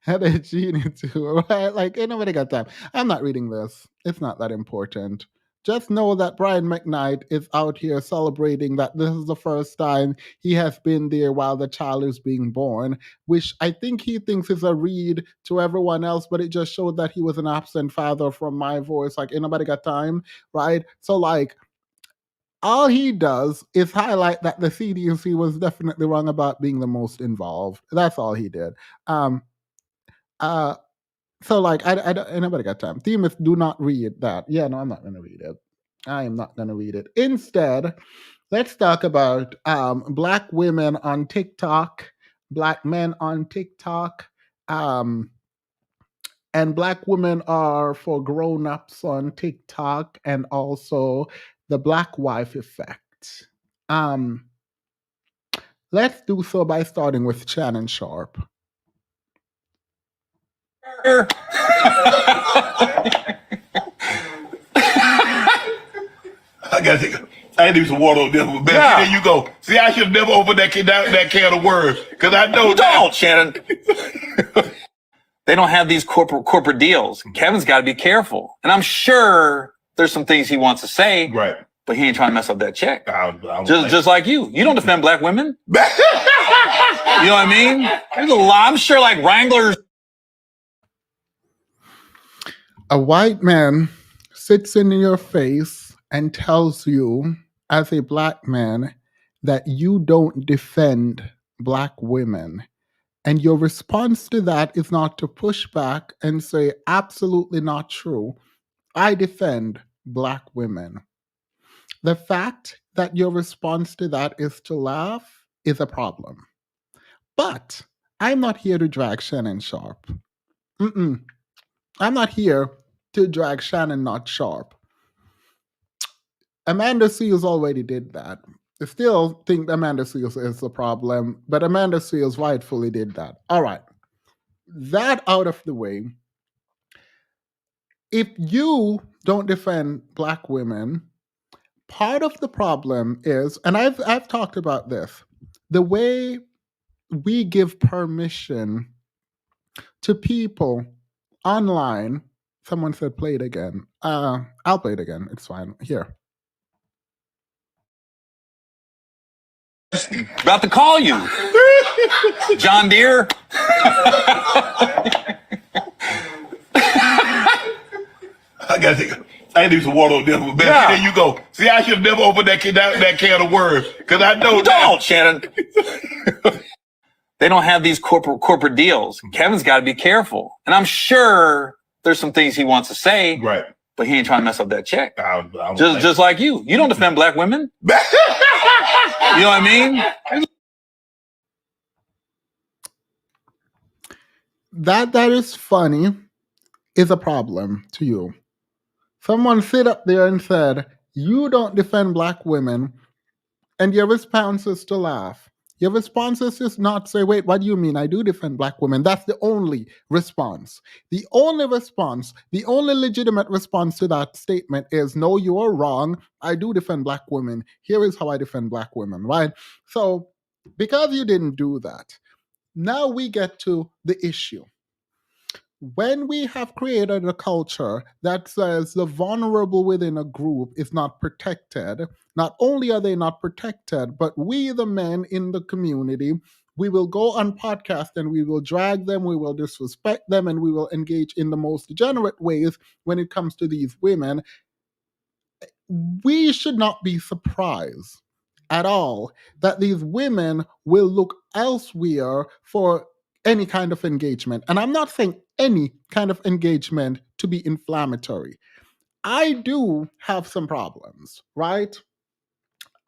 had a genie too, right? Like, ain't nobody got time. I'm not reading this. It's not that important. Just know that Brian McKnight is out here celebrating that this is the first time he has been there while the child is being born, which I think he thinks is a read to everyone else, but it just showed that he was an absent father from my voice. Like, ain't nobody got time, right? So, like, all he does is highlight that the CDC was definitely wrong about being the most involved. That's all he did. So, like, I nobody got time. Themis, do not read that. Yeah, no, I'm not going to read it. I am not going to read it. Instead, let's talk about black women on TikTok, black men on TikTok, and black women are for grown-ups on TikTok, and also the black wife effect. Let's do so by starting with Shannon Sharpe. I need some water on this one, man. Yeah. There you go. See, I should have never opened that can of worms, because I know you don't, Shannon. They don't have these corporate deals. Kevin's got to be careful, and I'm sure there's some things he wants to say, right? But he ain't trying to mess up that check. Just like you. You don't defend black women. You know what I mean? There's a lot. I'm sure, like Wranglers. A white man sits in your face and tells you, as a black man, that you don't defend black women. And your response to that is not to push back and say, absolutely not true. I defend black women. The fact that your response to that is to laugh is a problem. But I'm not here to drag Shannon Sharpe. I'm not here to drag Shannon not Sharpe. Amanda Seales already did that. I still think Amanda Seales is the problem, but Amanda Seales rightfully did that. All right. That out of the way. If you don't defend black women, part of the problem is, and I've talked about this, the way we give permission to people online. Someone said play it again. I'll play it again. It's fine. Here. About to call you. John Deere. I need some water on this one, man. Yeah. There you go. See, I should have never opened that can of worms because I know You don't, Shannon. They don't have these corporate deals. Kevin's got to be careful. And I'm sure there's some things he wants to say, Right. but he ain't trying to mess up that check. I don't Just like you. You don't defend black women. You know what I mean? That is funny is a problem to you. Someone sit up there and said, you don't defend black women, and your response is to laugh. Your response is just not say, wait, what do you mean? I do defend black women. That's the only response. The only response, the only legitimate response to that statement is, no, you are wrong. I do defend black women. Here is how I defend black women, right? So because you didn't do that, now we get to the issue. When we have created a culture that says the vulnerable within a group is not protected, not only are they not protected, but we, the men in the community, we will go on podcast and we will drag them, we will disrespect them, and we will engage in the most degenerate ways when it comes to these women. We should not be surprised at all that these women will look elsewhere for any kind of engagement. And I'm not saying any kind of engagement to be inflammatory. I do have some problems, right?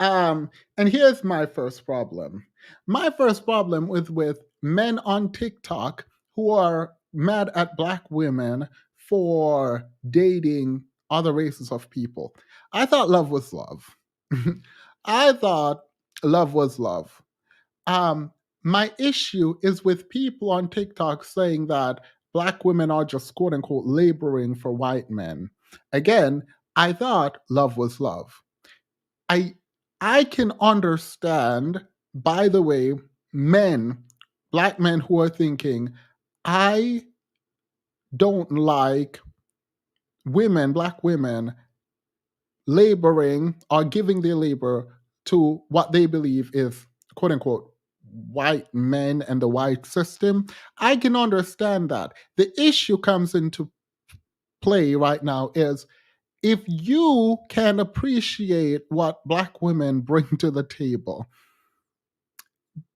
And here's my first problem. My first problem is with men on TikTok who are mad at black women for dating other races of people. I thought love was love. I thought love was love. My issue is with people on TikTok saying that black women are just quote unquote laboring for white men. Again, I thought love was love. I can understand, by the way, black men who are thinking, I don't like black women laboring or giving their labor to what they believe is quote unquote white men and the white system. I can understand that. The issue comes into play right now is if you can appreciate what black women bring to the table,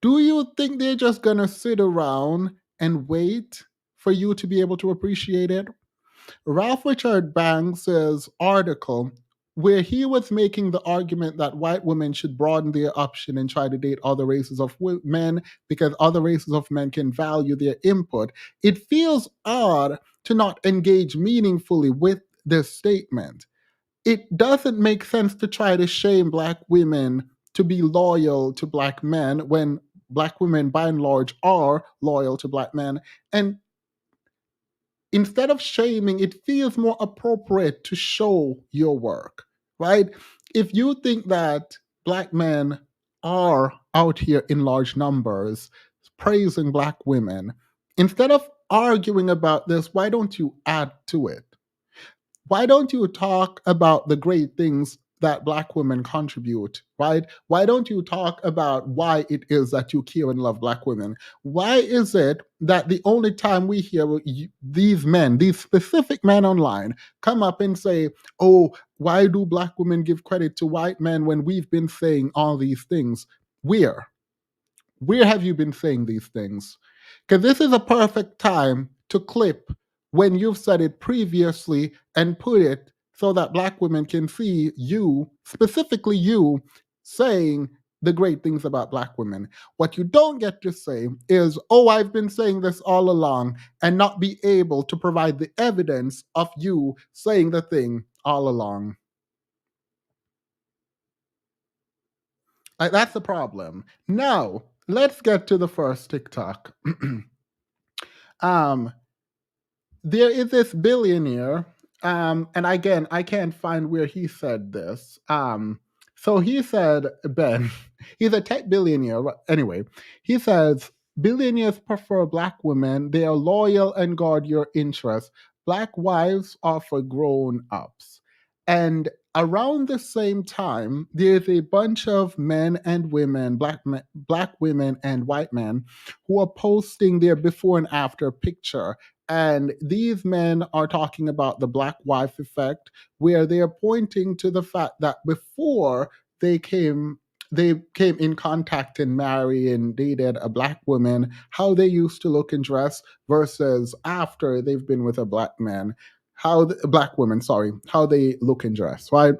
do you think they're just going to sit around and wait for you to be able to appreciate it? Ralph Richard Banks' article, where he was making the argument that white women should broaden their option and try to date other races of men because other races of men can value their input, it feels odd to not engage meaningfully with this statement. It doesn't make sense to try to shame black women to be loyal to black men when black women by and large are loyal to black men. And instead of shaming, it feels more appropriate to show your work, right? If you think that black men are out here in large numbers praising black women, instead of arguing about this, why don't you add to it? Why don't you talk about the great things that black women contribute, right? Why don't you talk about why it is that you care and love black women? Why is it that the only time we hear these men, these specific men online, come up and say, oh, why do black women give credit to white men when we've been saying all these things? Where have you been saying these things? Because this is a perfect time to clip when you've said it previously and put it so that black women can see you, specifically you, saying the great things about black women. What you don't get to say is, oh, I've been saying this all along, and not be able to provide the evidence of you saying the thing all along. That's the problem. Now, let's get to the first TikTok. There is this billionaire, and again, I can't find where he said this. So he said, Ben, he's a tech billionaire. Anyway, he says, billionaires prefer black women. They are loyal and guard your interests. Black wives are for grown-ups. And around the same time, there's a bunch of men and women, black women and white men, who are posting their before and after picture. And these men are talking about the black wife effect, where they are pointing to the fact that before they came they came in contact and married and dated a black woman, how they used to look and dress versus after they've been with a black man, black women, sorry, how they look and dress, right?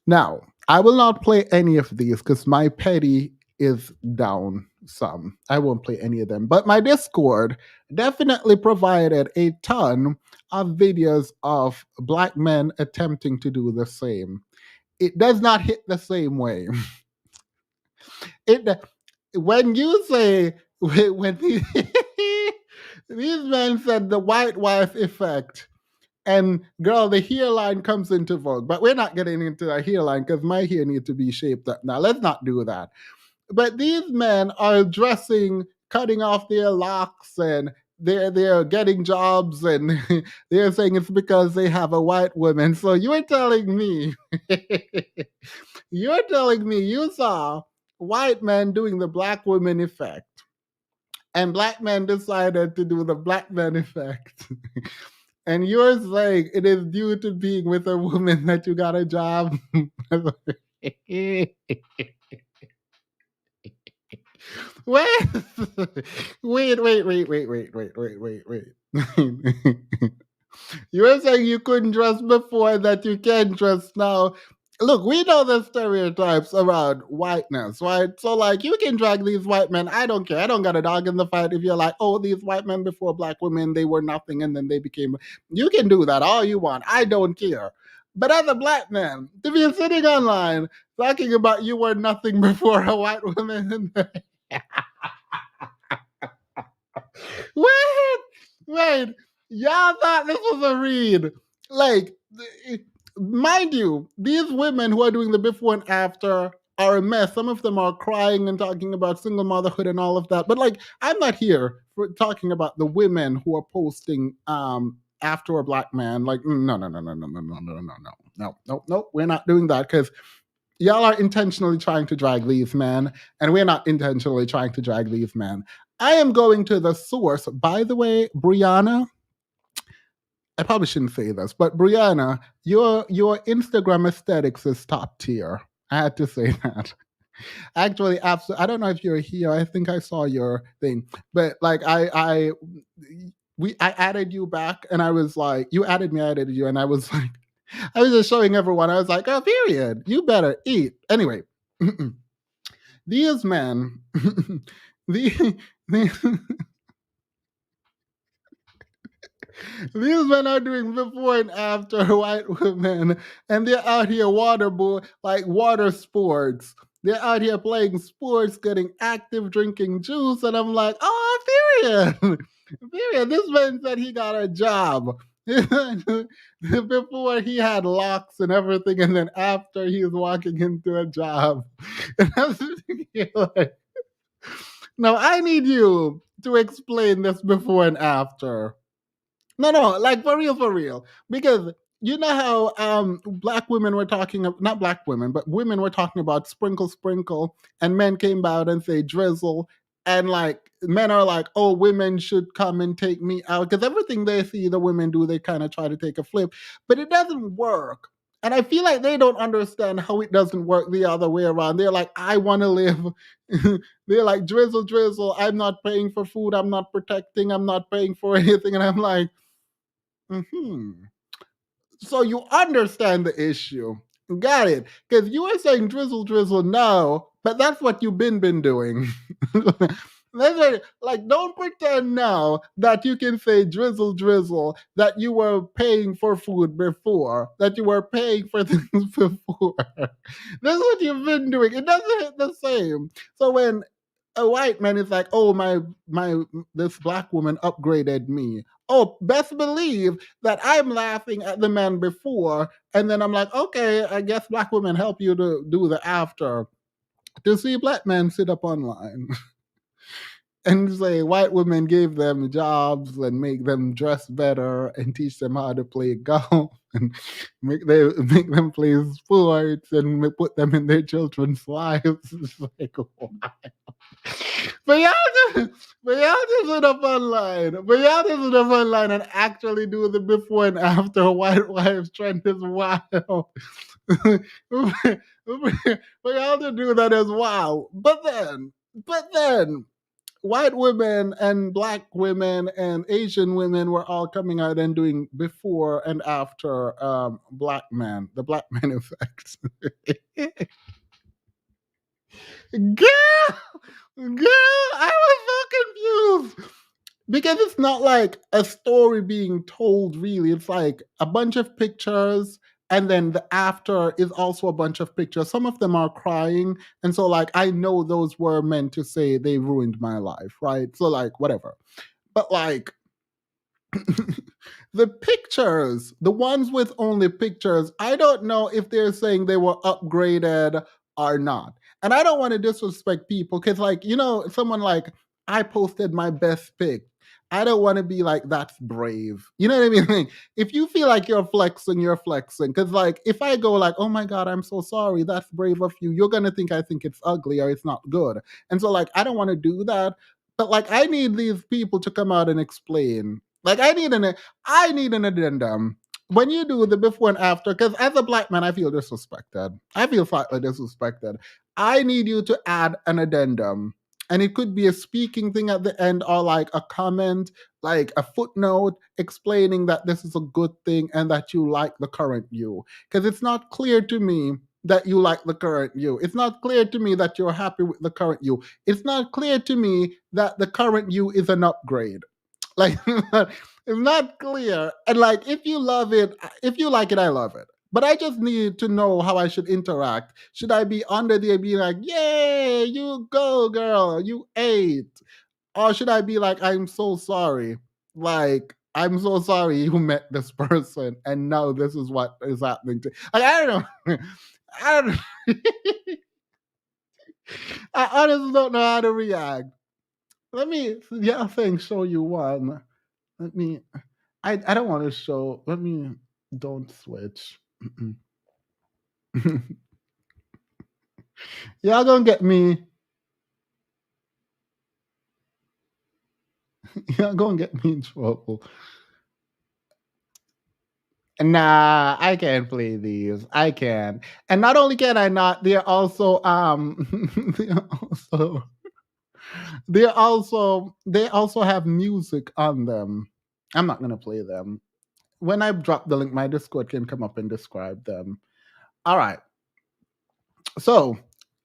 Now, I will not play any of these because my petty is down some. I won't play any of them. But my Discord definitely provided a ton of videos of black men attempting to do the same. It does not hit the same way. It when you say when these, these men said the white wife effect, and girl, the hairline comes into vogue. But we're not getting into the hairline because my hair needs to be shaped up. Now, let's not do that. But these men are dressing, cutting off their locks, and they're getting jobs, and they're saying it's because they have a white woman. So you're telling me, you're telling me you saw white men doing the black woman effect, and black men decided to do the black man effect. And you're saying it is due to being with a woman that you got a job. Wait, wait. You were saying you couldn't dress before, that you can dress now. Look, we know the stereotypes around whiteness, right? So, like, you can drag these white men. I don't care. I don't got a dog in the fight if you're like, oh, these white men before black women, they were nothing and then they became. You can do that all you want. I don't care. But as a black man, if you're sitting online talking about you were nothing before a white woman, wait, y'all thought this was a read. Like, mind you, these women who are doing the before and after are a mess. Some of them are crying and talking about single motherhood and all of that. But like, I'm not here for talking about the women who are posting after a black man. Like, no, we're not doing that because y'all are intentionally trying to drag these men, and we're not intentionally trying to drag these men. I am going to the source. By the way, Brianna, I probably shouldn't say this, but Brianna, your Instagram aesthetics is top tier. I had to say that. Actually, absolutely. I don't know if you're here. I think I saw your thing, but like I added you back, and I was like, you added me, I added you, and I was like, I was just showing everyone. I was like, oh, period. You better eat. Anyway, these men, the these men are doing before and after white women, and they're out here water sports. They're out here playing sports, getting active, drinking juice, and I'm like, oh, period. Period. This man said he got a job. Before he had locks and everything, and then after he was walking into a job. And I was thinking, like, now I need you to explain this before and after. No, like for real. Because you know how black women were talking, not black women, but women were talking about sprinkle, and men came out and say drizzle, and like men are like, oh, women should come and take me out, because everything they see the women do, they kind of try to take a flip, but it doesn't work. And I feel like they don't understand how it doesn't work the other way around. They're like, I want to live. They're like, drizzle. I'm not paying for food. I'm not protecting. I'm not paying for anything. And I'm like, so you understand the issue. Got it. Because you were saying drizzle, no, but that's what you've been doing. That's what, like, don't pretend now that you can say drizzle, that you were paying for food before, that you were paying for things before. That's what you've been doing. It doesn't hit the same. So when a white man is like, oh, my this black woman upgraded me. Oh, best believe that I'm laughing at the man before, and then I'm like, okay, I guess black women help you to do the after. To see black men sit up online. and say white women gave them jobs and make them dress better and teach them how to play golf and make them play sports and put them in their children's lives. It's like, why? But y'all just went up online. But y'all just went up online and actually do the before and after white wives trend is wild. But y'all to do that as well. But then white women and black women and Asian women were all coming out and doing before and after black men, the black man effect. Girl, I was so confused. Because it's not like a story being told, really. It's like a bunch of pictures, and then the after is also a bunch of pictures. Some of them are crying. And so, like, I know those were meant to say they ruined my life, right? So, like, whatever. But, like, the pictures, the ones with only pictures, I don't know if they're saying they were upgraded or not. And I don't want to disrespect people because, like, someone like, I posted my best pic. I don't want to be like, that's brave. You know what I mean? Like, if you feel like you're flexing, you're flexing. Because, like, if I go, like, oh my God, I'm so sorry, that's brave of you, you're going to think I think it's ugly or it's not good. And so, like, I don't want to do that. But, like, I need these people to come out and explain. Like, I need an addendum when you do the before and after, because as a black man, I feel disrespected. I feel slightly disrespected. I need you to add an addendum. And it could be a speaking thing at the end or like a comment, like a footnote explaining that this is a good thing and that you like the current you. Because it's not clear to me that you like the current you. It's not clear to me that you're happy with the current you. It's not clear to me that the current you is an upgrade. Like, it's not clear. And like, if you love it, if you like it, I love it. But I just need to know how I should interact. Should I be under there being like, yay, you go, girl, you ate? Or should I be like, I'm so sorry. Like, I'm so sorry you met this person and now this is what is happening to, like, I don't know. I don't I honestly don't know how to react. Let me, yeah, thing show you one. Let me, I don't want to show, let me, don't switch. Y'all gonna get me, y'all gonna get me in trouble. Nah, I can't play these. I can. And not only can I not, they're also they're also they also have music on them. I'm not gonna play them. When I drop the link, my Discord can come up and describe them. All right. So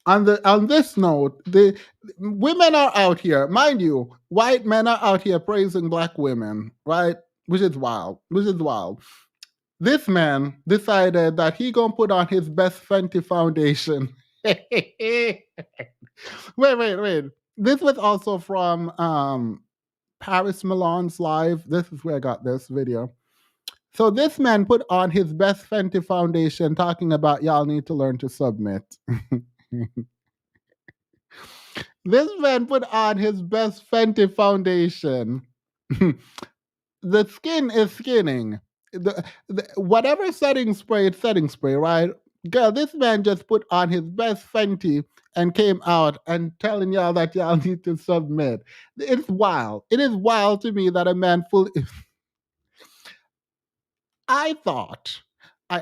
on this note, the women are out here, mind you, white men are out here praising black women, right? Which is wild. Which is wild. This man decided that he gonna put on his best Fenty foundation. wait. This was also from Paris Milan's live. This is where I got this video. So this man put on his best Fenty foundation talking about y'all need to learn to submit. This man put on his best Fenty foundation. The skin is skinning. Whatever setting spray, it's setting spray, right? Girl, this man just put on his best Fenty and came out and telling y'all that y'all need to submit. It's wild. It is wild to me that a man full. I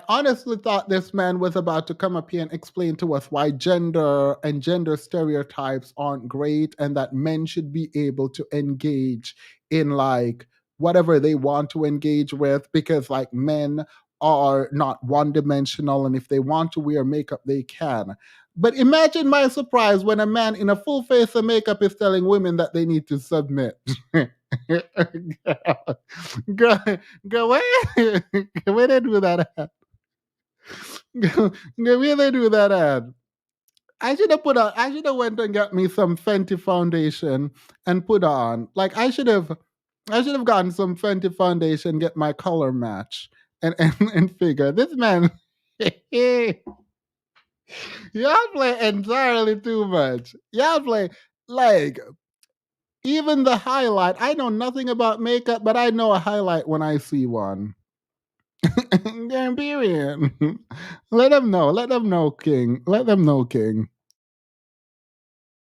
honestly thought this man was about to come up here and explain to us why gender and gender stereotypes aren't great and that men should be able to engage in like whatever they want to engage with because like men are not one dimensional and if they want to wear makeup, they can. But imagine my surprise when a man in a full face of makeup is telling women that they need to submit. Girl, girl, where they do that at? Girl, where they do that at? I should have went and got me some Fenty foundation and put on. Like I should have gotten some Fenty foundation, get my color match and figure this man y'all play entirely too much. Y'all play like Even the highlight. I know nothing about makeup, but I know a highlight when I see one. Period. Let them know. Let them know, King. Let them know, King.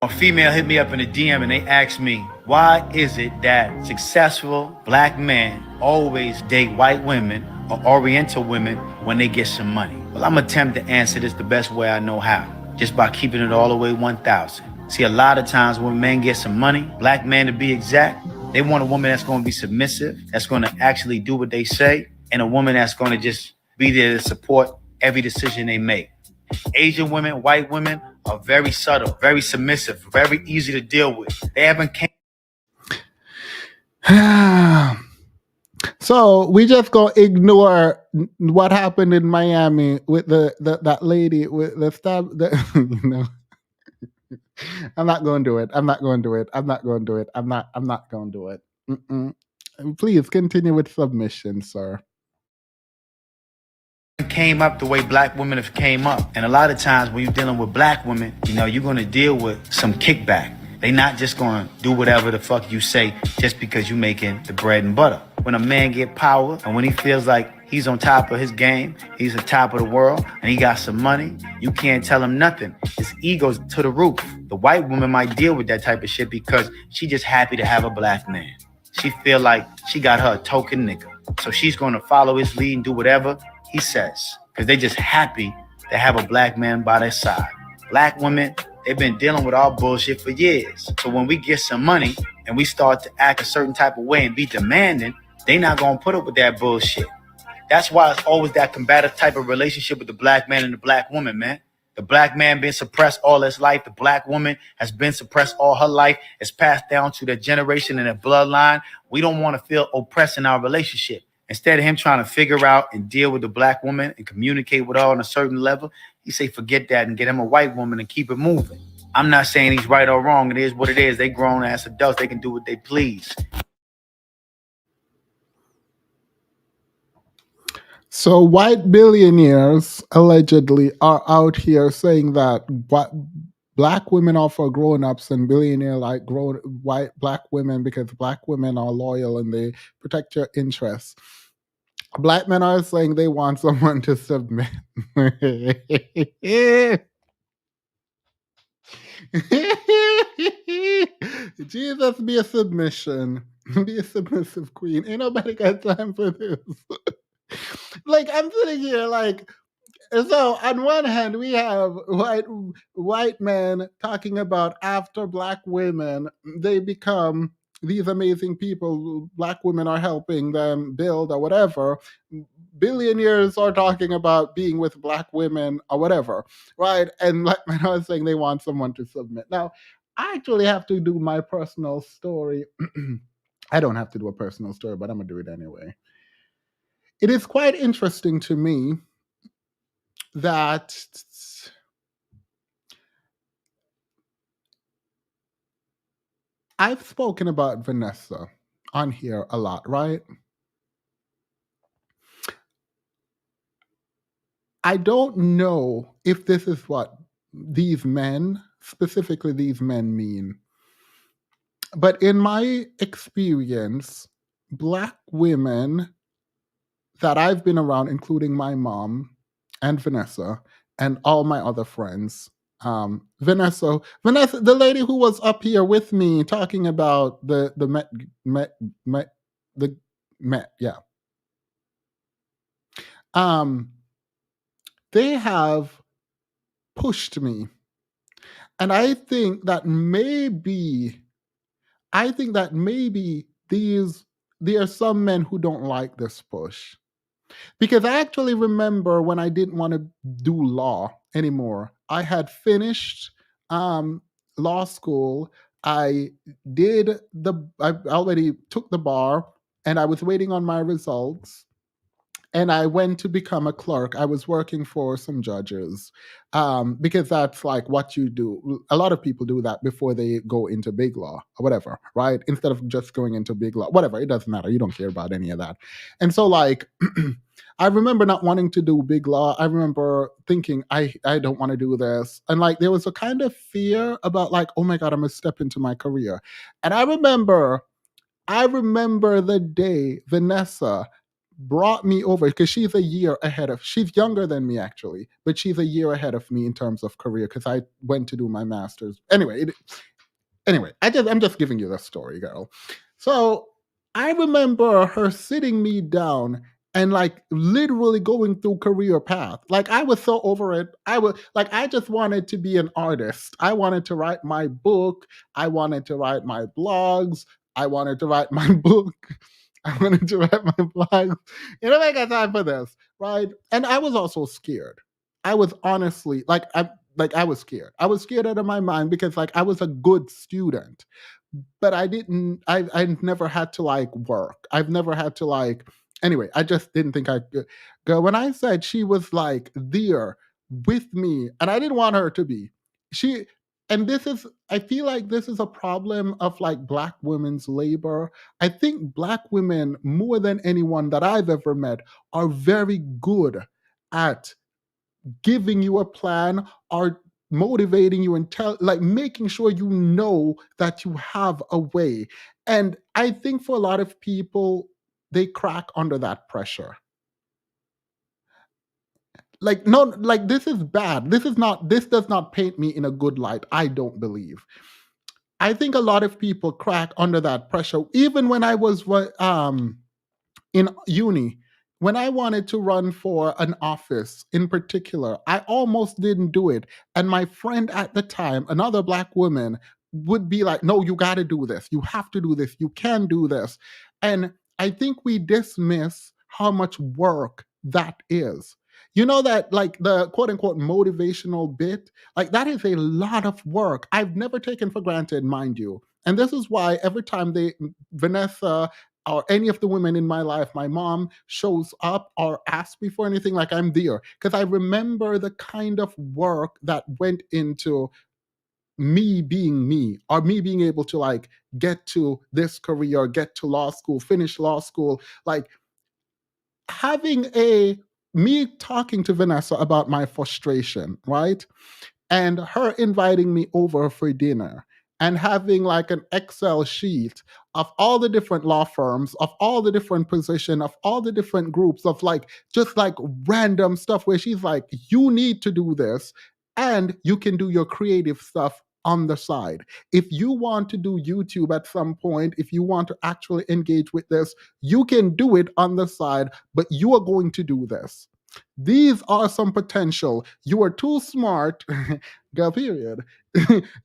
A female hit me up in the DM and they asked me, why is it that successful black men always date white women or oriental women when they get some money? Well, I'm attempt to answer this the best way I know how, just by keeping it all the way 1,000. See, a lot of times when men get some money, black men to be exact, they want a woman that's going to be submissive, that's going to actually do what they say, and a woman that's going to just be there to support every decision they make. Asian women, white women are very subtle, very submissive, very easy to deal with. They haven't came. So we just gonna ignore what happened in Miami with that lady with the stab. You know, I'm not going to do it. I'm not going to do it. I'm not going to do it. I'm not going to do it. Mm-mm. Please continue with submission, sir. Came up the way black women have came up. And a lot of times when you're dealing with black women, you know, you're going to deal with some kickback. They not just going to do whatever the fuck you say just because you making the bread and butter. When a man get power and when he feels like he's on top of his game, he's on top of the world and he got some money, you can't tell him nothing. His ego's to the roof. The white woman might deal with that type of shit because she just happy to have a black man. She feel like she got her a token nigga. So she's going to follow his lead and do whatever he says, because they just happy to have a black man by their side. Black women, they've been dealing with our bullshit for years. So when we get some money and we start to act a certain type of way and be demanding, they not gonna put up with that bullshit. That's why it's always that combative type of relationship with the black man and the black woman, man. The black man been suppressed all his life. The black woman has been suppressed all her life. It's passed down to their generation and their bloodline. We don't want to feel oppressed in our relationship. Instead of him trying to figure out and deal with the black woman and communicate with her on a certain level, he say, forget that and get him a white woman and keep it moving. I'm not saying he's right or wrong. It is what it is. They grown ass adults. They can do what they please. So white billionaires allegedly are out here saying that black women are for grown-ups and billionaire like grown white black women because black women are loyal and they protect your interests. Black men are saying they want someone to submit. Jesus, be a submission. Be a submissive queen. Ain't nobody got time for this. Like, I'm sitting here like, so on one hand we have white men talking about after black women they become these amazing people black women are helping them build or whatever. Billionaires are talking about being with black women or whatever, right? And black men are saying they want someone to submit. Now I actually have to do my personal story. I don't have to do a personal story, but I'm gonna do it anyway. It is quite interesting to me that I've spoken about Vanessa on here a lot, right? I don't know if this is what these men, specifically these men, mean. But in my experience, black women that I've been around, including my mom and Vanessa and all my other friends, Vanessa, the lady who was up here with me talking about the Met, yeah. They have pushed me, and I think that maybe there are some men who don't like this push. Because I actually remember when I didn't want to do law anymore. I had finished law school. I already took the bar and I was waiting on my results. and I went to become a clerk. I was working for some judges, because that's like what you do. A lot of people do that before they go into big law or whatever, right? Instead of just going into big law, whatever. It doesn't matter. You don't care about any of that. And so, like, I remember not wanting to do big law. I remember thinking, I don't want to do this. And like, there was a kind of fear about, like, oh my God, I'm going to step into my career. And I remember the day Vanessa brought me over, because she's a year ahead of, she's younger than me actually, but she's a year ahead of me in terms of career because I went to do my master's. Anyway, I'm just giving you the story, girl. So I remember her sitting me down and like literally going through career path. Like I was so over it. I just wanted to be an artist. I wanted to write my book. I wanted to write my blogs. I wanted to write my book. I wanted to write my blogs. I got time for this, right? And I was also scared. I was honestly I was scared. I was scared out of my mind because like I was a good student, but I've never had to like work. I've never had to like anyway, I just didn't think I could go. When I said she was like there with me, and I didn't want her to be. She and this is I feel like this is a problem of like black women's labor. I think black women, more than anyone that I've ever met, are very good at giving you a plan or motivating you and making sure you know that you have a way. And I think for a lot of people, they crack under that pressure. Like, no, like this is bad. This does not paint me in a good light. I don't believe. I think a lot of people crack under that pressure. Even when I was in uni, when I wanted to run for an office in particular, I almost didn't do it. And my friend at the time, another black woman, would be like, no, you got to do this. You have to do this. You can do this. And I think we dismiss how much work that is. You know that like the quote unquote motivational bit, like that is a lot of work. I've never taken for granted, mind you. And this is why every time Vanessa or any of the women in my life, my mom shows up or asks me for anything, like I'm there. Because I remember the kind of work that went into me being me, or me being able to like get to this career, get to law school, finish law school. Like having me talking to Vanessa about my frustration, right? And her inviting me over for dinner and having like an Excel sheet of all the different law firms, of all the different position, of all the different groups of like just like random stuff where she's like, you need to do this and you can do your creative stuff on the side. If you want to do YouTube at some point, if you want to actually engage with this, you can do it on the side, but you are going to do this. These are some potential. You are too smart, girl, period.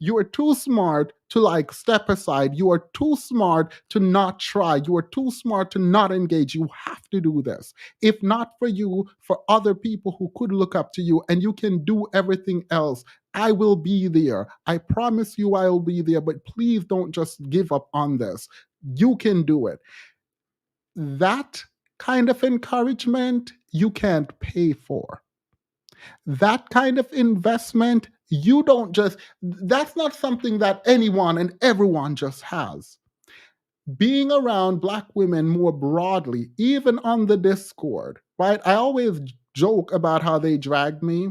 You are too smart to like step aside. You are too smart to not try. You are too smart to not engage. You have to do this. If not for you, for other people who could look up to you, and you can do everything else. I will be there. I promise you I will be there, but please don't just give up on this. You can do it. That kind of encouragement you can't pay for. That kind of investment, you don't just, that's not something that anyone and everyone just has. Being around Black women more broadly, even on the Discord, right? I always joke about how they dragged me.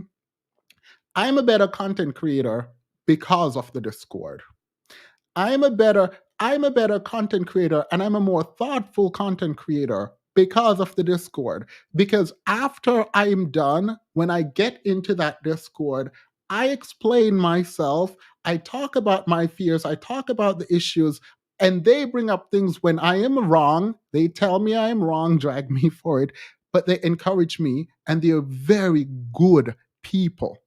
I'm a better content creator because of the Discord. I'm a better content creator, and I'm a more thoughtful content creator because of the Discord. Because after I'm done, when I get into that Discord, I explain myself, I talk about my fears, I talk about the issues, and they bring up things when I am wrong. They tell me I am wrong, drag me for it, but they encourage me, and they're very good people.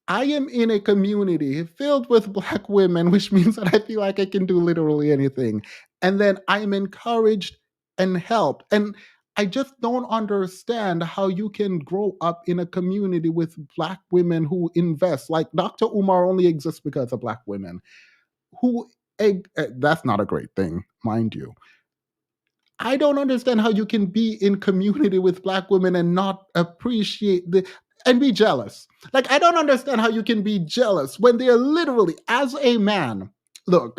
I am in a community filled with Black women, which means that I feel like I can do literally anything. And then I'm encouraged and helped. And I just don't understand how you can grow up in a community with Black women who invest. Like Dr. Umar only exists because of Black women who, that's not a great thing, mind you. I don't understand how you can be in community with black women and not appreciate the and be jealous. Like I don't understand how you can be jealous when they're literally as a man. Look,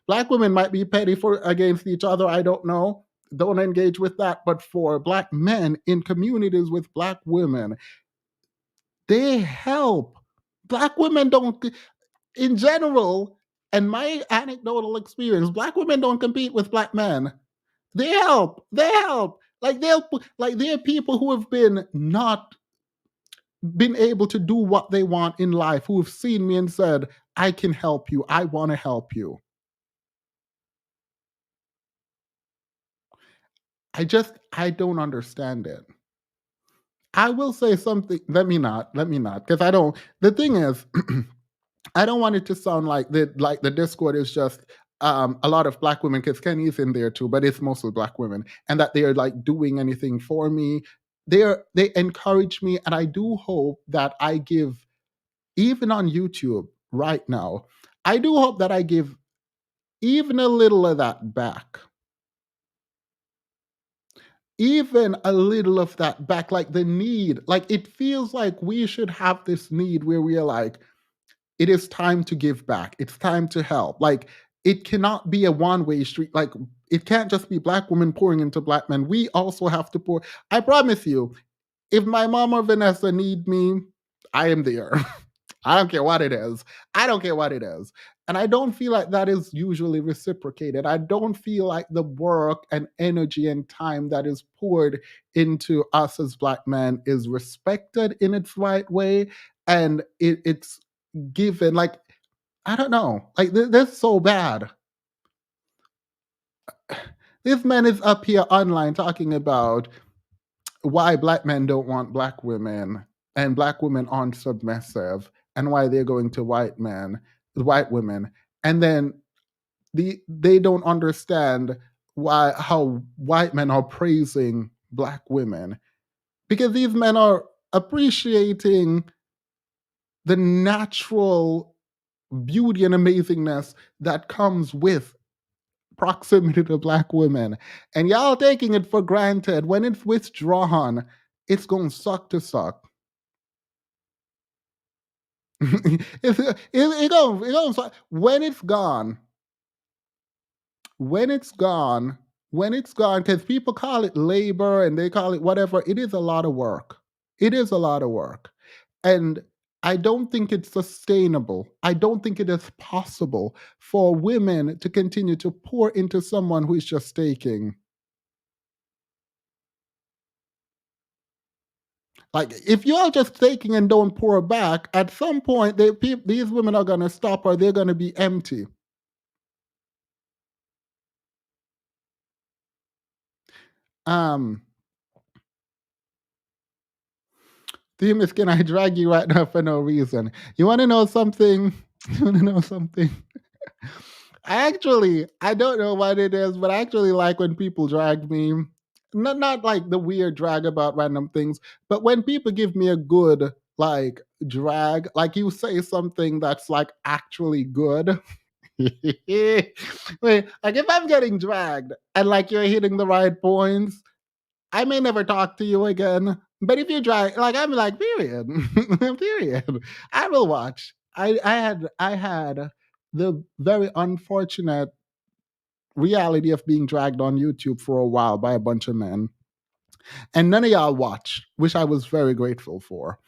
black women might be petty for against each other. I don't know. Don't engage with that. But for black men in communities with black women, they help. Black women don't, in general, and my anecdotal experience, black women don't compete with black men. They help. They help. Like there are people who have been not been able to do what they want in life, who have seen me and said, I can help you. I want to help you. I don't understand it. I will say something. Let me not, because I don't. The thing is, I don't want it to sound like the Discord is just a lot of black women, because Kenny's in there too, but it's mostly black women, and that they are like doing anything for me. They encourage me, and I do hope that I give, even on YouTube right now, I do hope that I give even a little of that back. Even a little of that back, like the need, like it feels like we should have this need where we are like, it is time to give back. It's time to help. Like it cannot be a one-way street. Like it can't just be black women pouring into black men. We also have to pour. I promise you, if my mom or Vanessa need me, I am there. I don't care what it is. I don't care what it is. And I don't feel like that is usually reciprocated. I don't feel like the work and energy and time that is poured into us as black men is respected in its right way. And it's given, like, I don't know. Like, this is so bad. This man is up here online talking about why black men don't want black women and black women aren't submissive and why they're going to white women. And then they don't understand how white men are praising black women, because these men are appreciating the natural beauty and amazingness that comes with proximity to black women. And y'all taking it for granted. When it's withdrawn, it's going to suck to suck. When it's gone, because people call it labor and they call it whatever, it is a lot of work. It is a lot of work. And I don't think it's sustainable. I don't think it is possible for women to continue to pour into someone who is just taking. Like, if you're just taking and don't pour back, at some point, these women are going to stop, or they're going to be empty. Themis, can I drag you right now for no reason? You want to know something? You want to know something? I don't know what it is, but I actually like when people drag me. Not like the weird drag about random things, but when people give me a good like drag, like you say something that's like actually good. Wait, like if I'm getting dragged and like you're hitting the right points, I may never talk to you again. But if you drag, like I'm like, period, period. I will watch. I had the very unfortunate reality of being dragged on YouTube for a while by a bunch of men, and none of y'all watch, which I was very grateful for.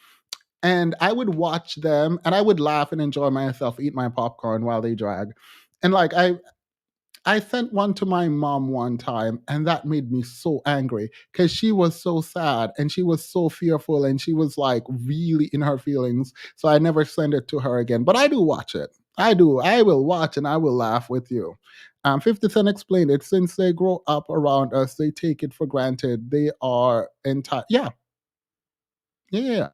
And I would watch them, and I would laugh and enjoy myself, eat my popcorn while they drag. And like I sent one to my mom one time, and that made me so angry because she was so sad and she was so fearful and she was like really in her feelings. So I never sent it to her again. But I do watch it. I do. I will watch and I will laugh with you. 50 Cent explained it. Since they grow up around us, they take it for granted. They are entire. Yeah. Yeah.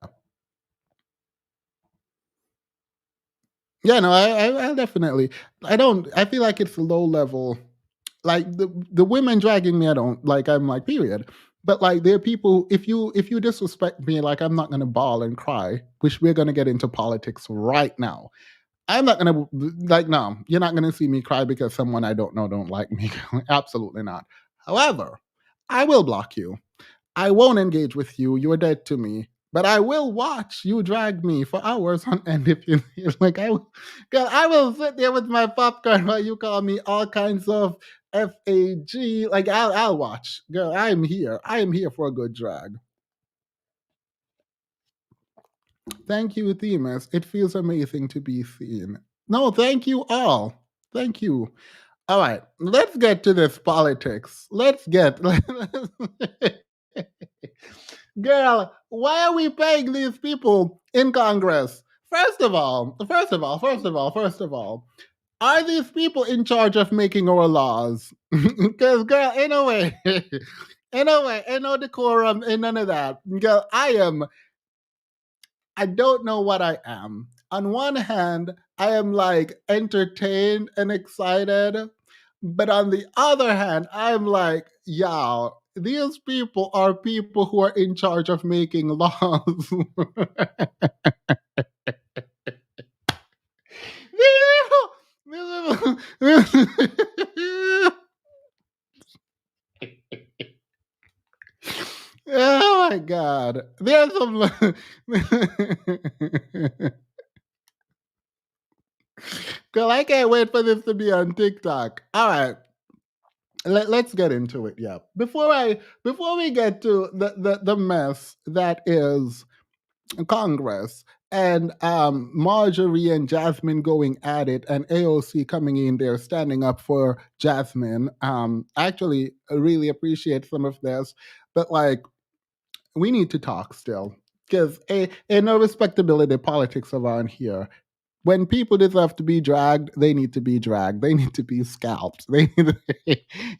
Yeah. No, I definitely. I feel like it's low level. Like the women dragging me, I don't like. I'm like, period. But like, there are people. If you disrespect me, like, I'm not gonna bawl and cry. Which we're gonna get into politics right now. I'm not gonna like. No, you're not gonna see me cry because someone I don't know don't like me. Absolutely not. However, I will block you. I won't engage with you. You're dead to me. But I will watch you drag me for hours on end if you like. Girl, I will sit there with my popcorn while you call me all kinds of fag. Like I'll watch. Girl, I am here. I am here for a good drag. Thank you, Themis. It feels amazing to be seen. No, thank you all. Thank you. All right, let's get to this politics. Let's get. Girl, why are we paying these people in Congress? First of all, are these people in charge of making our laws? Because, girl, in a way, ain't no decorum, ain't none of that. Girl, I don't know what I am. On one hand, I am like entertained and excited, but on the other hand, I'm like, y'all, these people are people who are in charge of making laws. Oh my god. There's some Girl, I can't wait for this to be on TikTok. All right. Let's get into it. Yeah. Before we get to the mess that is Congress and Marjorie and Jasmine going at it and AOC coming in there standing up for Jasmine. I actually really appreciate some of this, but like we need to talk still because a no respectability politics around here. When people deserve to be dragged, they need to be dragged. They need to be scalped. They need to,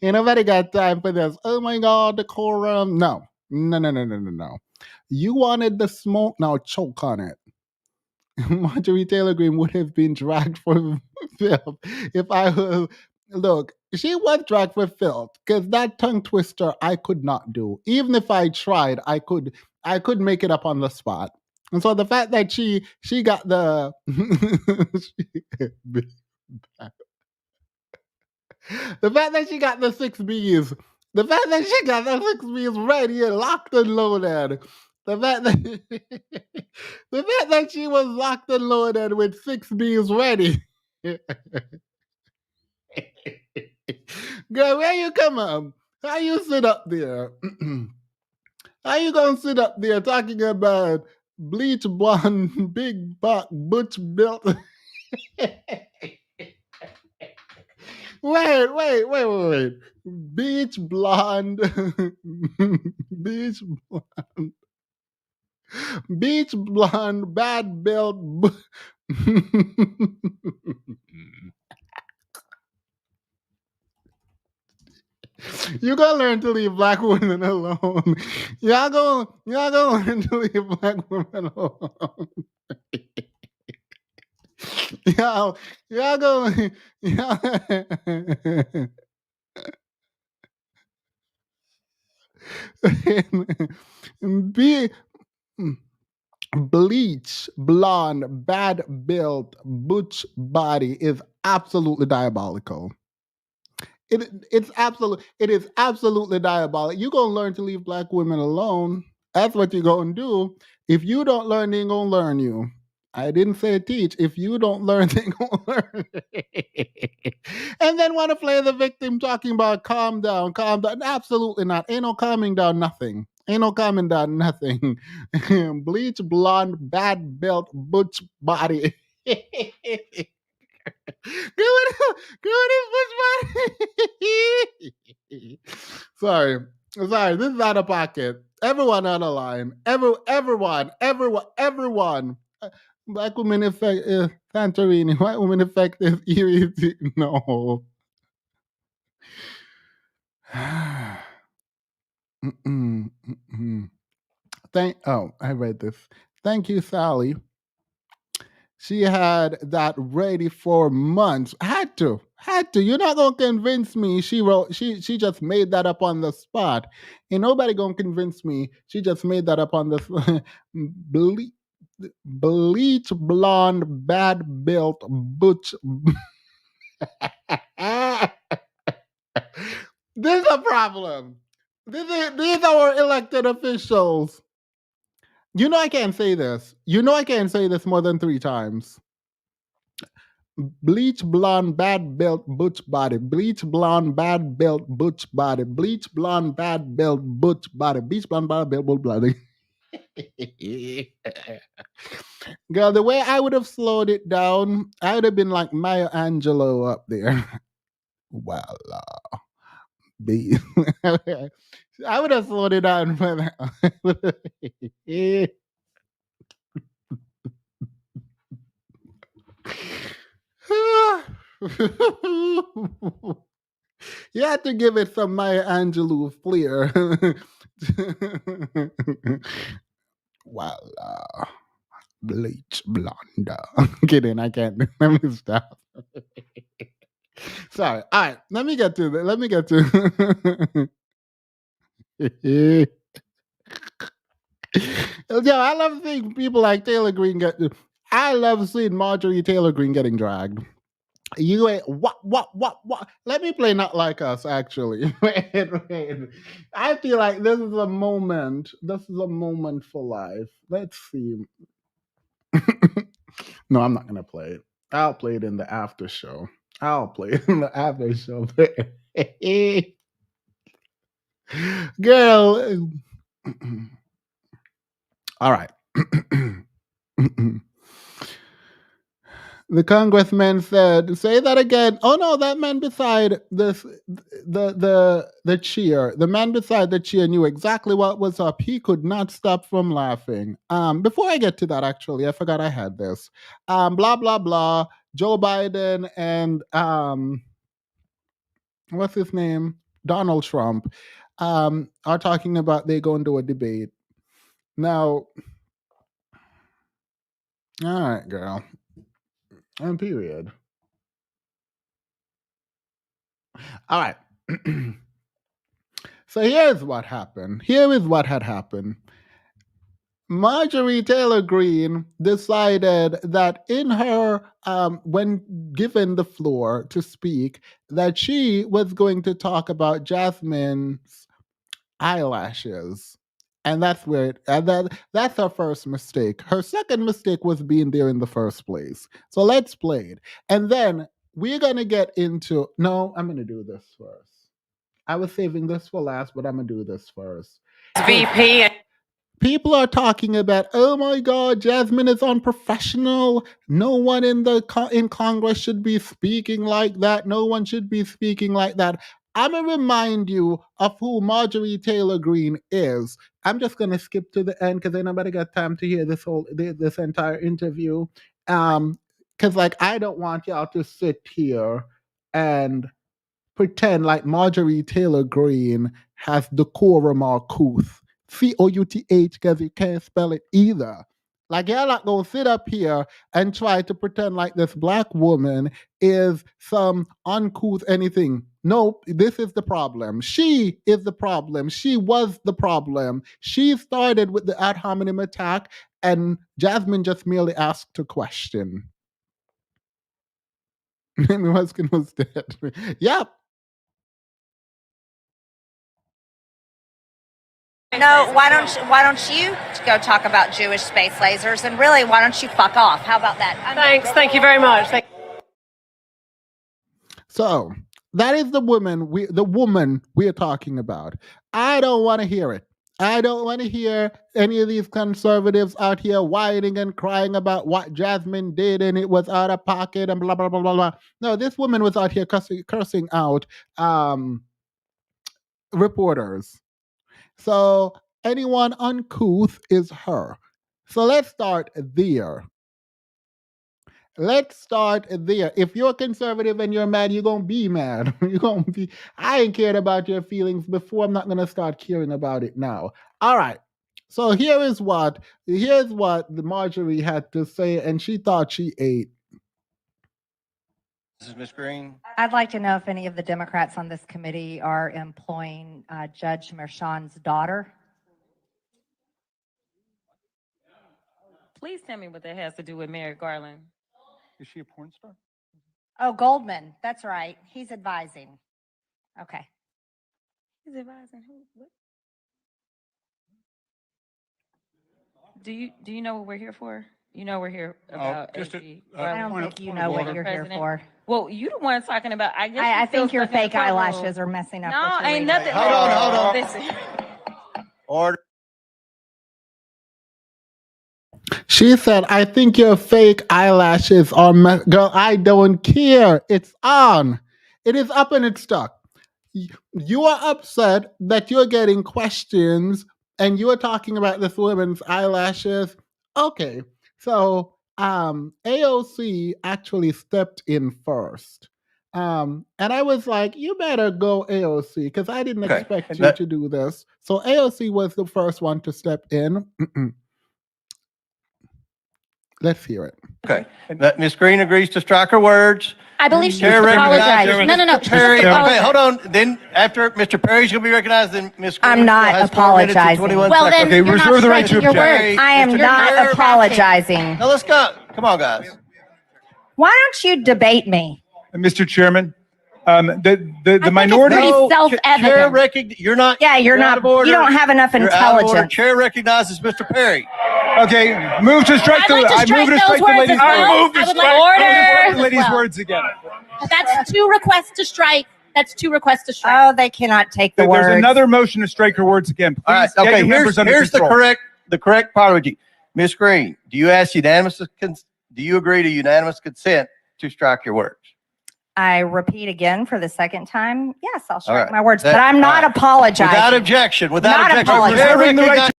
ain't nobody got time for this. Oh my God, decorum. No, no. You wanted the smoke, now choke on it. Marjorie Taylor Greene would have been dragged for filth if I was. Look, she was dragged for filth because that tongue twister I could not do. Even if I tried, I could make it up on the spot. And so the fact that she got the the fact that she got the 6 Bs, the fact that she got the 6 Bs ready and locked and loaded, the fact that the fact that she was locked and loaded with 6 Bs ready. Girl, where you come on? How you sit up there? How you gonna sit up there talking about bleach blonde, big butt, butch built? Wait. Beach blonde. Beach blonde. Beach blonde, bad built. You gotta learn to leave black women alone. Y'all gonna learn to leave black women alone. Y'all go. Be bleach, blonde, bad built, butch body is absolutely diabolical. It is absolutely diabolical. You gonna learn to leave black women alone. That's what you're gonna do. If you don't learn, they ain't gonna learn you. I didn't say teach. If you don't learn, they gonna learn. And then want to play the victim talking about calm down, calm down. Absolutely not. Ain't no calming down nothing. Ain't no calming down nothing. Bleach blonde, bad built, butch body. Good is Sorry. This is out of pocket. Everyone on the line. Everyone. Black women effect is Santorini. White women effect is Erie. No. I read this. Thank you, Sally. She had that ready for months. Had to. You're not gonna convince me. She just made that up on the spot. Ain't nobody gonna convince me. She just made that up on the bleach blonde, bad built, butch. This is a problem. These are our elected officials. You know I can't say this. You know I can't say this more than 3 times. Bleach blonde bad belt butch body. Bleach blonde bad belt butch body. Bleach blonde bad belt butch body. Bleach blonde bad belt butch body. Girl, the way I would have slowed it down, I would have been like Maya Angelou up there. Well, be I would have slowed it down for that. You had to give it some Maya Angelou flair. Voila. Bleach blonde. Kidding, I can't. Let me stop. Sorry. All right. Let me get to. Yo, I love seeing people like Taylor Green get. I love seeing Marjorie Taylor Green getting dragged. You ain't what? Let me play Not Like Us. Actually, wait. I feel like this is a moment. This is a moment for life. Let's see. No, I'm not gonna play it. I'll play it in the after show. Girl. All right. The congressman said, "Say that again." Oh no, that man beside this, the chair, the man beside the chair knew exactly what was up. He could not stop from laughing. Before I get to that, actually, I forgot I had this. Blah blah blah. Joe Biden and what's his name? Donald Trump, are talking about they going to a debate now. All right, girl. And period. All right. So here's what happened. Here is what had happened. Marjorie Taylor Greene decided that in her, when given the floor to speak, that she was going to talk about Jasmine's eyelashes. And that's where that's her first mistake. Her second mistake was being there in the first place. So let's play it. And then we're gonna get into no, I'm gonna do this first. I was saving this for last, but I'm gonna do this first. VP. People are talking about, oh my God, Jasmine is unprofessional. No one in Congress should be speaking like that. No one should be speaking like that. I'm gonna remind you of who Marjorie Taylor Greene is. I'm just gonna skip to the end because ain't nobody got time to hear this entire interview. Because like I don't want y'all to sit here and pretend like Marjorie Taylor Greene has decorum or couth. Couth, because you can't spell it either. Like, y'all not gonna sit up here and try to pretend like this black woman is some uncouth anything. Nope, this is the problem. She is the problem. She was the problem. She started with the ad hominem attack, and Jasmine just merely asked a question. Amy Huskin was dead. Yep. No, why don't you go talk about Jewish space lasers, and really, why don't you fuck off? How about that? Thanks. Thank you very much. So that is the woman we are talking about. I don't want to hear it. I don't want to hear any of these conservatives out here whining and crying about what Jasmine did and it was out of pocket and blah blah blah blah blah. No, this woman was out here cursing out reporters. So anyone uncouth is her. So let's start there. Let's start there. If you're conservative and you're mad, you're gonna be mad. You're gonna be. I ain't cared about your feelings before. I'm not gonna start caring about it now. All right. So here's what the Marjorie had to say, and she thought she ate. This is Ms. Green. I'd like to know if any of the Democrats on this committee are employing Judge Merchan's daughter. Please tell me what that has to do with Merrick Garland. Is she a porn star? Oh, Goldman. That's right. He's advising. Okay. He's advising who? What? Do you know what we're here for? You know we're here about AG. I don't think you know what you're here for. Well, you the one talking about. I guess I you still think your stuck in the fake courtroom. eyelashes are messing up. No, what you're ain't reading. nothing. Hold on. Listen. Order. She said, I think your fake eyelashes are girl, I don't care. It's on. It is up and it's stuck. You are upset that you're getting questions and you're talking about this woman's eyelashes. Okay. So AOC actually stepped in first. And I was like, you better go AOC because I didn't expect you to do this. So AOC was the first one to step in. Let's hear it. Okay. Ms. Green agrees to strike her words. I believe she Chair was recognizes apologizing. No. Mr. Perry. Okay, hold on. Then after Mr. Perry's going to be recognized, then Ms. Green I'm not has 4 minutes and apologizing. 21 Well, seconds. then you're not striking your words. I am not apologizing. Now let's go. Come on, guys. Why don't you debate me? Mr. Chairman, the I minority. think it's pretty self-evident. You're not. Yeah, you're not. Out of order. You don't have enough You're out of order. intelligence. Chair recognizes Mr. Perry. Okay, move to strike the. I'd like to I move to strike strike those the words lady's as well. words. I would like The lady's words again. That's 2 requests to strike. That's 2 requests to strike. Oh, they cannot take the words. There's another motion to strike her words again. Please All right. get Okay. your members under Here's the control. correct apology. Ms. Green, do you agree to unanimous consent to strike your words? I repeat again for the second time. Yes, I'll strike right. my words, That- but I'm not all right. apologizing. Without objection. Not Chair apologizing.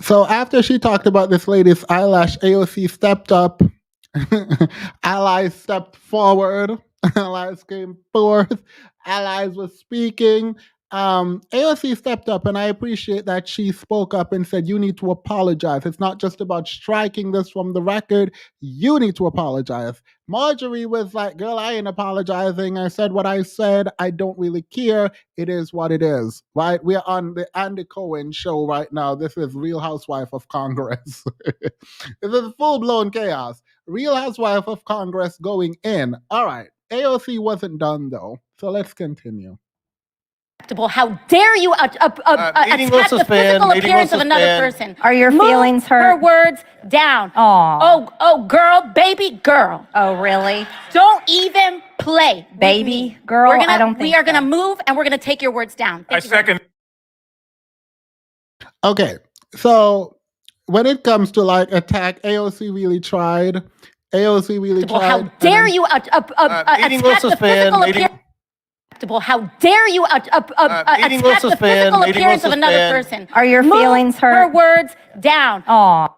So after she talked about this lady's eyelash, AOC stepped up. Allies stepped forward. Allies came forth. Allies was speaking. AOC stepped up, and I appreciate that she spoke up and said, you need to apologize. It's not just about striking this from the record. You need to apologize. Marjorie was like, girl, I ain't apologizing. I said what I said. I don't really care. It is what it is, right? We are on the Andy Cohen show right now. This is Real Housewife of Congress. This is full-blown chaos. Real Housewife of Congress going in. All right. AOC wasn't done, though. So let's continue. How dare you attack the physical appearance of another person? Are your feelings hurt? Her words down. Oh, girl, baby girl. Oh, really? Don't even play. Baby girl? I don't think we are gonna move and we're gonna take your words down. I second. Okay, so when it comes to like attack, AOC really tried. How dare you attack the physical appearance? How dare you attack the physical appearance of another person? Are your feelings hurt? Her words down. Oh.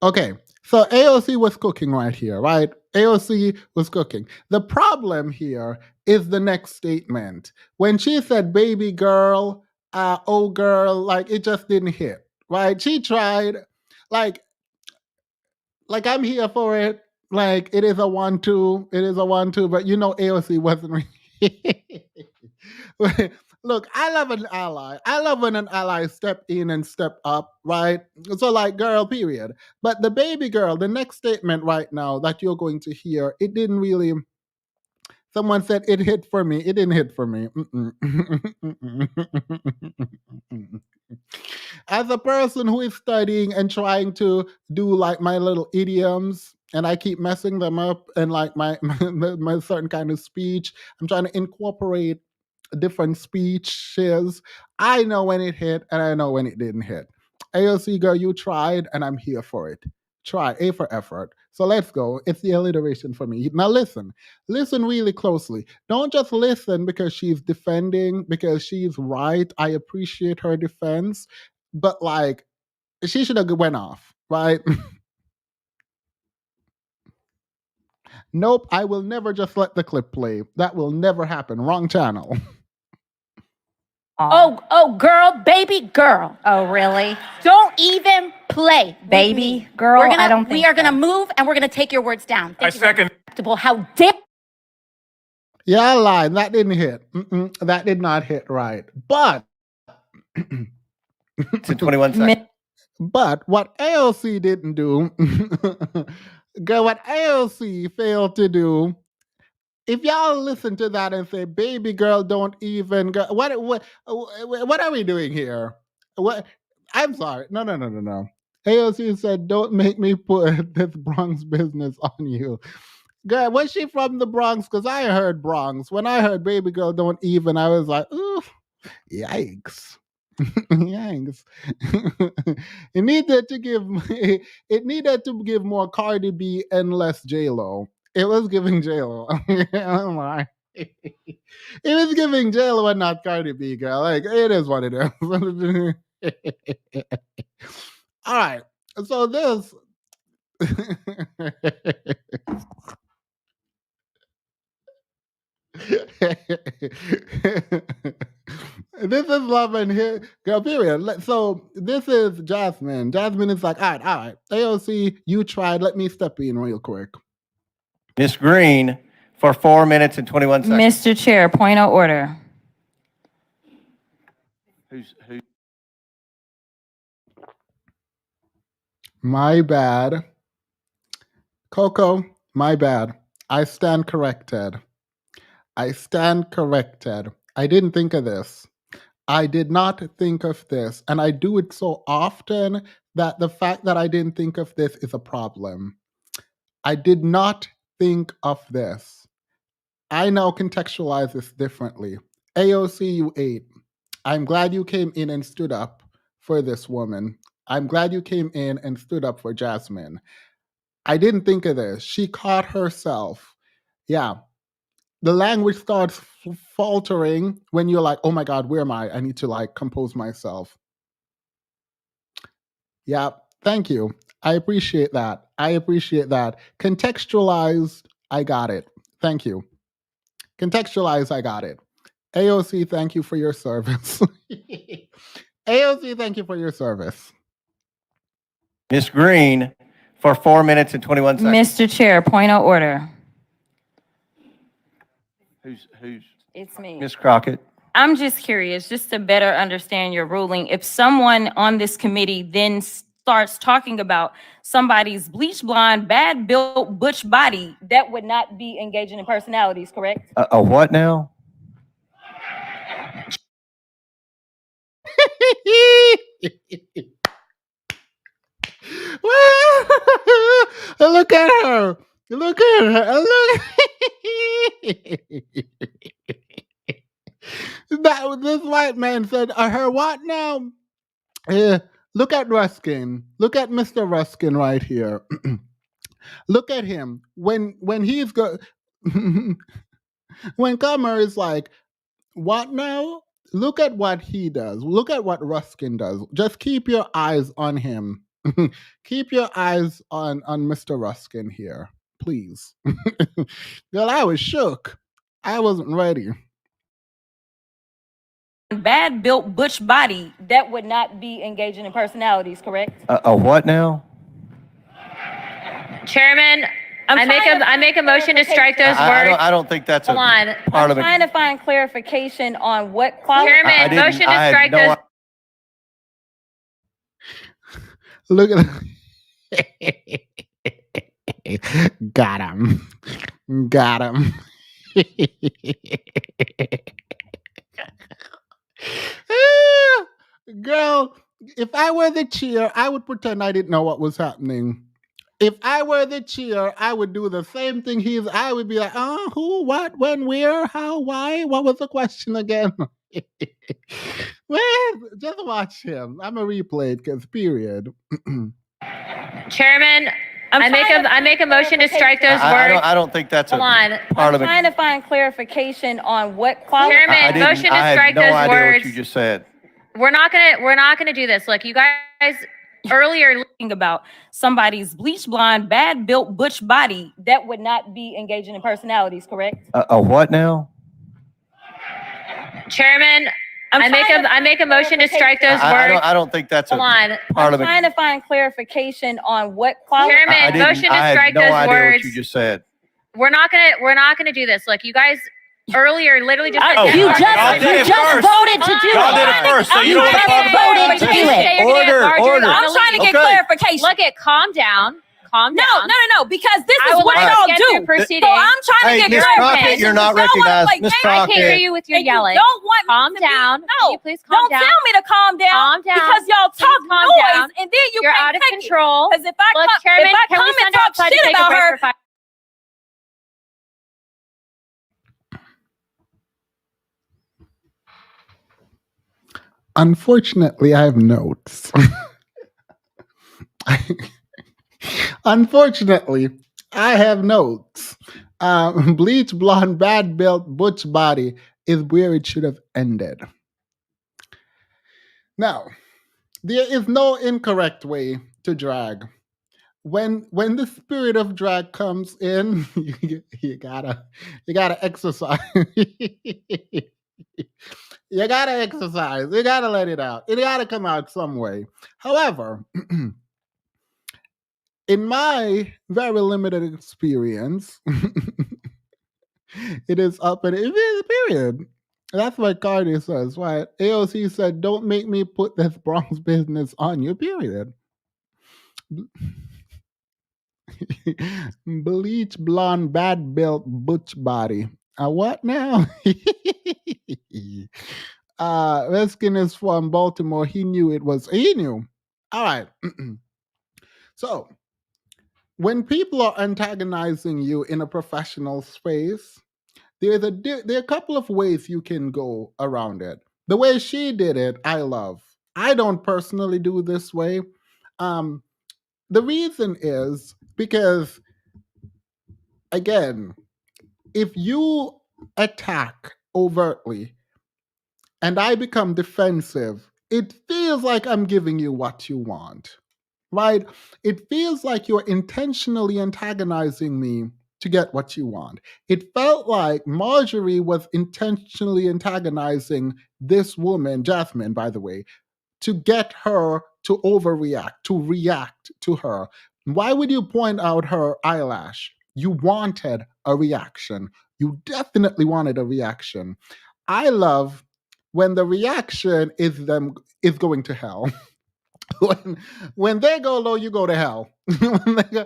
Okay, so AOC was cooking right here, right? AOC was cooking. The problem here is the next statement. When she said baby girl, oh girl, like it just didn't hit, right? She tried, like I'm here for it. Like it is a 1-2, but you know AOC wasn't really. Look, I love an ally. I love when an ally step in and step up, right? So like girl, period. But the baby girl, the next statement right now that you're going to hear, it didn't really. Someone said it hit for me. It didn't hit for me. As a person who is studying and trying to do like my little idioms, and I keep messing them up, and like my certain kind of speech, I'm trying to incorporate different speeches. I know when it hit, and I know when it didn't hit. AOC girl, you tried, and I'm here for it. Try, A for effort. So let's go. It's the alliteration for me. Now listen really closely. Don't just listen because she's defending, because she's right. I appreciate her defense, but like she should have went off, right? Nope, I will never just let the clip play. That will never happen. Wrong channel. Oh, girl, baby girl. Oh, really? Don't even play. Baby girl? I don't think we are gonna move and we're gonna take your words down. I second. How dare Yeah, I lied. That didn't hit. That did not hit right. But It's in 21 seconds. But what AOC didn't do, girl, what AOC failed to do if y'all listen to that and say, "Baby girl, don't even go," what are we doing here? What? I'm sorry. No. AOC said, "Don't make me put this Bronx business on you." Girl, was she from the Bronx? Because I heard Bronx. When I heard "Baby girl, don't even," I was like, "Ooh, yikes." Yikes. It needed to give more Cardi B and less J-Lo. It was giving J-Lo. I'm like, it was giving J-Lo and not Cardi B, girl. Like, it is what it is. All right. So this this is love and here, girl, period. So this is Jasmine. Jasmine is like, all right. AOC, you tried. Let me step in real quick. Ms. Green, for 4 minutes and 21 seconds. Mr. Chair, point of order. Who? My bad. Coco, my bad. I stand corrected. I didn't think of this. I did not think of this. And I do it so often that the fact that I didn't think of this is a problem. I did not think of this. I now contextualize this differently. AOC, you ate. I'm glad you came in and stood up for this woman. I'm glad you came in and stood up for Jasmine. I didn't think of this. She caught herself. Yeah. The language starts faltering when you're like, oh my God, where am I? I need to like compose myself. Yeah, thank you. I appreciate that. Contextualized, I got it. Thank you. Contextualized, I got it. AOC, thank you for your service. AOC, thank you for your service. Ms. Green, for 4 minutes and 21 seconds. Mr. Chair, point of order. Who's? It's me. Ms. Crockett. I'm just curious, just to better understand your ruling. If someone on this committee then starts talking about somebody's bleach blonde, bad built butch body, that would not be engaging in personalities, correct? A what now? Look at her. This white man said, her what now? Look at Ruskin. Look at Mr. Ruskin right here. Look at him. When he's when Comer is like, what now? Look at what he does. Look at what Ruskin does. Just keep your eyes on him. Keep your eyes on Mr. Ruskin here, please. Girl, I was shook. I wasn't ready. Bad built butch body, that would not be engaging in personalities, correct? A what now? Chairman, I make a motion to strike those words. I don't think that's Hold on. I'm trying to find clarification on what quality. Chairman, motion to strike those. Look at Got him. Girl, if I were the cheer, I would pretend I didn't know what was happening. If I were the cheer, I would do the same thing I would be like, who, what, when, where, how, why? What was the question again? Well, just watch him. I'm a replay because period. Chairman, I make a motion to strike those words. I don't think that's Hold on. part of it. I'm trying to find clarification on what quality. Chairman, motion to strike those words. I had no idea what you just said. We're not gonna do this. Look, you guys earlier talking about somebody's bleach blonde, bad built butch body, that would not be engaging in personalities, correct? A what now? Chairman, I make a motion to strike those words. I don't think that's Hold on. part of it. I'm trying to find clarification on what quality. Chairman, motion to strike those words. I had no idea what you just said. We're not gonna do this. Look, you guys earlier literally just you just voted to do it. Y'all did it first, so you don't voted to do it. Order. I'm trying to get clarification. Look at calm down. calm No, down. because this I is would what like y'all to get do. through proceedings. So I'm trying to Miss get Crockett, clarification. you're not Y'all wanna recognized. play Miss games. I can't hear Crockett. you with your And you yelling. don't want me Calm to down. Be, Can no, you please calm don't down? tell me to calm down. Calm down. Because y'all Please talk calm noise, down. and then You're can't out of take control. Because if I Look, come, Chairman, if I can come we and send her talk outside to shit take a about break her, for 5 Unfortunately, I have notes. Unfortunately, I have notes. Bleach blonde, bad built, butch body is where it should have ended. Now, there is no incorrect way to drag. When the spirit of drag comes in, you gotta exercise. You gotta exercise. You gotta let it out. It gotta come out some way. However, in my very limited experience, it is up and it is period. That's what Cardi says, right? AOC said, "Don't make me put this Bronx business on you." Period. Bleach blonde, bad built, butch body. What now? Reskin is from Baltimore. He knew it was. He knew. All right. So, when people are antagonizing you in a professional space, there are a couple of ways you can go around it. The way she did it, I love. I don't personally do this way. The reason is because, again, if you attack overtly and I become defensive, it feels like I'm giving you what you want, right? It feels like you're intentionally antagonizing me to get what you want. It felt like Marjorie was intentionally antagonizing this woman, Jasmine, by the way, to get her to overreact, to react to her. Why would you point out her eyelash? You wanted a reaction. You definitely wanted a reaction. I love when the reaction is going to hell. when they go low, you go to hell. when, they go,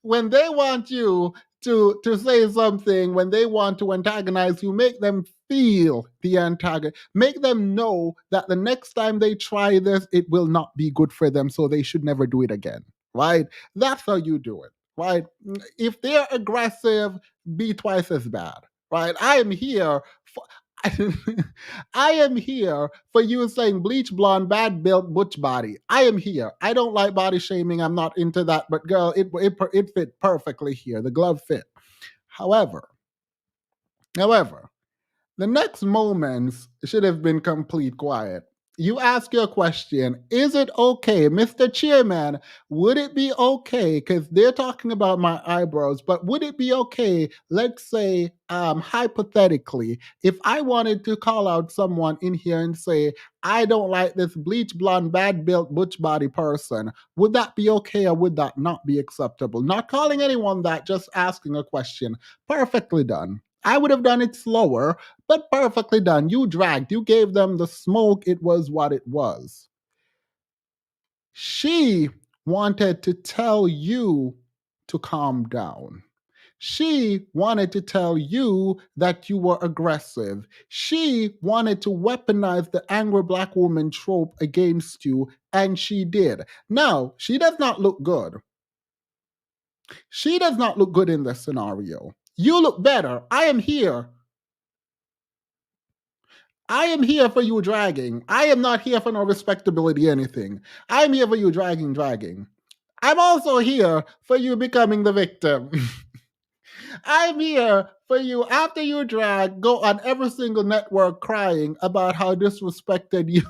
when they want you to say something, when they want to antagonize you, make them feel the antagonist. Make them know that the next time they try this, it will not be good for them, so they should never do it again. Right? That's how you do it. Right? If they're aggressive, be twice as bad. Right? I am here for, I am here for you saying bleach blonde, bad built, butch body. I am here. I don't like body shaming. I'm not into that. But girl, it fit perfectly here. The glove fit. However, the next moments should have been complete quiet. You ask your question, is it okay, Mr. Chairman? Would it be okay? Because they're talking about my eyebrows, but would it be okay, let's say, hypothetically, if I wanted to call out someone in here and say, I don't like this bleach blonde, bad built, butch body person, would that be okay or would that not be acceptable? Not calling anyone that, just asking a question. Perfectly done. I would have done it slower, but perfectly done. You dragged, you gave them the smoke. It was what it was. She wanted to tell you to calm down. She wanted to tell you that you were aggressive. She wanted to weaponize the angry black woman trope against you, and she did. Now, she does not look good. She does not look good in this scenario. You look better. I am here. I am here for you dragging. I am not here for no respectability anything. I'm here for you dragging. I'm also here for you becoming the victim. I'm here for you after you drag, go on every single network crying about how disrespected you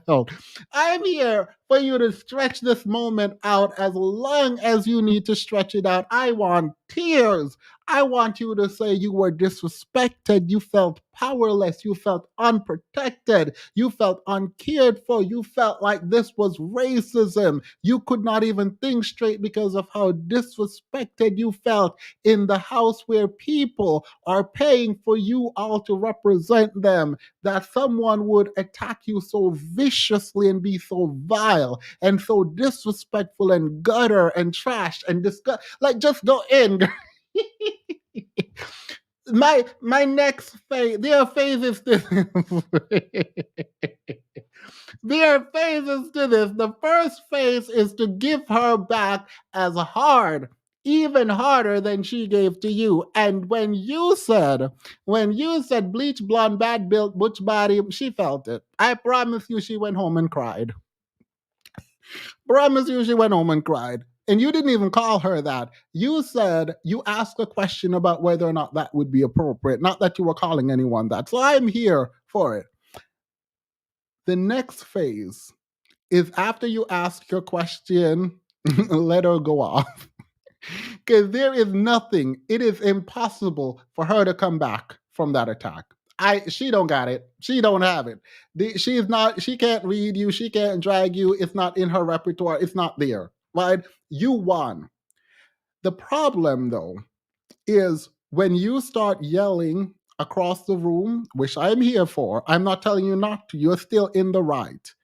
felt. I'm here for you to stretch this moment out as long as you need to stretch it out. I want tears. I want you to say you were disrespected, you felt powerless, you felt unprotected, you felt uncared for, you felt like this was racism. You could not even think straight because of how disrespected you felt in the house where people all are paying for you all to represent them, that someone would attack you so viciously and be so vile and so disrespectful and gutter and trash and disgust. Like, just go in. My next phase, there are phases to there are phases to this. The first phase is to give her back as hard, even harder than she gave to you. And when you said bleach blonde, bad built, butch body, she felt it. I promise you, she went home and cried. Promise you, she went home and cried. And you didn't even call her that. You said, you asked a question about whether or not that would be appropriate, not that you were calling anyone that. So I'm here for it. The next phase is after you ask your question, let her go off. Because there is nothing, it is impossible for her to come back from that attack. She don't got it. She don't have it. She can't read you. She can't drag you. It's not in her repertoire. It's not there, right? You won. The problem, though, is when you start yelling across the room, which I'm here for, I'm not telling you not to. You're still in the right.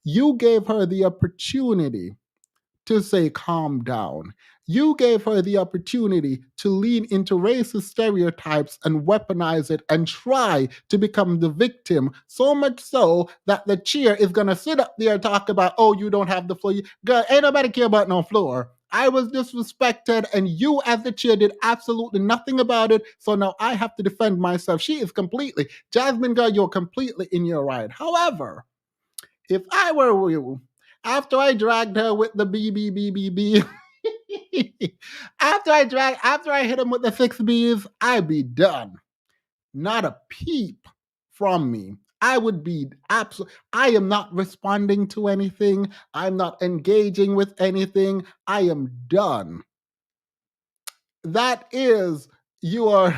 You gave her the opportunity to say, calm down. You gave her the opportunity to lean into racist stereotypes and weaponize it and try to become the victim, so much so that the cheer is going to sit up there and talk about, oh, you don't have the floor. Girl, ain't nobody care about no floor. I was disrespected, and you as the cheer did absolutely nothing about it, so now I have to defend myself. She is completely, Jasmine, girl, you're completely in your right. However, if I were you, after I dragged her with the BBBBB, after I hit him with the 6 Bs, I'd be done. Not a peep from me. I would be I am not responding to anything. I'm not engaging with anything. I am done. That is your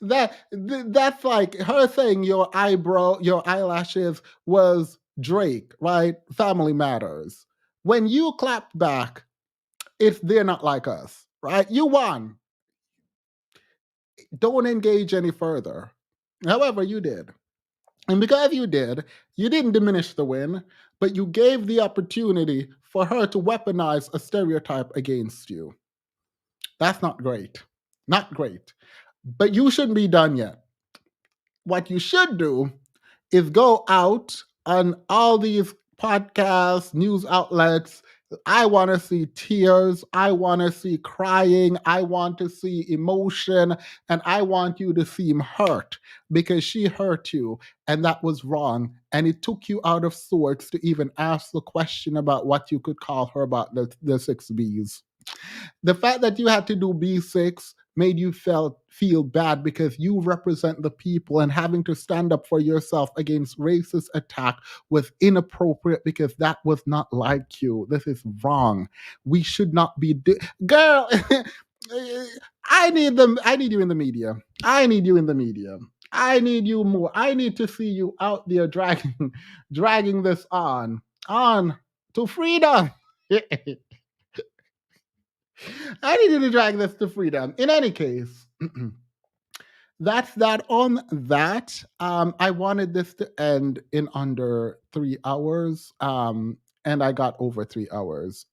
that's like her saying your eyelashes was Drake, right? Family Matters. When you clapped back, they're not like us, right? You won. Don't engage any further. However, you did. And because you did, you didn't diminish the win, but you gave the opportunity for her to weaponize a stereotype against you. That's not great. Not great. But you shouldn't be done yet. What you should do is go out on all these podcasts, news outlets. I want to see tears. I want to see crying. I want to see emotion. And I want you to seem hurt because she hurt you. And that was wrong. And it took you out of sorts to even ask the question about what you could call her about the 6 Bs. The fact that you had to do B6 made you feel bad because you represent the people, and having to stand up for yourself against racist attack was inappropriate because that was not like you. This is wrong. We should not be girl. I need you in the media. I need you in the media. I need you more. I need to see you out there dragging this on to freedom. I needed to drag this to freedom. In any case, that's that on that. I wanted this to end in under 3 hours. And I got over 3 hours.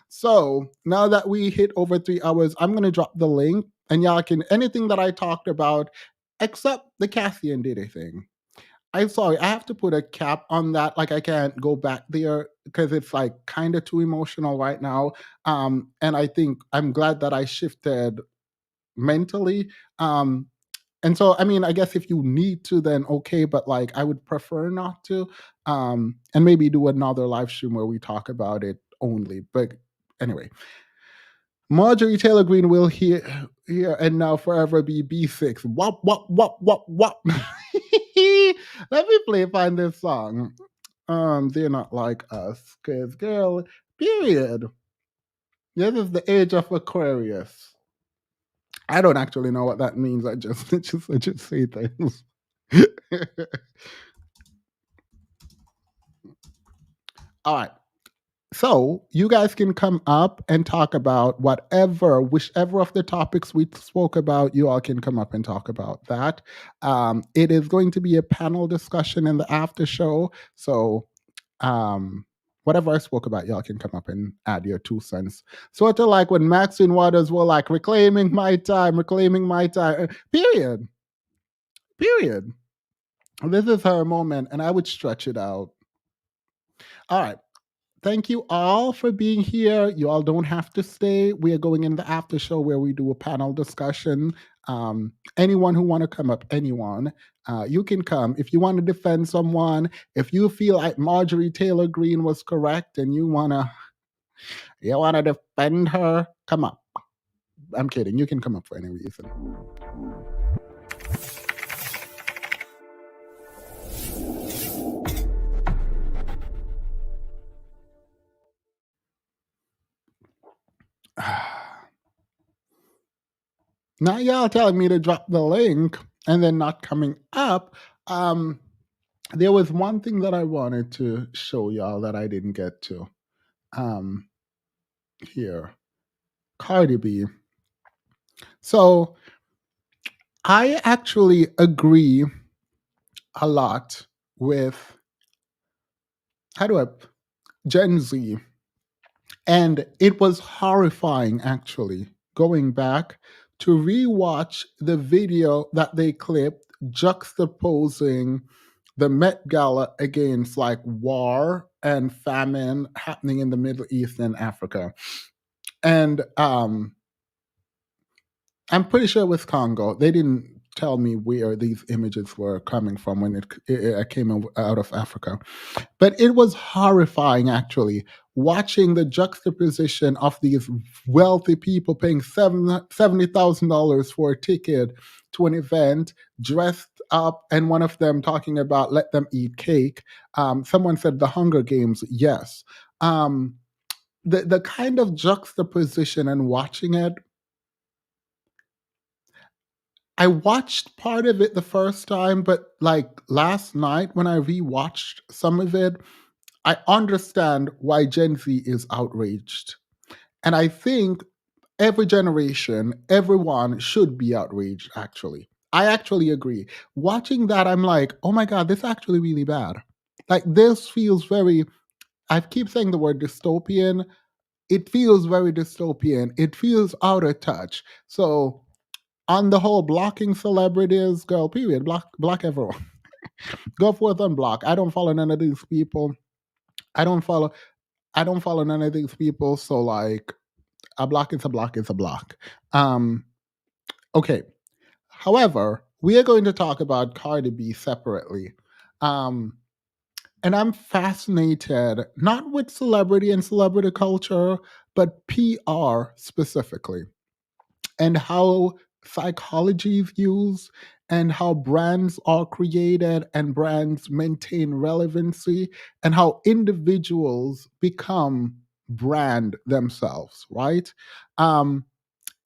So now that we hit over 3 hours, I'm going to drop the link, and y'all can, anything that I talked about, except the Cassie and Diddy thing. I'm sorry, I have to put a cap on that. Like, I can't go back there because it's like kind of too emotional right now. And I think I'm glad that I shifted mentally. And so, I mean, I guess if you need to, then okay, but like, I would prefer not to. And maybe do another live stream where we talk about it only. But anyway, Marjorie Taylor Greene will here and now forever be B6. Wop, wop, wop, wop, wop. Let me find this song. They're not like us. Cause girl, period. This is the age of Aquarius. I don't actually know what that means. I just say things. All right. So you guys can come up and talk about whichever of the topics we spoke about. You all can come up and talk about that. It is going to be a panel discussion in the after show. So whatever I spoke about, y'all can come up and add your 2 cents. Sort of like when Maxine Waters were like reclaiming my time. Period. Period. This is her moment, and I would stretch it out. All right. Thank you all for being here. You all don't have to stay. We are going in the after show where we do a panel discussion. Anyone who want to come up, anyone, you can come. If you want to defend someone, if you feel like Marjorie Taylor Greene was correct and you wanna defend her, come up. I'm kidding. You can come up for any reason. Now y'all telling me to drop the link and then not coming up. There was one thing that I wanted to show y'all that I didn't get to. Here, Cardi B. So I actually agree a lot with Gen Z. And it was horrifying, actually, going back to rewatch the video that they clipped juxtaposing the Met Gala against like war and famine happening in the Middle East and Africa. And I'm pretty sure it was Congo. They didn't tell me where these images were coming from when it came out of Africa. But it was horrifying, actually, watching the juxtaposition of these wealthy people paying $70,000 for a ticket to an event, dressed up, and one of them talking about let them eat cake. Someone said the Hunger Games, yes. The kind of juxtaposition and watching it, I watched part of it the first time, but like last night when I rewatched some of it, I understand why Gen Z is outraged. And I think every generation, everyone should be outraged, actually. I actually agree. Watching that, I'm like, oh my God, this is actually really bad. Like, this feels I keep saying the word dystopian. It feels very dystopian. It feels out of touch. So, on the whole, blocking celebrities, girl, period. Block everyone. Go forth and block. I don't follow none of these people. I don't follow none of these people. So like a block is a block is a block. Okay. However, we are going to talk about Cardi B separately. And I'm fascinated not with celebrity and celebrity culture, but PR specifically, and how psychology is used and how brands are created and brands maintain relevancy and how individuals become brand themselves, right? And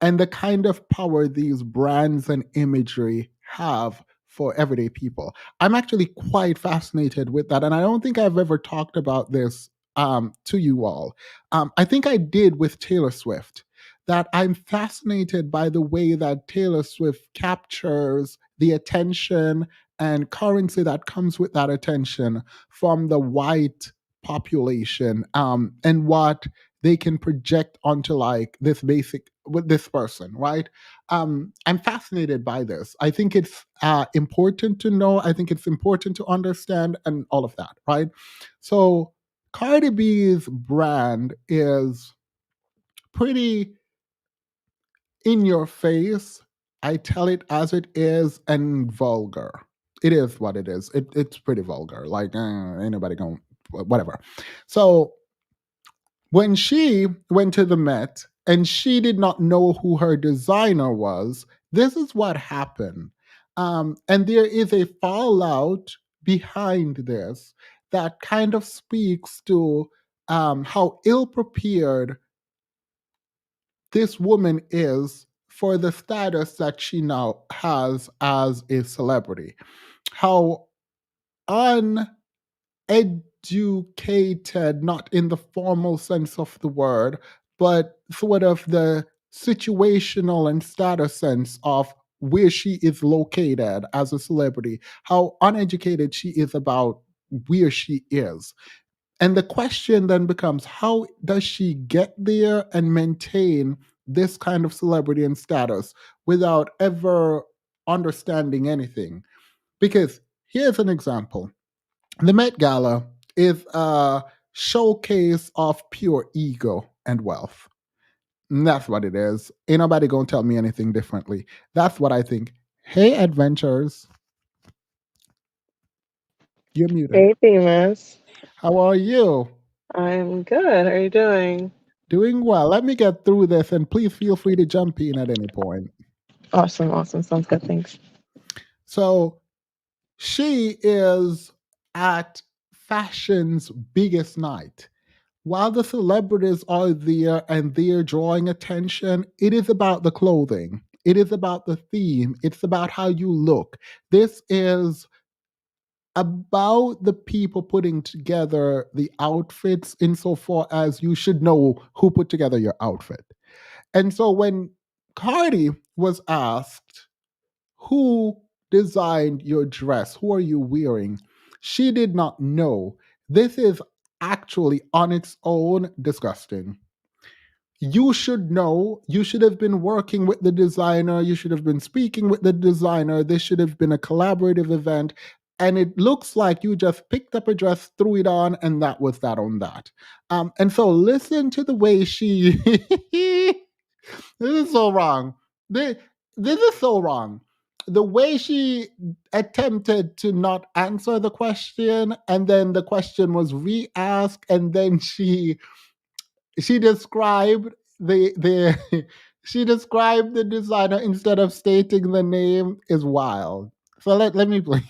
the kind of power these brands and imagery have for everyday people. I'm actually quite fascinated with that. And I don't think I've ever talked about this to you all. I think I did with Taylor Swift, that I'm fascinated by the way that Taylor Swift captures the attention and currency that comes with that attention from the white population, and what they can project onto like this basic with this person, right? I'm fascinated by this. I think it's important to know. I think it's important to understand and all of that, right? So Cardi B's brand is pretty in your face. I tell it as it is and vulgar. It is what it is. It's pretty vulgar. Like, ain't nobody going, whatever. So when she went to the Met and she did not know who her designer was, this is what happened. And there is a fallout behind this that kind of speaks to how ill prepared this woman is for the status that she now has as a celebrity. How educated, not in the formal sense of the word, but sort of the situational and status sense of where she is located as a celebrity, how uneducated she is about where she is. And the question then becomes, how does she get there and maintain this kind of celebrity and status without ever understanding anything? Because here's an example. The Met Gala is a showcase of pure ego and wealth. And that's what it is. Ain't nobody gonna tell me anything differently. That's what I think. Hey, adventurers. You're muted. Hey, Themis. How are you? I'm good. How are you doing? Doing well. Let me get through this and please feel free to jump in at any point. Awesome, awesome. Sounds good. Thanks. So she is at fashion's biggest night. While the celebrities are there and they're drawing attention, it is about the clothing. It is about the theme. It's about how you look. This is about the people putting together the outfits insofar as you should know who put together your outfit. And so when Cardi was asked, who designed your dress? Who are you wearing? She did not know. This is actually on its own disgusting. You should know. You should have been working with the designer. You should have been speaking with the designer. This should have been a collaborative event. And it looks like you just picked up a dress, threw it on, and that was that on that. And so listen to the way she. This is so wrong. This is so wrong. The way she attempted to not answer the question, and then the question was re-asked, and then she described the she described the designer instead of stating the name is wild. So let me play.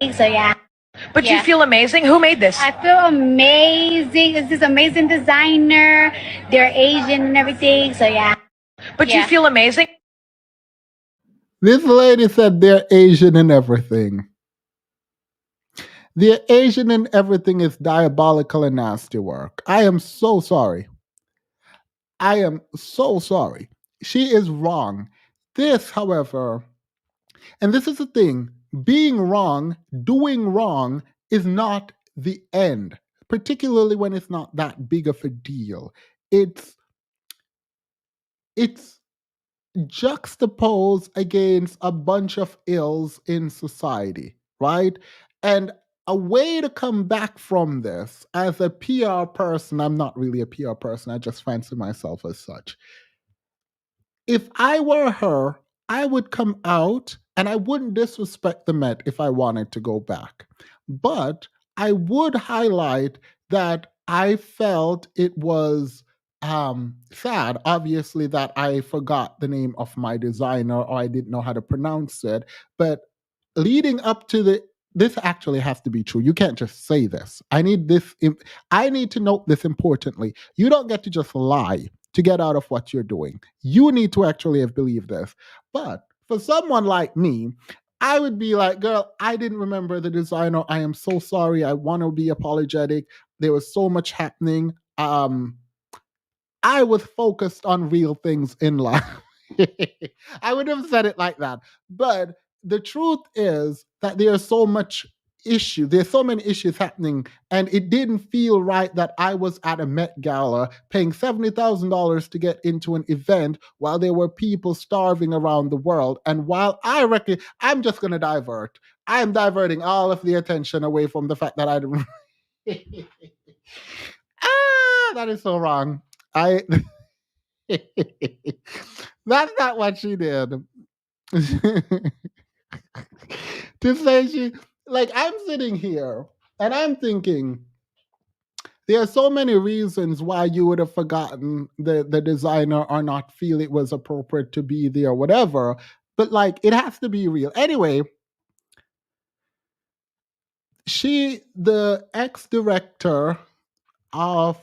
So yeah. But you feel amazing. Who made this? I feel amazing. It's this amazing designer. They're Asian and everything. So yeah. But you feel amazing. This lady said they're Asian and everything. The Asian and everything is diabolical and nasty work. I am so sorry. I am so sorry. She is wrong. This, however, and this is the thing, being wrong, doing wrong is not the end, particularly when it's not that big of a deal. It's juxtaposed against a bunch of ills in society, right? And a way to come back from this as a PR person, I'm not really a PR person, I just fancy myself as such. If I were her, I would come out and I wouldn't disrespect the Met if I wanted to go back. But I would highlight that I felt it was sad, obviously, that I forgot the name of my designer or I didn't know how to pronounce it. But leading up to this actually has to be true. You can't just say this. I need to note this importantly. You don't get to just lie to get out of what you're doing. You need to actually have believed this. But for someone like me, I would be like, girl, I didn't remember the designer. I am so sorry. I want to be apologetic. There was so much happening. I was focused on real things in life. I would have said it like that. But the truth is that there's so much issue. There's so many issues happening, and it didn't feel right that I was at a Met Gala paying $70,000 to get into an event while there were people starving around the world. And while I reckon I'm just going to divert, I am diverting all of the attention away from the fact that I didn't. That is so wrong. That's not what she did. To say she, like, I'm sitting here and I'm thinking, there are so many reasons why you would have forgotten the designer or not feel it was appropriate to be there or whatever. But like, it has to be real. Anyway, the ex-director of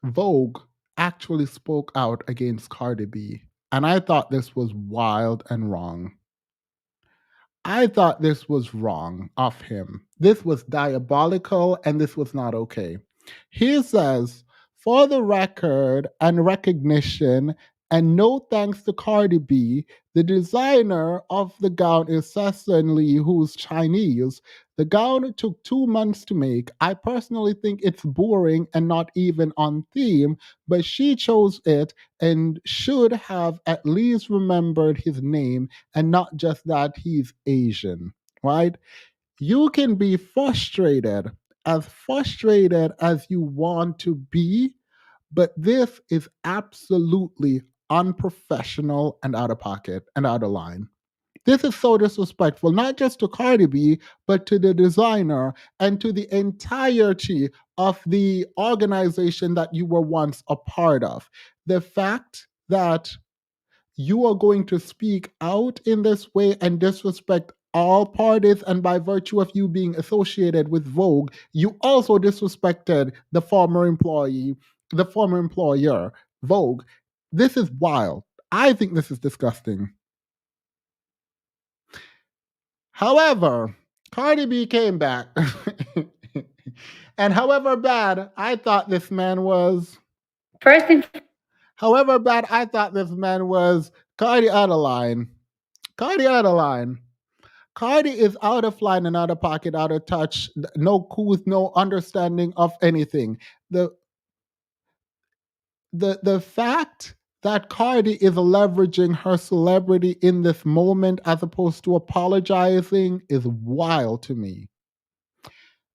Vogue actually spoke out against Cardi B. And I thought this was wild and wrong. I thought this was wrong of him. This was diabolical and this was not okay. He says, for the record and recognition, and no thanks to Cardi B, the designer of the gown is Sesson Lee, who's Chinese. The gown took 2 months to make. I personally think it's boring and not even on theme, but she chose it and should have at least remembered his name and not just that he's Asian, right? You can be frustrated as you want to be, but this is absolutely unprofessional and out of pocket and out of line. This is so disrespectful, not just to Cardi B, but to the designer and to the entirety of the organization that you were once a part of. The fact that you are going to speak out in this way and disrespect all parties, and by virtue of you being associated with Vogue, you also disrespected the former employee, the former employer, Vogue. This is wild. I think this is disgusting. However, Cardi B came back. And however bad I thought this man was, however bad I thought this man was, Cardi out of line. Cardi out of line. Cardi is out of line and out of pocket, out of touch, no cool, no understanding of anything. The fact that Cardi is leveraging her celebrity in this moment as opposed to apologizing is wild to me.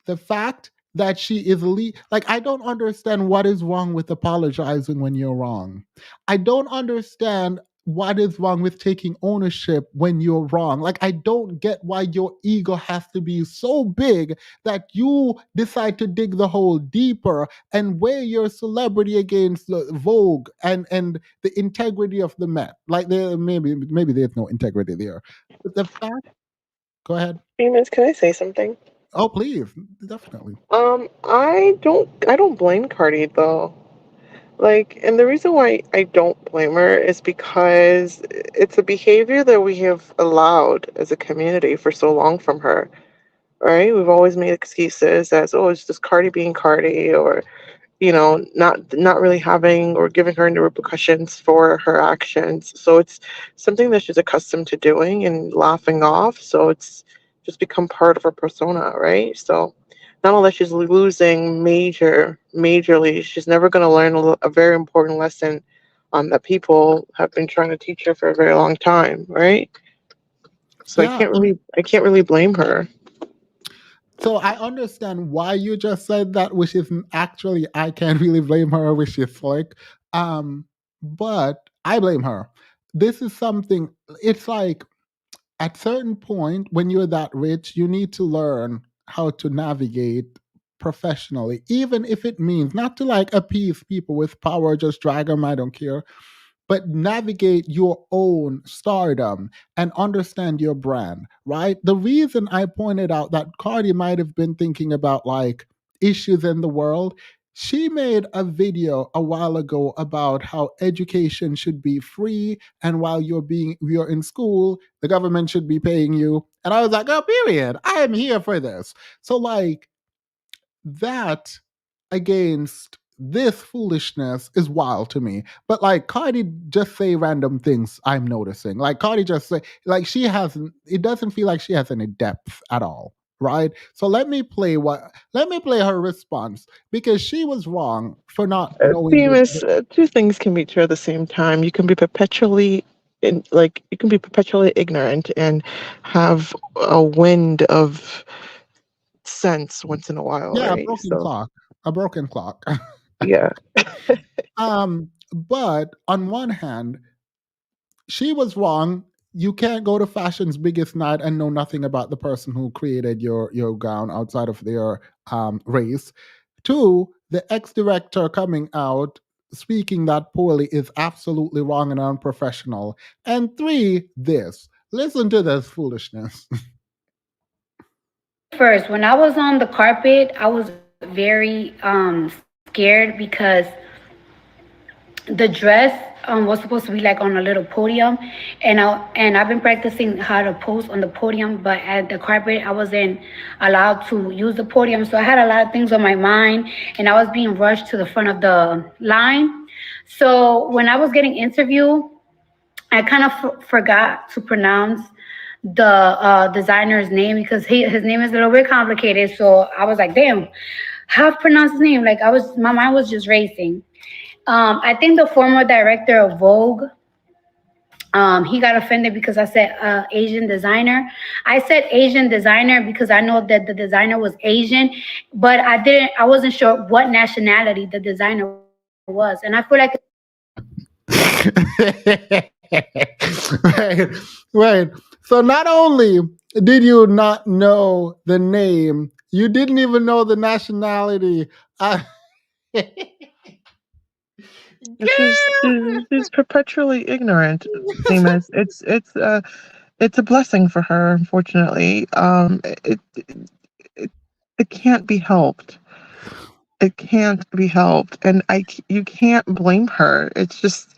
The fact that she is like, I don't understand what is wrong with apologizing when you're wrong. I don't understand what is wrong with taking ownership when you're wrong. Like, I don't get why your ego has to be so big that you decide to dig the hole deeper and weigh your celebrity against the Vogue and the integrity of the Met. Like, there maybe there's no integrity there. But the fact, go ahead. Famous, can I say something? Oh, please, definitely. I don't blame Cardi though. Like, and the reason why I don't blame her is because it's a behavior that we have allowed as a community for so long from her, right? We've always made excuses as, oh, it's just Cardi being Cardi, or not really having or giving her any repercussions for her actions. So it's something that she's accustomed to doing and laughing off. So it's just become part of her persona, right? So not only she's losing majorly, she's never going to learn a very important lesson that people have been trying to teach her for a very long time, right? So Yeah, I can't really blame her. so I understand why you just said that, which is actually, I can't really blame her, which is slick. But I blame her. This is something, it's like at certain point when you're that rich, you need to learn how to navigate professionally, even if it means not to like appease people with power, just drag them, I don't care, but navigate your own stardom and understand your brand, right? The reason I pointed out that Cardi might have been thinking about like issues in the world, she made a video a while ago about how education should be free, and while you're in school, the government should be paying you. And I was like, oh, period. I am here for this. So like that against this foolishness is wild to me. But like Cardi just say random things I'm noticing. Like Cardi just say, like, she hasn't, it doesn't feel like she has any depth at all. Right. So let me play her response, because she was wrong for not knowing Famous, two things can be true at the same time. You can be perpetually ignorant and have a wind of sense once in a while, yeah, right? a broken clock. Yeah. But on one hand, she was wrong. You can't go to fashion's biggest night and know nothing about the person who created your gown outside of their race. Two, the ex-director coming out speaking that poorly is absolutely wrong and unprofessional. And three, this. Listen to this foolishness. First, when I was on the carpet, I was very scared because the dress was supposed to be like on a little podium, and I've been practicing how to pose on the podium, but at the carpet I wasn't allowed to use the podium, so I had a lot of things on my mind, and I was being rushed to the front of the line. So when I was getting interviewed, I kind of forgot to pronounce the designer's name because his name is a little bit complicated. So I was like, damn, how to pronounce his name? Like my mind was just racing. I think the former director of Vogue, he got offended because I said Asian designer. I said Asian designer because I know that the designer was Asian, but I wasn't sure what nationality the designer was. And I feel like Wait. So not only did you not know the name, you didn't even know the nationality. She's perpetually ignorant, famous. It's a blessing for her, unfortunately. It can't be helped. It can't be helped, and you can't blame her. It's just,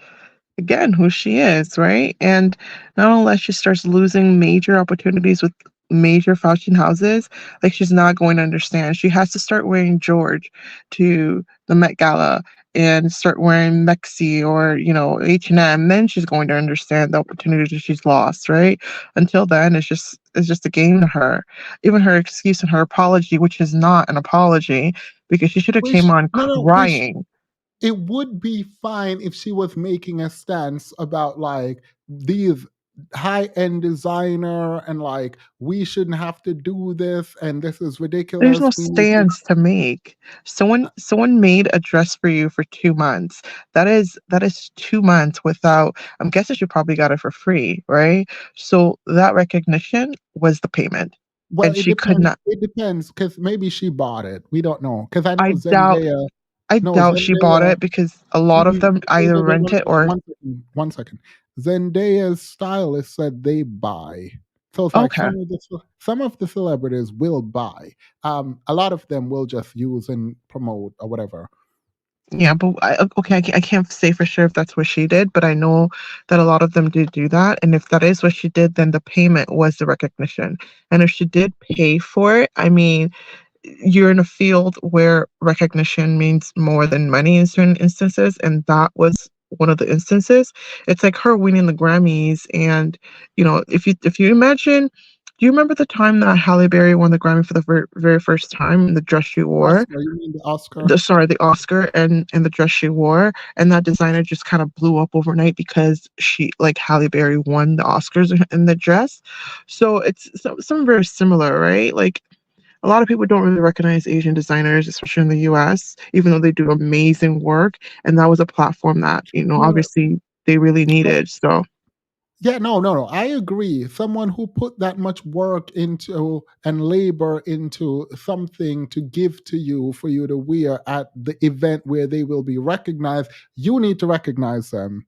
again, who she is, right? And not unless she starts losing major opportunities with major fashion houses, like, she's not going to understand. She has to start wearing George to the Met Gala and start wearing Mexi or, H&M, then she's going to understand the opportunity that she's lost, right? Until then, it's just a game to her. Even her excuse and her apology, which is not an apology, because she should have came on crying. It would be fine if she was making a stance about like these high-end designer and like we shouldn't have to do this and this is ridiculous. There's no stance to make. Someone made a dress for you for 2 months. That is 2 months without. I'm guessing she probably got it for free, right? So that recognition was the payment. Well, and she could not. It depends because maybe she bought it. We don't know because I know I Zendaya. doubt she bought it because a lot of them either rent it or. One second. Zendaya's stylist said they buy. So it's like some of the celebrities will buy. A lot of them will just use and promote or whatever. Yeah, but I can't say for sure if that's what she did, but I know that a lot of them did do that. And if that is what she did, then the payment was the recognition. And if she did pay for it, I mean, you're in a field where recognition means more than money in certain instances, and that was one of the instances. It's like her winning the Grammys, and if you imagine, do you remember the time that Halle Berry won the Grammy for the very first time in the dress she wore? Oscar, you mean the Oscar? The Oscar and the dress she wore, and that designer just kind of blew up overnight because Halle Berry won the Oscars in the dress. So it's something very similar, right? Like, a lot of people don't really recognize Asian designers, especially in the US, even though they do amazing work. And that was a platform that, obviously they really needed. So. Yeah, no. I agree. Someone who put that much work into and labor into something to give to you for you to wear at the event where they will be recognized, you need to recognize them.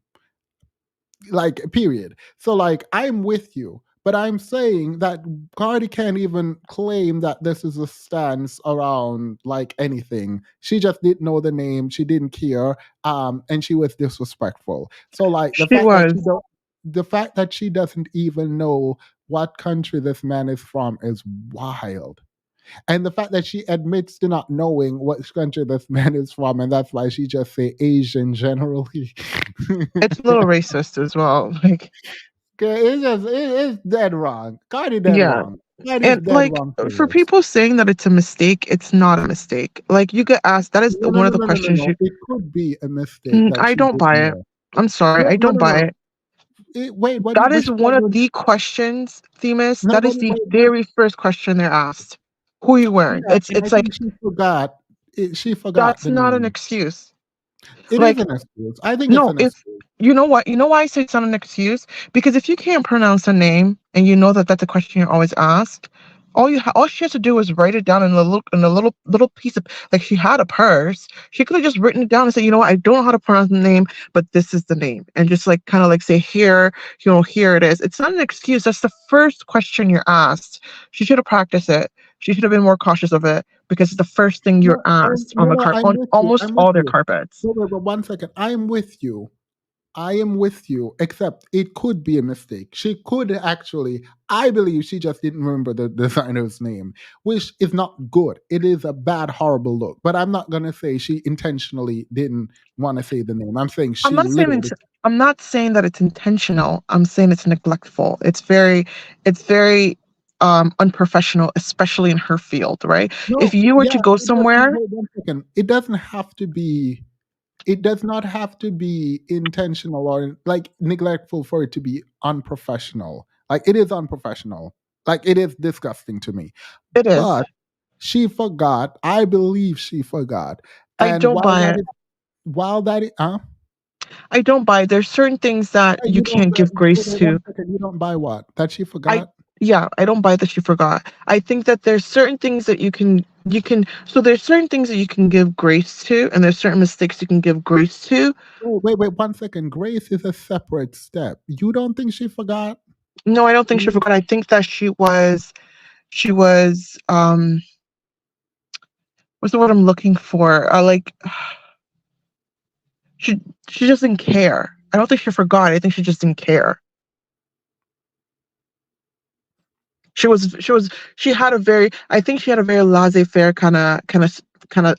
Like, period. So, like, I'm with you. But I'm saying that Cardi can't even claim that this is a stance around like anything. She just didn't know the name. She didn't care. And she was disrespectful. So like the fact that she doesn't even know what country this man is from is wild. And the fact that she admits to not knowing what country this man is from, and that's why she just say Asian generally. It's a little racist as well. Like, it's dead wrong. Cardi dead wrong. And like, for people saying that it's a mistake, it's not a mistake. Like, you get asked, that is one of the questions. It could be a mistake. I don't buy it. I'm sorry, I don't buy it. Wait, that is one of the questions, Themis. That is the very first question they're asked. Who are you wearing? Yeah, it's like she forgot. She forgot. That's not an excuse. It is an excuse. I think it's an excuse. You know what? You know why I say it's not an excuse? Because if you can't pronounce a name and you know that that's a question you're always asked, all she has to do is write it down in a little piece of, like, she had a purse. She could have just written it down and said, you know what, I don't know how to pronounce the name, but this is the name, and just like kind of like say, here it is. It's not an excuse. That's the first question you're asked. She should have practiced it. She should have been more cautious of it because it's the first thing you're asked on almost all their carpets. But 1 second, I'm with you. I am with you, except it could be a mistake. She could actually, I believe she just didn't remember the designer's name, which is not good. It is a bad, horrible look. But I'm not going to say she intentionally didn't want to say the name. I'm saying I'm she not saying literally. I'm not saying that it's intentional. I'm saying it's neglectful. It's very unprofessional, especially in her field, right? If No, you were yeah, to go it doesn't. somewhere, Wait 1 second. It doesn't have to be. It does not have to be intentional or like neglectful for it to be unprofessional. Like it is unprofessional. Like it is disgusting to me. it is. But she forgot. I believe she forgot. I And don't buy it. while that is, I don't buy it. There's certain things that you you don't. can't give Wait, grace wait, to. 1 second. You don't buy what? That she I forgot. Yeah, I don't buy that she forgot. I think that there's certain things that there's certain things that you can give grace to, and there's certain mistakes you can give grace to. Wait, 1 second. Grace is a separate step. You don't think she forgot? No, I don't think she forgot. I think that she was what's the word I'm looking for? Like she she doesn't care. I don't think she forgot. I think she just didn't care. She had a very I think she had a very laissez-faire kind of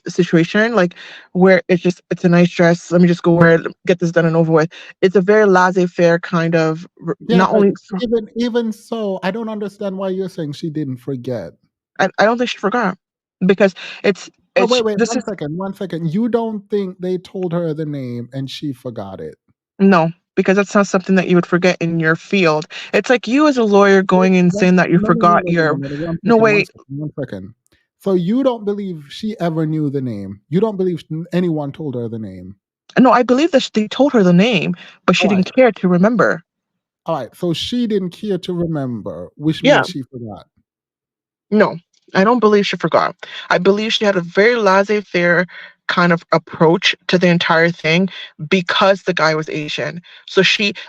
situation, like where it's a nice dress, let me just go wear it, get this done and over with. It's a very laissez-faire kind of Yeah, not but only even so, I don't understand why you're saying she didn't forget. I don't think she forgot because Oh, it's wait, this is 1 second. You don't think they told her the name and she forgot it? no, because that's not something that you would forget in your field. It's like you as a lawyer going and saying that you forgot your no wait. 1 second. So you don't believe she ever knew the name? You don't believe anyone told her the name? No, I believe that they told her the name, but she All right. didn't care to remember. All right. So she didn't care to remember, which Yeah. means she forgot. No, I don't believe she forgot. I believe she had a very laissez-faire kind of approach to the entire thing because the guy was Asian. So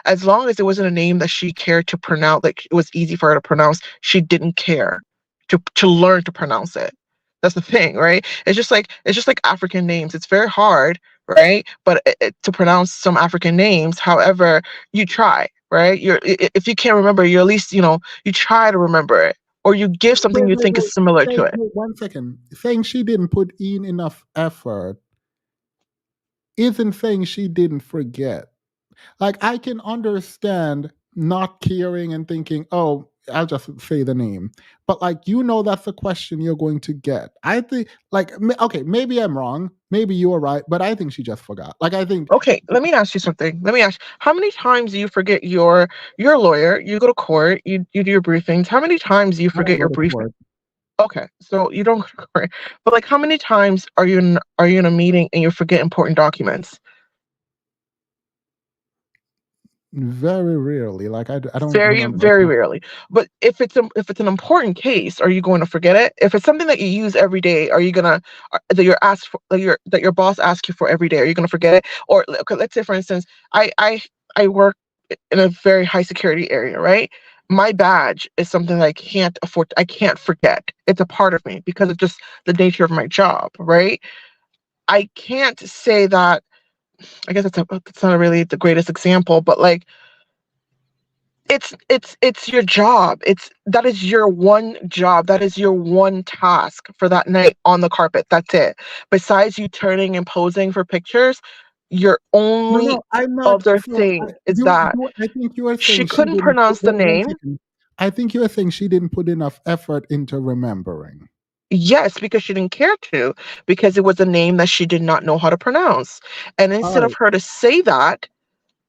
as long as it wasn't a name that she cared to pronounce, like it was easy for her to pronounce, she didn't care to learn to pronounce it. That's the thing, right? It's just like African names. It's very hard, right? But to pronounce some African names, however, you try, right? If you can't remember, you at least you try to remember it or you give something you think is similar to it. Wait 1 second. Saying she didn't put in enough effort isn't saying she didn't forget. Like I can understand not caring and thinking, oh, I'll just say the name. But like that's the question you're going to get. I think okay, maybe I'm wrong. Maybe you are right, but I think she just forgot. Like I think Okay, let me ask you something. Let me ask, how many times do you forget your lawyer? You go to court, you do your briefings. How many times do you I don't forget go your to briefing? court. Okay, so you don't go to court. But like how many times are you in a meeting and you forget important documents? Very rarely. Like I don't Very, remember. very rarely. But if it's an important case, are you going to forget it? If it's something that you use every day, are you gonna that you're asked for, that your boss asks you for every day? Are you gonna forget it? Or okay, let's say for instance, I work in a very high security area, right? My badge is something that I can't forget. It's a part of me because of just the nature of my job, right? I can't say that. I guess that's not really the greatest example, but like it's your job. That is your one job. That is your one task for that night on the carpet. That's it. Besides you turning and posing for pictures, your only No, I'm not. other So thing is that I think you are she saying she couldn't didn't. pronounce the Wait 1 name. second. I think you are saying she didn't put enough effort into remembering. Yes, because she didn't care to, because it was a name that she did not know how to pronounce. And All instead of right. her to say that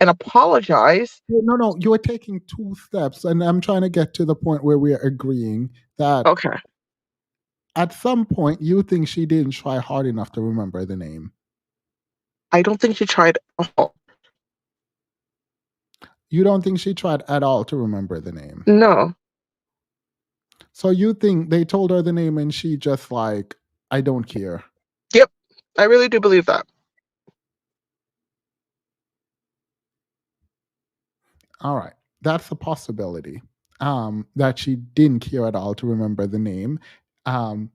and apologize. No, you are taking two steps, and I'm trying to get to the point where we are agreeing that Okay. at some point you think she didn't try hard enough to remember the name. I don't think she tried at all. You don't think she tried at all to remember the name? No. So you think they told her the name and she just like, I don't care. Yep. I really do believe that. All right. That's a possibility. That she didn't care at all to remember the name. Um,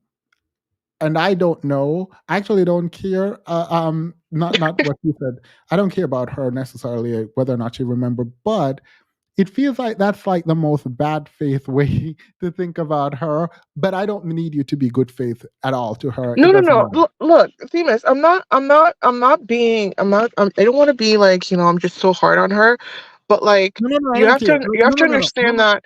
and I don't know. I actually don't care. Not what you said. I don't care about her necessarily, whether or not she remember, but it feels like that's like the most bad faith way to think about her. But I don't need you to be good faith at all to her. No, It no, doesn't no. matter. Look, Themis, I don't want to be like, I'm just so hard on her. But like, No, I don't care. you have to No. understand that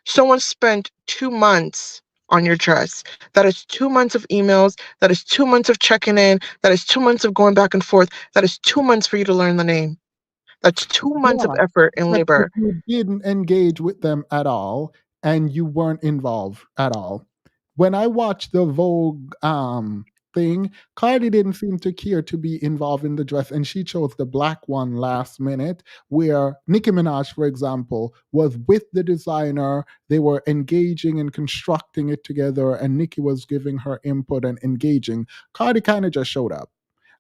someone spent 2 months on your dress. That is 2 months of emails. That is 2 months of checking in. That is 2 months of going back and forth. That is 2 months for you to learn the name. That's 2 months of Yeah, effort and but if labor. you didn't engage with them at all and you weren't involved at all. When I watched the Vogue thing, Cardi didn't seem to care to be involved in the dress, and she chose the black one last minute. Where Nicki Minaj, for example, was with the designer, they were engaging and constructing it together, and Nicki was giving her input and engaging. Cardi kind of just showed up.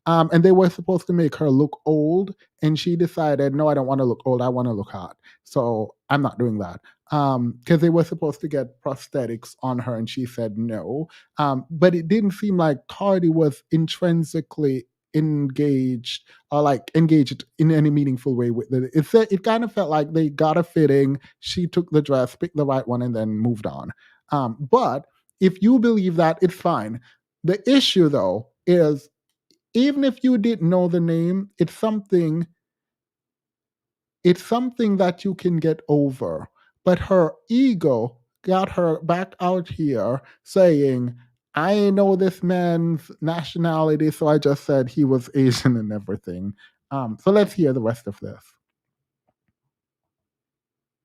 And they were supposed to make her look old, and she decided, no, I don't want to look old. I want to look hot. So I'm not doing that. Because they were supposed to get prosthetics on her, and she said no. But it didn't seem like Cardi was intrinsically engaged or like engaged in any meaningful way with it. It kind of felt like they got a fitting. She took the dress, picked the right one, and then moved on. But if you believe that, it's fine. The issue, though, is even if you didn't know the name, it's something that you can get over. But her ego got her back out here saying, I know this man's nationality, so I just said he was Asian and everything. So let's hear the rest of this.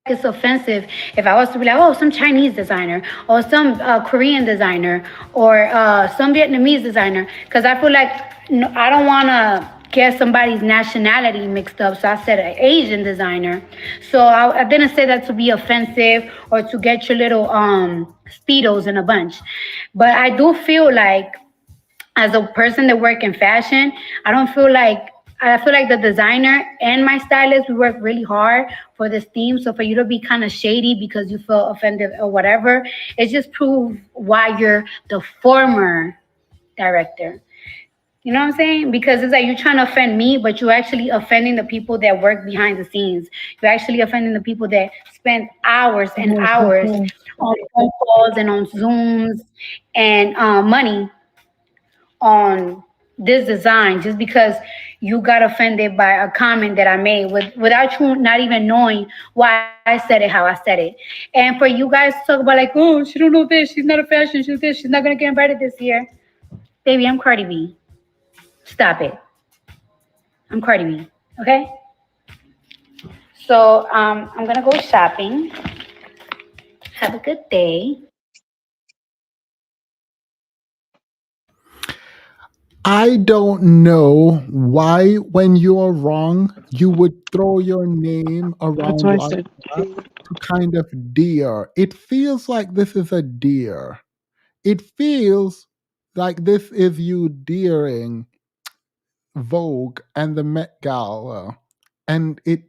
It's offensive if I was to be like, oh, some Chinese designer or some Korean designer or some Vietnamese designer, because I feel like I don't want to get somebody's nationality mixed up. So I said an Asian designer. So I didn't say that to be offensive or to get your little Speedos in a bunch. But I do feel like, as a person that work in fashion, I feel like the designer and my stylist, we work really hard for this theme. So for you to be kind of shady because you feel offended or whatever, it just proves why you're the former director. You know what I'm saying? Because it's like you're trying to offend me, but you're actually offending the people that work behind the scenes. You're actually offending the people that spend hours and hours on phone calls and on Zooms and money on this design just because you got offended by a comment that I made without you not even knowing why I said it how I said it. And for you guys to talk about like, oh, she don't know this, she's not a fashion, she's this, she's not gonna get invited this year. Baby, I'm Cardi B. Stop it. I'm Cardi B. Okay? So I'm gonna go shopping. Have a good day. I don't know why, when you're wrong, you would throw your name That's around what I like said. that to kind of deer. It feels like this is a deer. It feels like this is you deering Vogue and the Met Gala. And it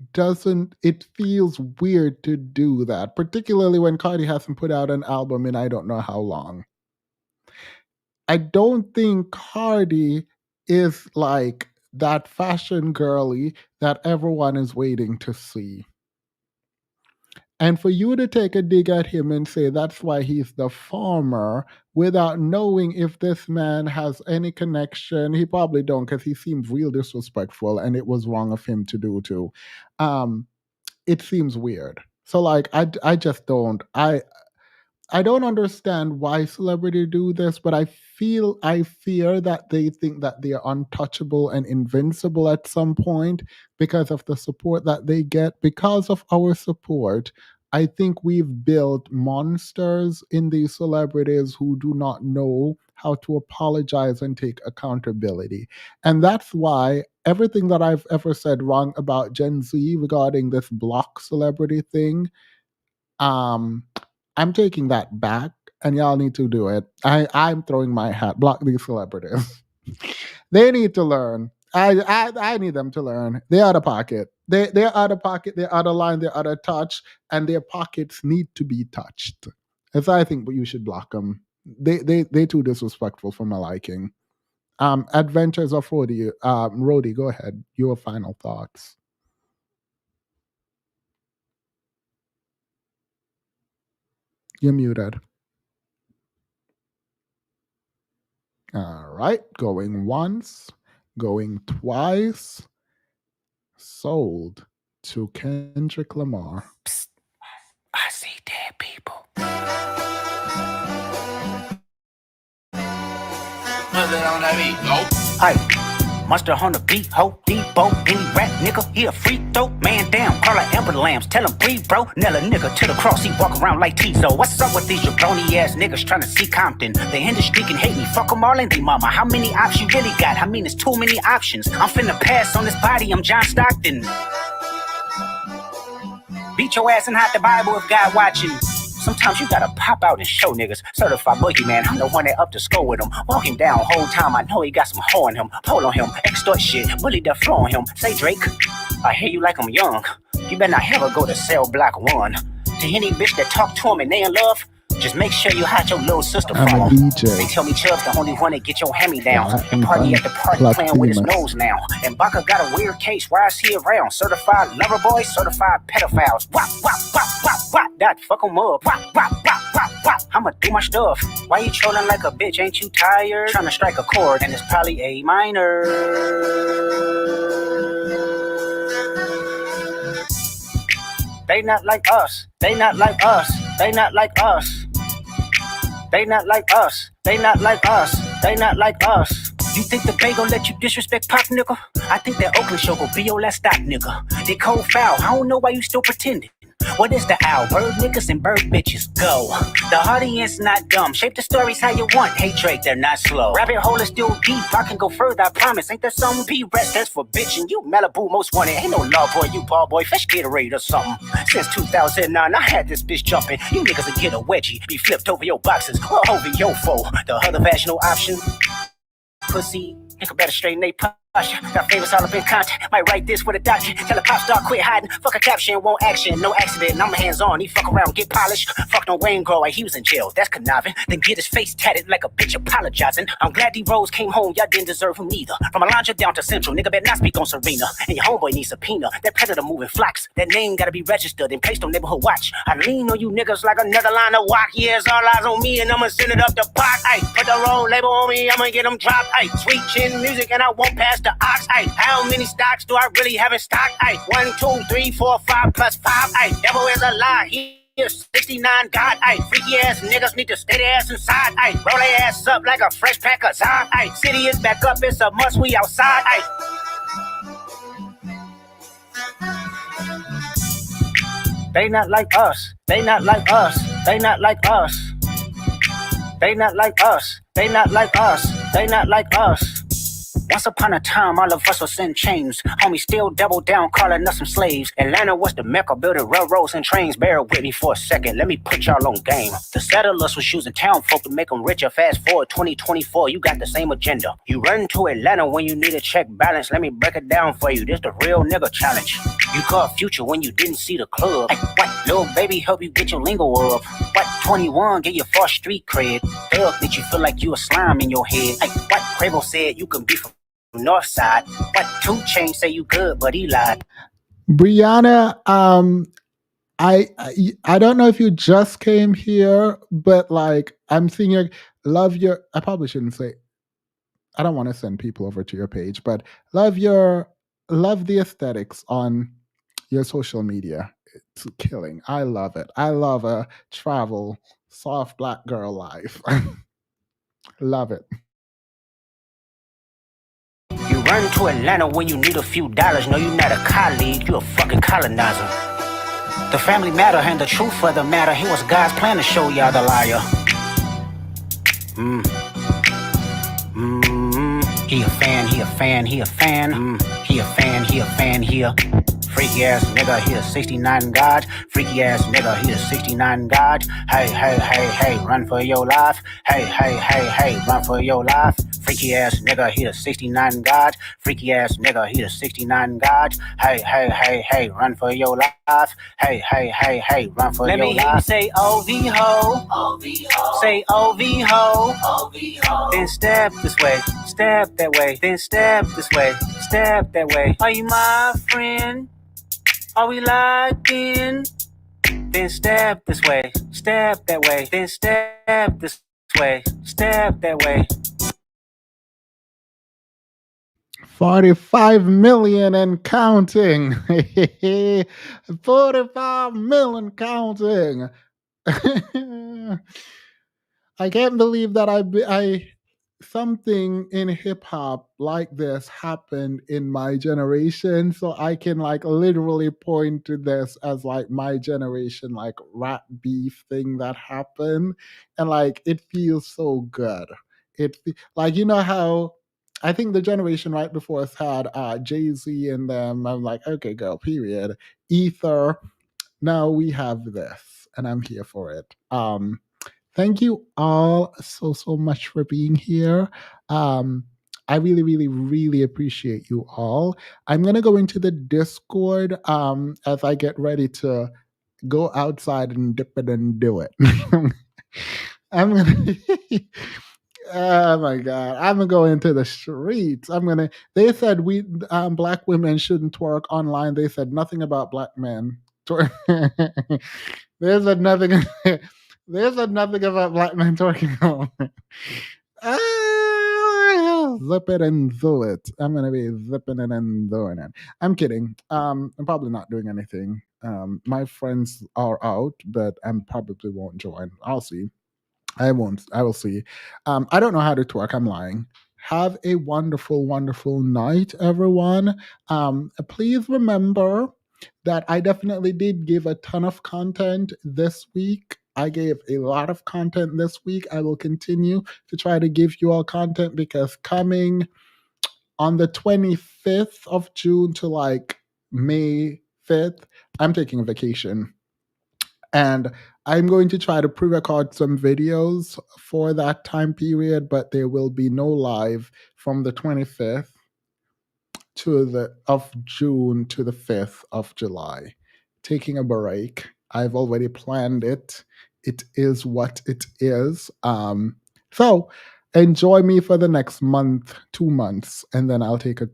feels weird to do that, particularly when Cardi hasn't put out an album in I don't know how long. I don't think Cardi is like that fashion girly that everyone is waiting to see. And for you to take a dig at him and say that's why he's the farmer without knowing if this man has any connection, he probably don't because he seems real disrespectful and it was wrong of him to do too. It seems weird. So like I just don't. I don't understand why celebrities do this, but I fear that they think that they are untouchable and invincible at some point because of the support that they get. Because of our support, I think we've built monsters in these celebrities who do not know how to apologize and take accountability. And that's why everything that I've ever said wrong about Gen Z regarding this block celebrity thing, um, I'm taking that back, and y'all need to do it. I'm throwing my hat. Block these celebrities. They need to learn. I need them to learn. They're out of pocket. They're out of pocket. They're out of line. They're out of touch, and their pockets need to be touched. And so I think you should block them. they too disrespectful for my liking. Adventures of Rhodey. Rhodey, go ahead. Your final thoughts. You're muted. All right, going once, going twice. Sold to Kendrick Lamar. Psst, I see dead people. Hey, Mustard on the beat, ho, Debo, any rap nigga, he a free throw, man down, call her Amber Lambs, tell him breathe, bro, nail a nigga to the cross, he walk around like Tizo. What's up with these jabroni ass niggas trying to see Compton? The industry can hate me, fuck them all and they mama. How many options you really got? I mean, it's too many options. I'm finna pass on this body, I'm John Stockton. Beat your ass and hide the Bible if God watching. Sometimes you gotta pop out and show niggas. Certified boogeyman, I'm the one that up to score with him. Walk him down whole time, I know he got some hoe on him. Pull on him, extort shit, bully the floor on him. Say Drake, I hear you like I'm young. You better not ever go to cell block 1. To any bitch that talk to him and they in love, just make sure you hide your little sister from I'm a him. DJ. They tell me Chubb's the only one that get your hand me down. Yeah, And party at the party Plus playing with his famous. nose now. And Butker got a weird case, why is he around? Certified lover boys, certified pedophiles. Wop, wop, wop, wop, wop, that fuck him up. Wop, wop, wop, wop, wop, I'ma do my stuff. Why you trolling like a bitch, ain't you tired? Trying to strike a chord and it's probably A minor. They not like us, they not like us, they not like us. They not like us, they not like us, they not like us. You think the Bay gon' let you disrespect Pop, nigga? I think that Oakland show gon' be your last stop, nigga. They cold foul, I don't know why you still pretending. What is the owl? Bird niggas and bird bitches, go. The audience not dumb, shape the stories how you want. Hey Drake, they're not slow. Rabbit hole is still deep, I can go further, I promise. Ain't there some B-rest that's for bitching? You Malibu most wanted, ain't no love boy, you ball boy, fish Gatorade or something. Since 2009, I had this bitch jumping. You niggas will get a wedgie, be flipped over your boxes, or over your foe. The other vaginal option, pussy, nigga better straighten they posture. Got famous all up in contact. Might write this with a doctor. Tell a pop star quit hiding. Fuck a caption, won't action. No accident. I'm hands on. He fuck around, get polished. Fucked on Wayne Grow like he was in jail. That's conniving. Then get his face tatted like a bitch apologizing. I'm glad D-Rose came home. Y'all didn't deserve him neither. From Alondra down to Central. Nigga better not speak on Serena. And your homeboy needs subpoena. That predator moving flocks. That name gotta be registered and placed on neighborhood watch. I lean on you niggas like another line of walk. Yeah, it's all eyes on me and I'ma send it up the pot. Ay, put the wrong label on me. I'ma get them dropped. Ay, sweet chin music and I won't pass the ox. Ay, how many stocks do I really have in stock? Ay, 1, 2, 3, 4, 5 plus 5. Ay, devil is a lie. Here's 69 God. Ay, freaky ass niggas need to stay their ass inside. Ay, roll their ass up like a fresh pack of Zod. Ay, city is back up. It's a must. We outside. Ay. They not like us. They not like us. They not like us. They not like us. They not like us. They not like us. Once upon a time, all of us was in chains. Homie still double down, calling us some slaves. Atlanta was the mecca, building railroads and trains. Bear with me for a second, let me put y'all on game. The settlers was using town folk to make them richer. Fast forward 2024, you got the same agenda. You run to Atlanta when you need a check balance. Let me break it down for you, this the real nigga challenge. You called Future when you didn't see the club. Hey, what, little baby, help you get your lingo up. What, 21, get your first street cred. Thug, did you feel like you a slime in your head? Hey, what, Quavo said you can be from North Side. What, 2 Chainz say you good, but he lied. Brianna, I don't know if you just came here, but like I'm thinking, I probably shouldn't say. I don't want to send people over to your page, but love the aesthetics on your social media. It's killing. I love it. I love a travel soft black girl life. Love it. You run to Atlanta when you need a few dollars. No, you're not a colleague, you a fucking colonizer. The family matter and the truth of the matter. It was God's plan to show y'all the liar. He a fan, he a fan, he a fan. He a fan, he a fan, he a Freaky ass nigga, he a 69 God. Freaky ass nigga, he a 69 God. Hey, hey, hey, hey, run for your life. Hey, hey, hey, hey, run for your life. Freaky ass nigga, he a 69 God. Freaky ass nigga, he a 69 God. Hey, hey, hey, hey, run for your life. Hey, hey, hey, hey, run for your life. Let me hear you say OV ho. Say OV ho. Then step this way, step that way. Then step this way, step that way. Are you my friend? Are we locked in? Then step this way, step that way. Then step this way, step that way. 45 million and counting. 45 million counting. I can't believe that I something in hip hop like this happened in my generation. So I can like literally point to this as like my generation like rap beef thing that happened, and like it feels so good. Like you know how I think the generation right before us had Jay-Z and them. I'm like, okay, girl, period. Ether. Now we have this, and I'm here for it. Thank you all so much for being here. Um, I really, really, really appreciate you all. I'm gonna go into the Discord as I get ready to go outside and dip it and do it. I'm gonna. Oh my god! I'm gonna go into the streets. I'm gonna. They said we black women shouldn't twerk online. They said nothing about black men. They said nothing. They said nothing about black men twerking online. Zip it and do it. I'm gonna be zipping it and doing it. I'm kidding. I'm probably not doing anything. My friends are out, but I probably won't join. I'll see. I won't. I will see. I don't know how to twerk. I'm lying. Have a wonderful, wonderful night, everyone. Please remember that I definitely did give a ton of content this week. I gave a lot of content this week. I will continue to try to give you all content because coming on the 25th of June to like May 5th, I'm taking a vacation. And I'm going to try to pre-record some videos for that time period, but there will be no live from the 25th of June to the 5th of July. Taking a break. I've already planned it. It is what it is. So enjoy me for the next month, 2 months, and then I'll take a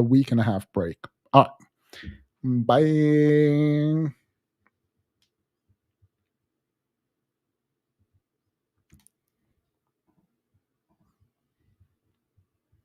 week and a half break. All right. Bye.